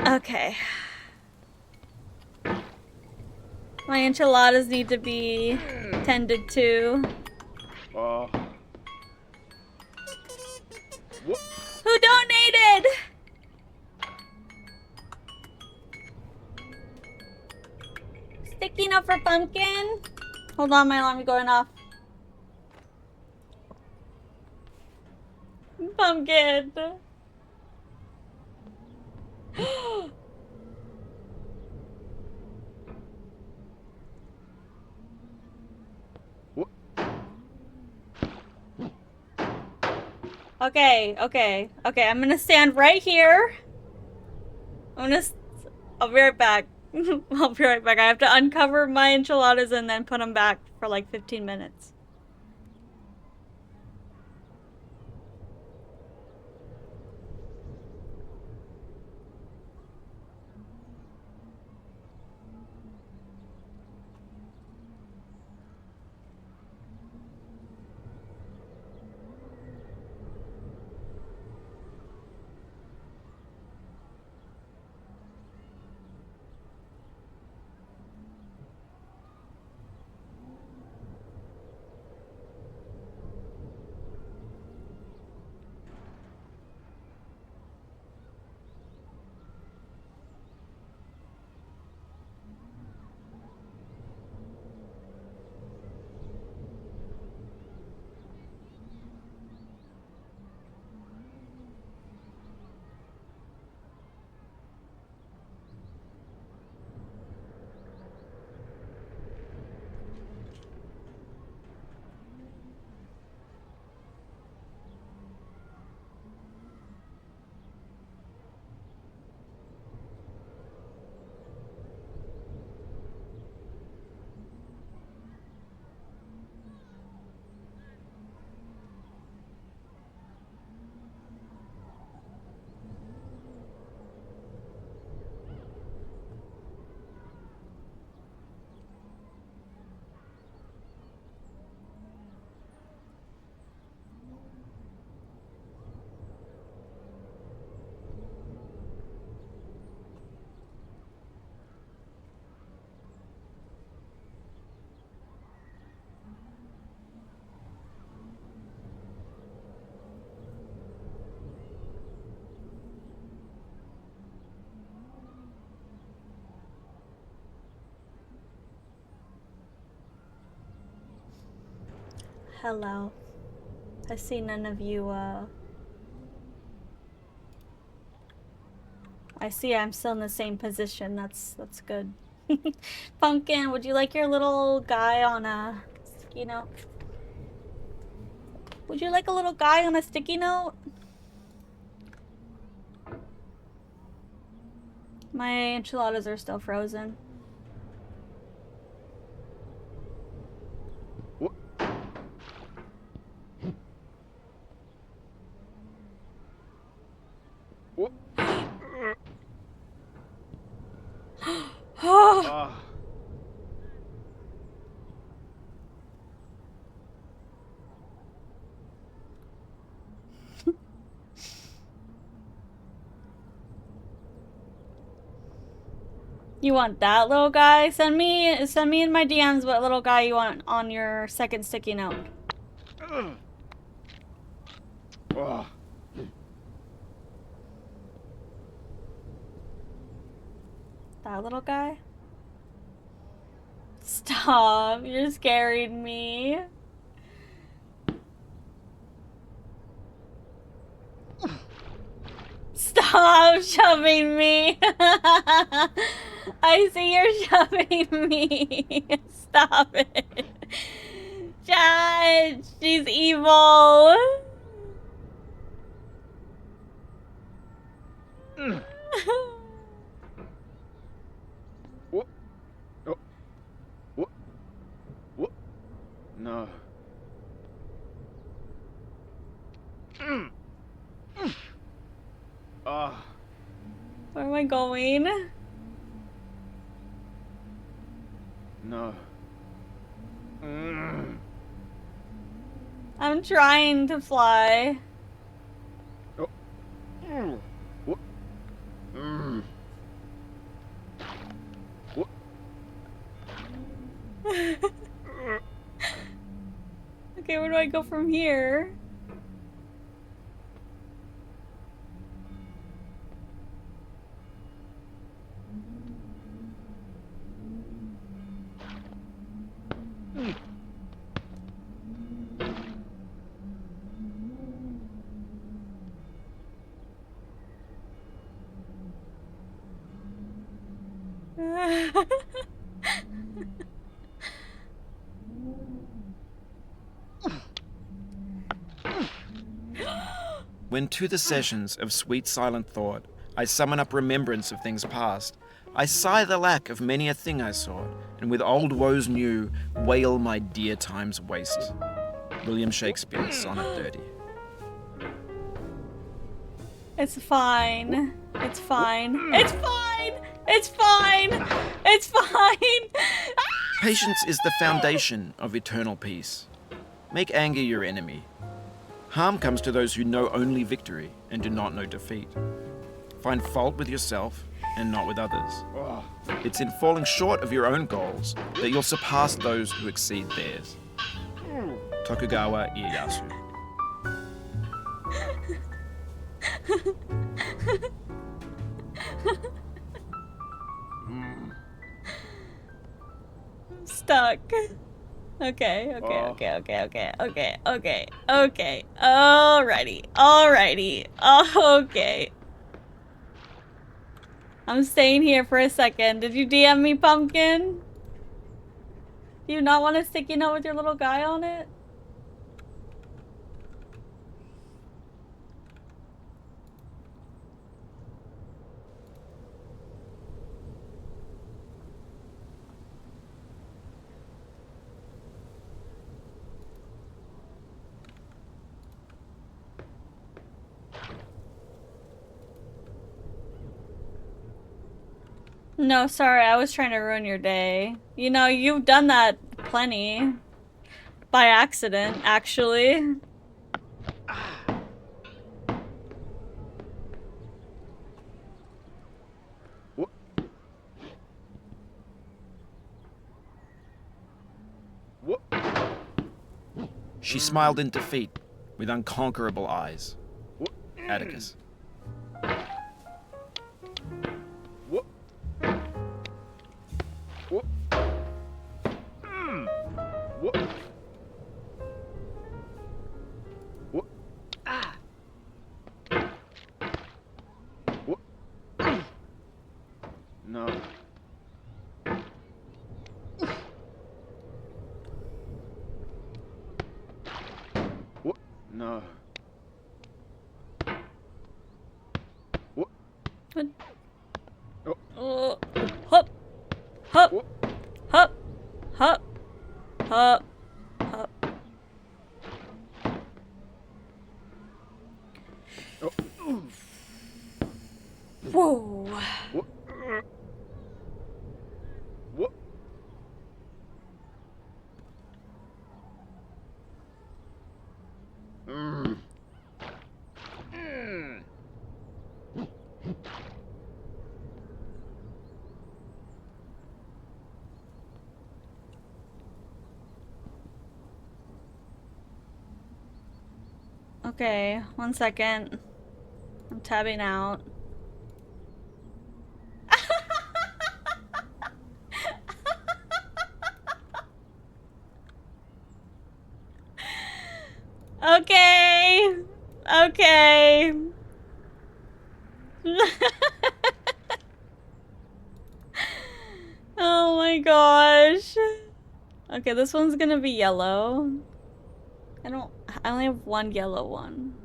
Okay. My enchiladas need to be tended to. Who donated? Sticky note for pumpkin? Hold on, my alarm is going off. Pumpkin. Okay, I'm gonna stand right here. I'll be right back. I'll be right back. I have to uncover my enchiladas and then put them back for like 15 minutes. Hello. I see none of you, I see I'm still in the same position. That's good. Pumpkin, would you like your little guy on a sticky note? Would you like a little guy on a sticky note? My enchiladas are still frozen. You want that little guy? Send me in my DMs what little guy you want on your second sticky note. That little guy? Stop, you're scaring me. Stop shoving me. I see you're shoving me. Stop it. Judge, she's evil. No. Where am I going? No. I'm trying to fly. Okay, where do I go from here? When to the sessions of sweet silent thought I summon up remembrance of things past, I sigh the lack of many a thing I sought, and with old woes new, wail my dear time's waste. William Shakespeare, Sonnet 30. It's fine. It's fine. It's fine! It's fine! It's fine! Patience is the foundation of eternal peace. Make anger your enemy. Harm comes to those who know only victory and do not know defeat. Find fault with yourself and not with others. It's in falling short of your own goals that you'll surpass those who exceed theirs. Tokugawa Ieyasu. Stuck. Okay. Alrighty. Okay. I'm staying here for a second. Did you DM me, Pumpkin? Do you not want a sticky note with your little guy on it? No, sorry, I was trying to ruin your day. You know, you've done that plenty. By accident, actually. She smiled in defeat, with unconquerable eyes. Atticus. No. No. Hop. Hop. Hop. Hop. Hop. Hop. Whoa. Okay, 1 second. I'm tabbing out. Okay. Okay. Oh my gosh. Okay, this one's gonna be yellow. I only have one yellow one.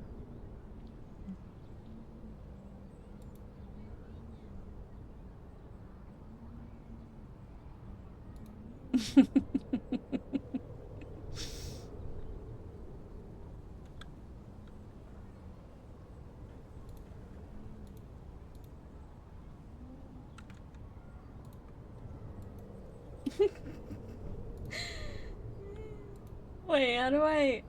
Wait, how do I...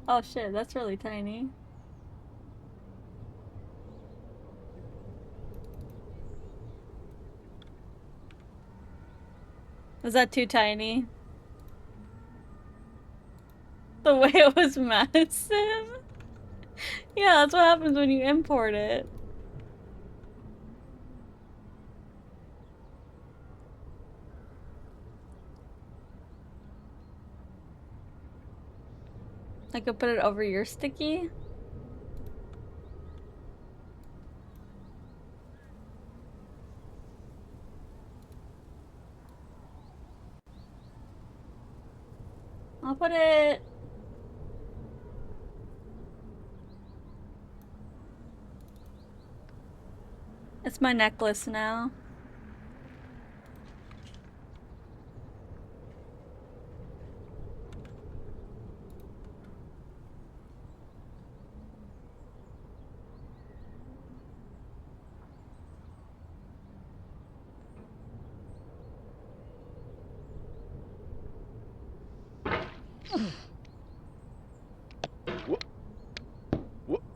Oh shit, that's really tiny. Was that too tiny? The way it was massive? Yeah, that's what happens when you import it. I could put it over your sticky. I'll put it... It's my necklace now.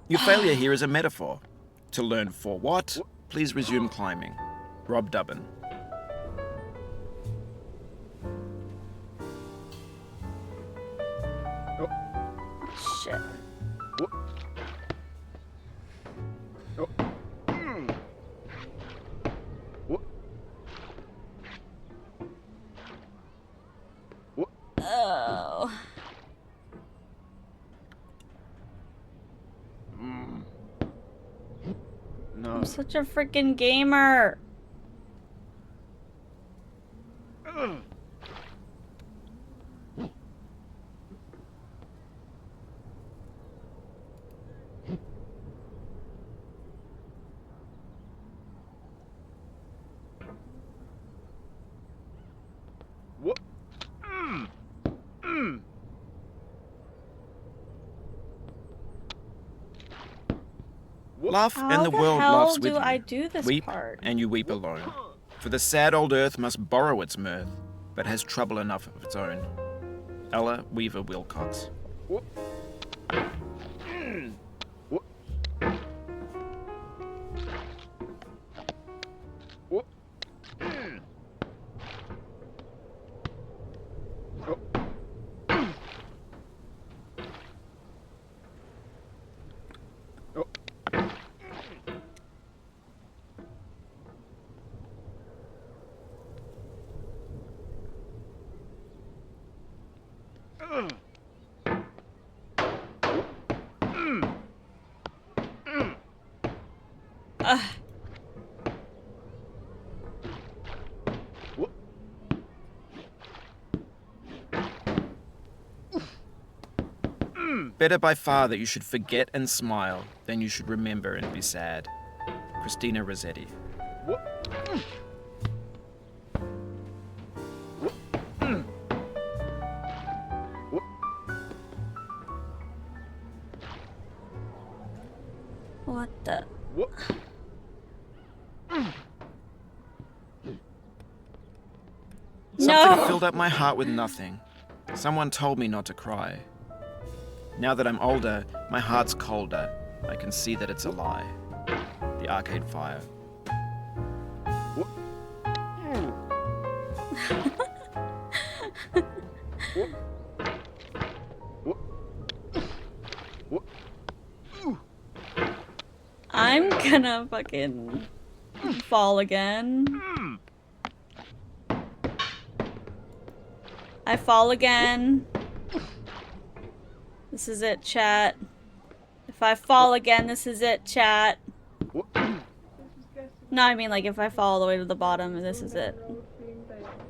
Your failure here is a metaphor. To learn for what, please resume climbing. Rob Dubbin. Shit. Oh. No. I'm such a freaking gamer. Laugh How and the the world hell laughs with do you. I do this Weep part? and you weep alone. For the sad old earth must borrow its mirth, but has trouble enough of its own. Ella Weaver Wilcox. Better by far that you should forget and smile than you should remember and be sad. Christina Rossetti. What the? Something filled up my heart with nothing. Someone told me not to cry. Now that I'm older, my heart's colder. I can see that it's a lie. The Arcade Fire. I'm gonna fucking fall again. I fall again. This is it, chat. If I fall again, this is it, chat. No, I mean like if I fall all the way to the bottom, this is it.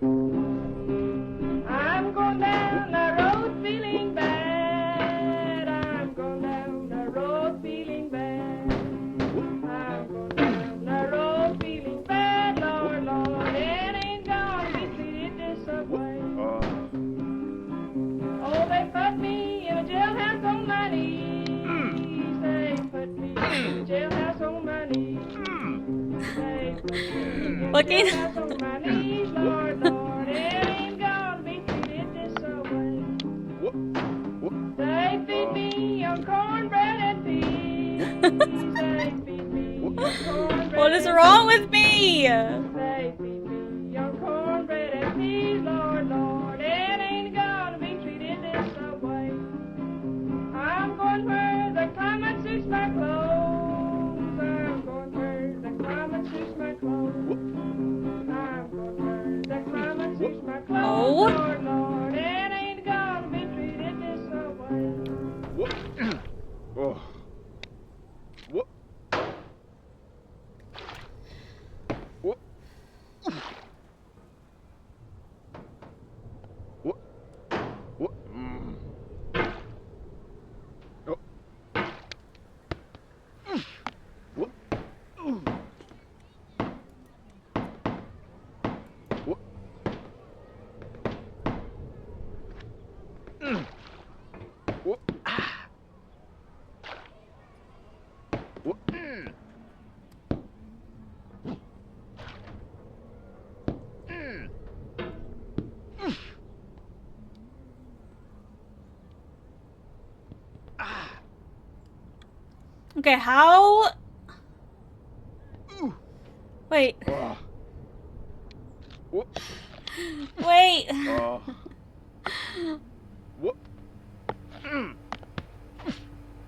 I'm going down the road feeling bad. I'm going down the road feeling bad. I'm going down the road feeling bad, Lord, Lord. It ain't gonna be treated this way. Oh, they put me in a jailhouse on my knees. They put me in a jailhouse on my knees. They put me in a jailhouse on my knees, Lord, Lord. It ain't gonna be treated this way. They feed me What is wrong with me? Say, feed me your cornbread and peas, Lord, Lord. It ain't gonna be treated this way. I'm going where the climate suits my clothes. I'm going where the climate suits my clothes. I'm going where the climate suits my clothes, Lord, Lord. It ain't gonna be treated this way. Oh. What? What? What? What? Oh. What? What? What? What? Okay, how? Wait. What? Wait. What?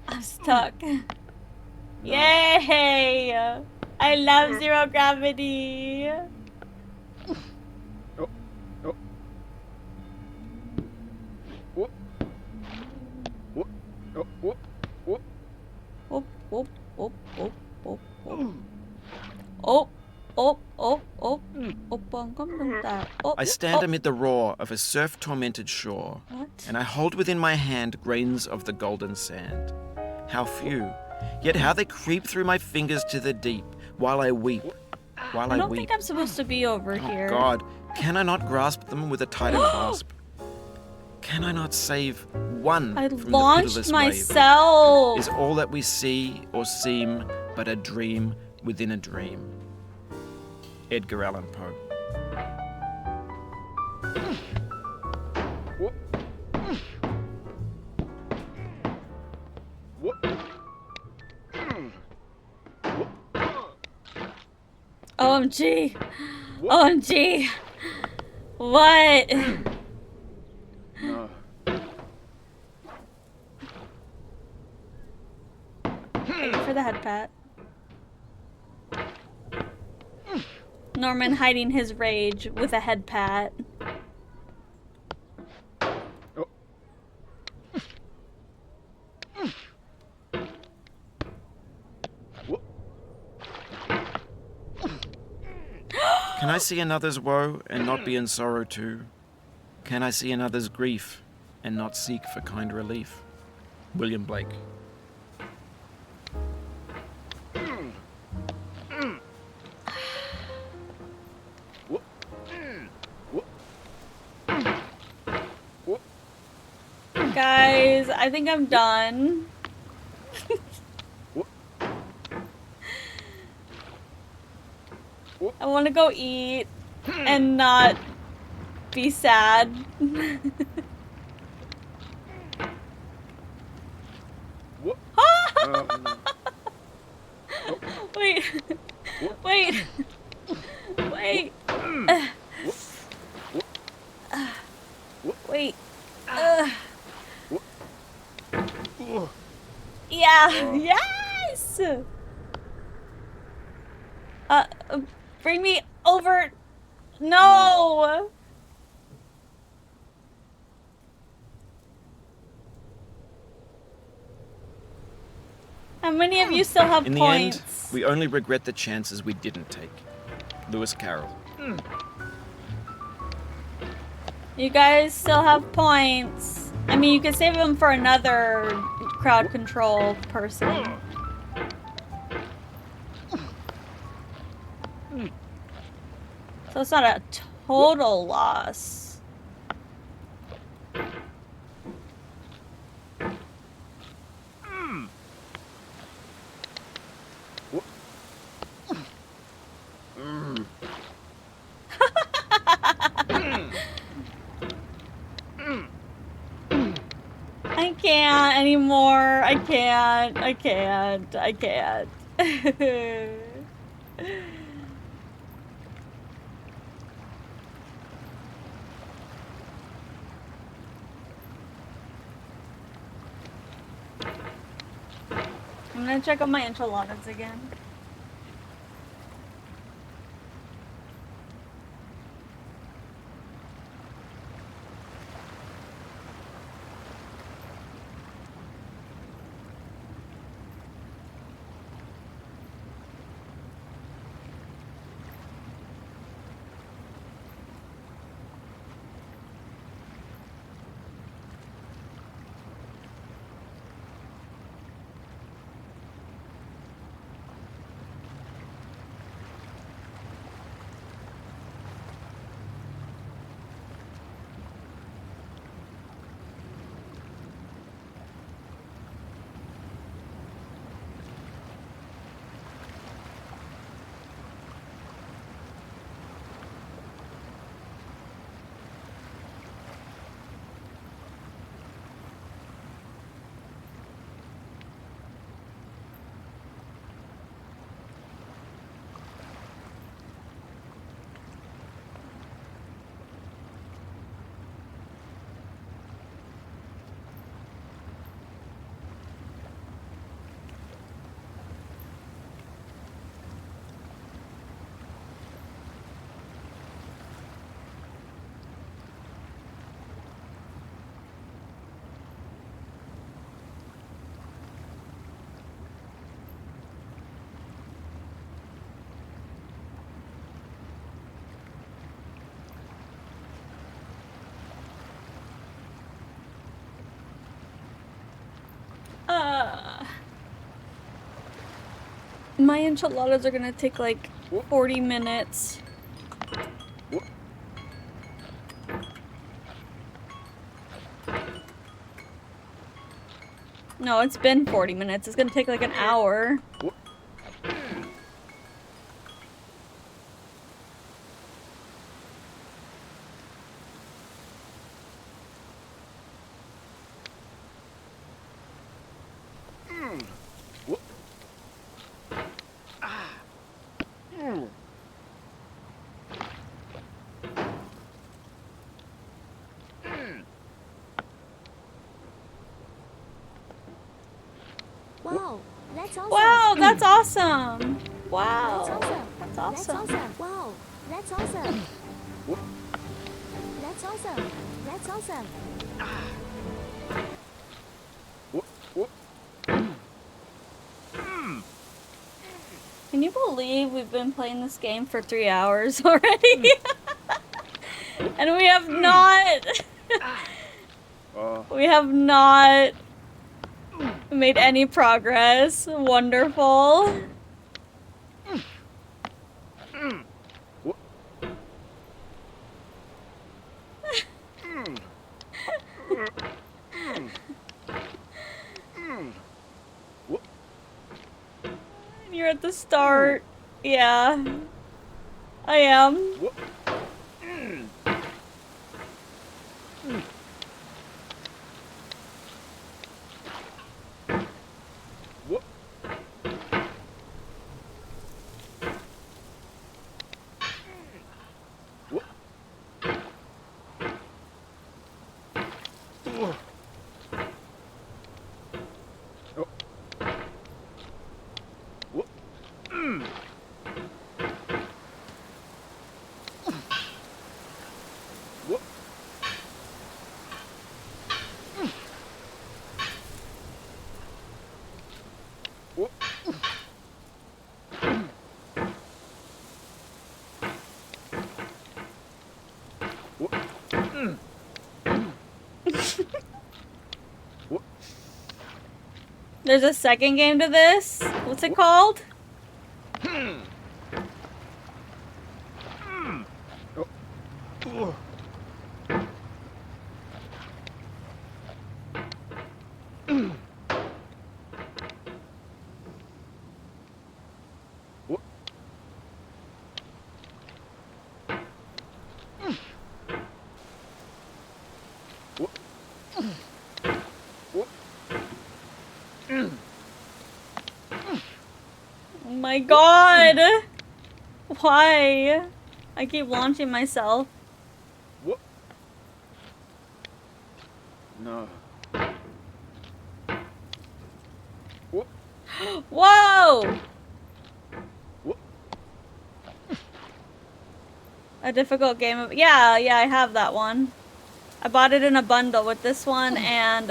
I'm stuck. Yay! I love zero gravity. Oh. Oh. What? What? Oh. What? What? Whoop, whoop, whoop, whoop, whoop, whoop. Oh, oh, oh, oh. Oh, I stand amid the roar of a surf-tormented shore, and I hold within my hand grains of the golden sand. How few, yet how they creep through my fingers to the deep, while I weep, while I I don't weep. think I'm supposed to be over here. Oh God, can I not grasp them with a tighter clasp? Can I not save one I from launched the pitiless myself. wave? Is all that we see or seem but a dream within a dream? Edgar Allan Poe. What? What? OMG. OMG. What? Wait for the head pat. Norman hiding his rage with a head pat. Can I see another's woe and not be in sorrow too? Can I see another's grief and not seek for kind relief? William Blake. Guys, I think I'm done. I want to go eat and not be sad. Wait. Wait. Wait. Wait. Yeah. Yes. Bring me over. No. How many of you still have In points? the end, we only regret the chances we didn't take. Lewis Carroll. You guys still have points. I mean, you could save them for another crowd control person. So it's not a total loss. I I can't anymore. I can't. I can't. I can't. I'm gonna check out my enchiladas again. My enchiladas are gonna take like 40 minutes. No, it's been 40 minutes. It's gonna take like an hour. Wow, that's awesome. Wow, that's awesome. Wow. That's awesome. That's awesome. That's awesome. Wow, that's awesome. That's awesome. That's awesome. Can you believe we've been playing this game for 3 hours already? And we have not... we have not made any progress. Wonderful. You're at the start. Yeah. I am. There's a second game to this? What's it called? my god! Why? I keep launching myself. What? No. What? Whoa! What? A difficult game of— yeah, I have that one. I bought it in a bundle with this one and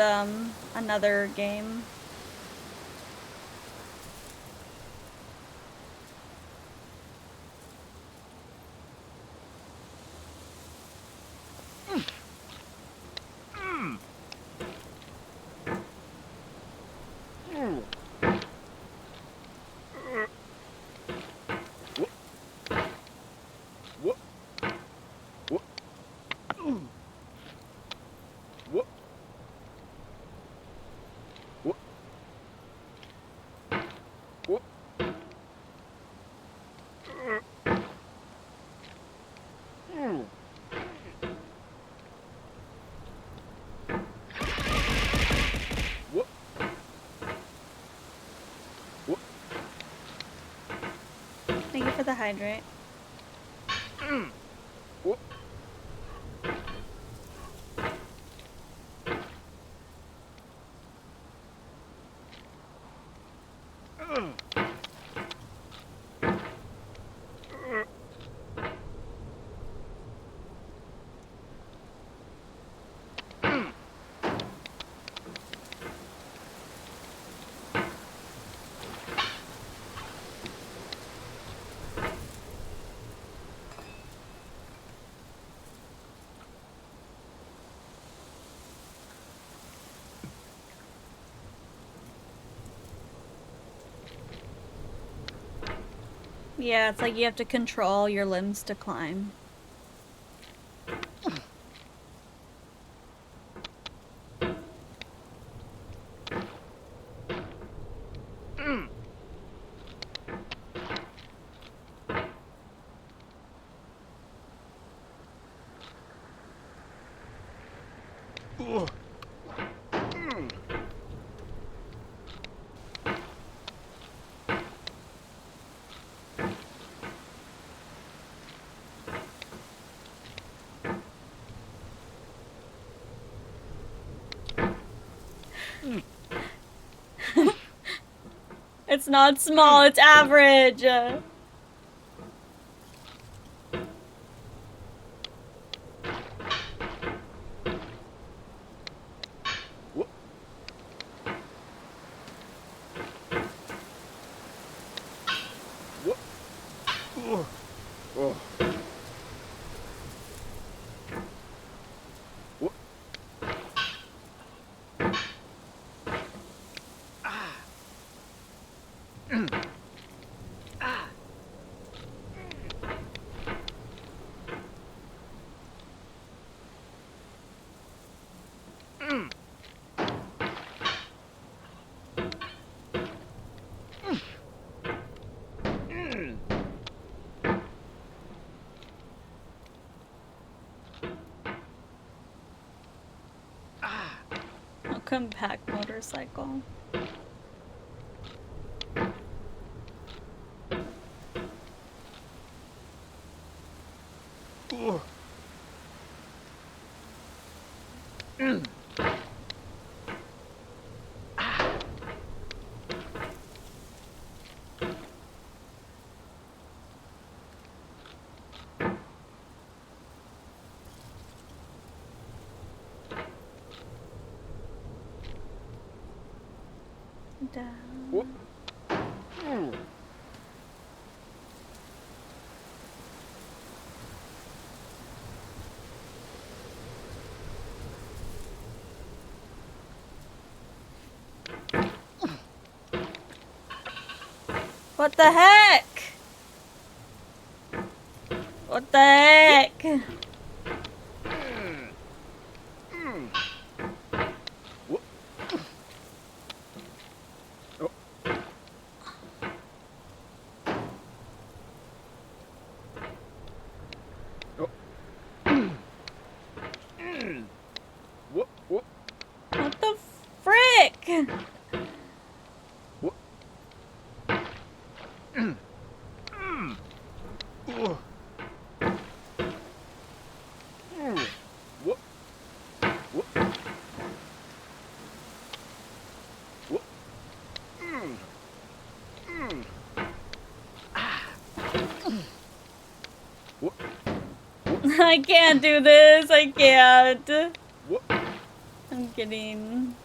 another game. Thank you for the hydrate. Yeah, it's like you have to control your limbs to climb. It's not small, it's average. Compact motorcycle. What the heck? What the heck? What the frick? I can't do this. I can't. I'm getting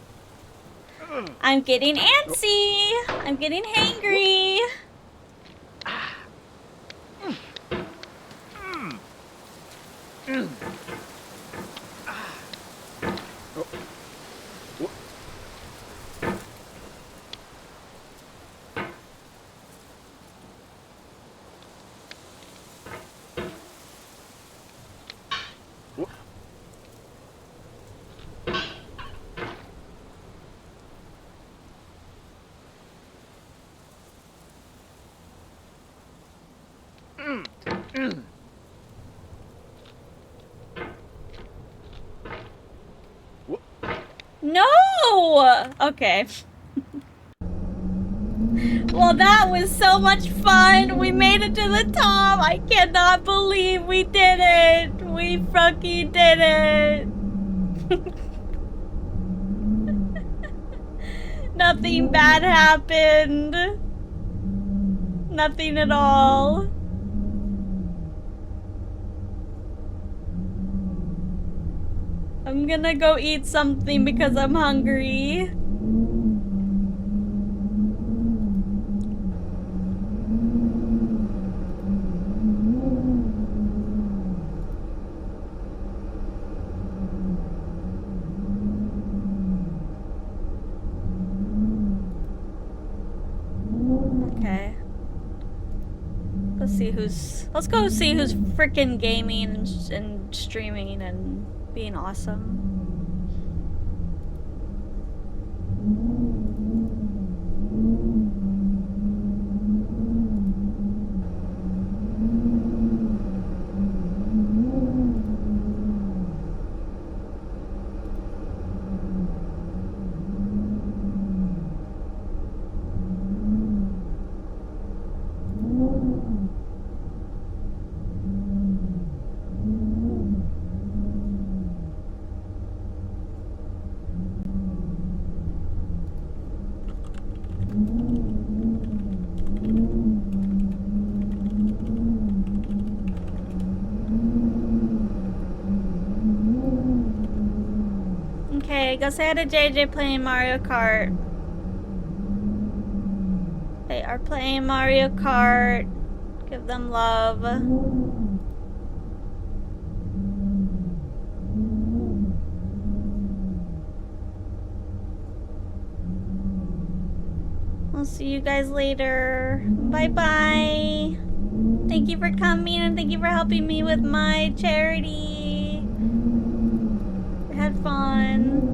antsy. I'm getting hangry. No! Okay. Well, that was so much fun. We made it to the top. I cannot believe we did it. We fucking did it. Nothing bad happened. Nothing at all. I'm gonna go eat something because I'm hungry. Okay. Let's go see who's freaking gaming and streaming and being awesome. Okay, go say hi to JJ playing Mario Kart. They are playing Mario Kart. Give them love. I'll see you guys later. Bye-bye. Thank you for coming and thank you for helping me with my charity. I had fun.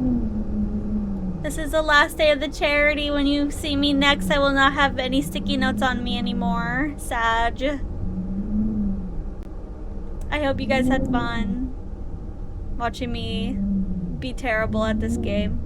This is the last day of the charity. When you see me next, I will not have any sticky notes on me anymore. Sad. I hope you guys had fun watching me be terrible at this game.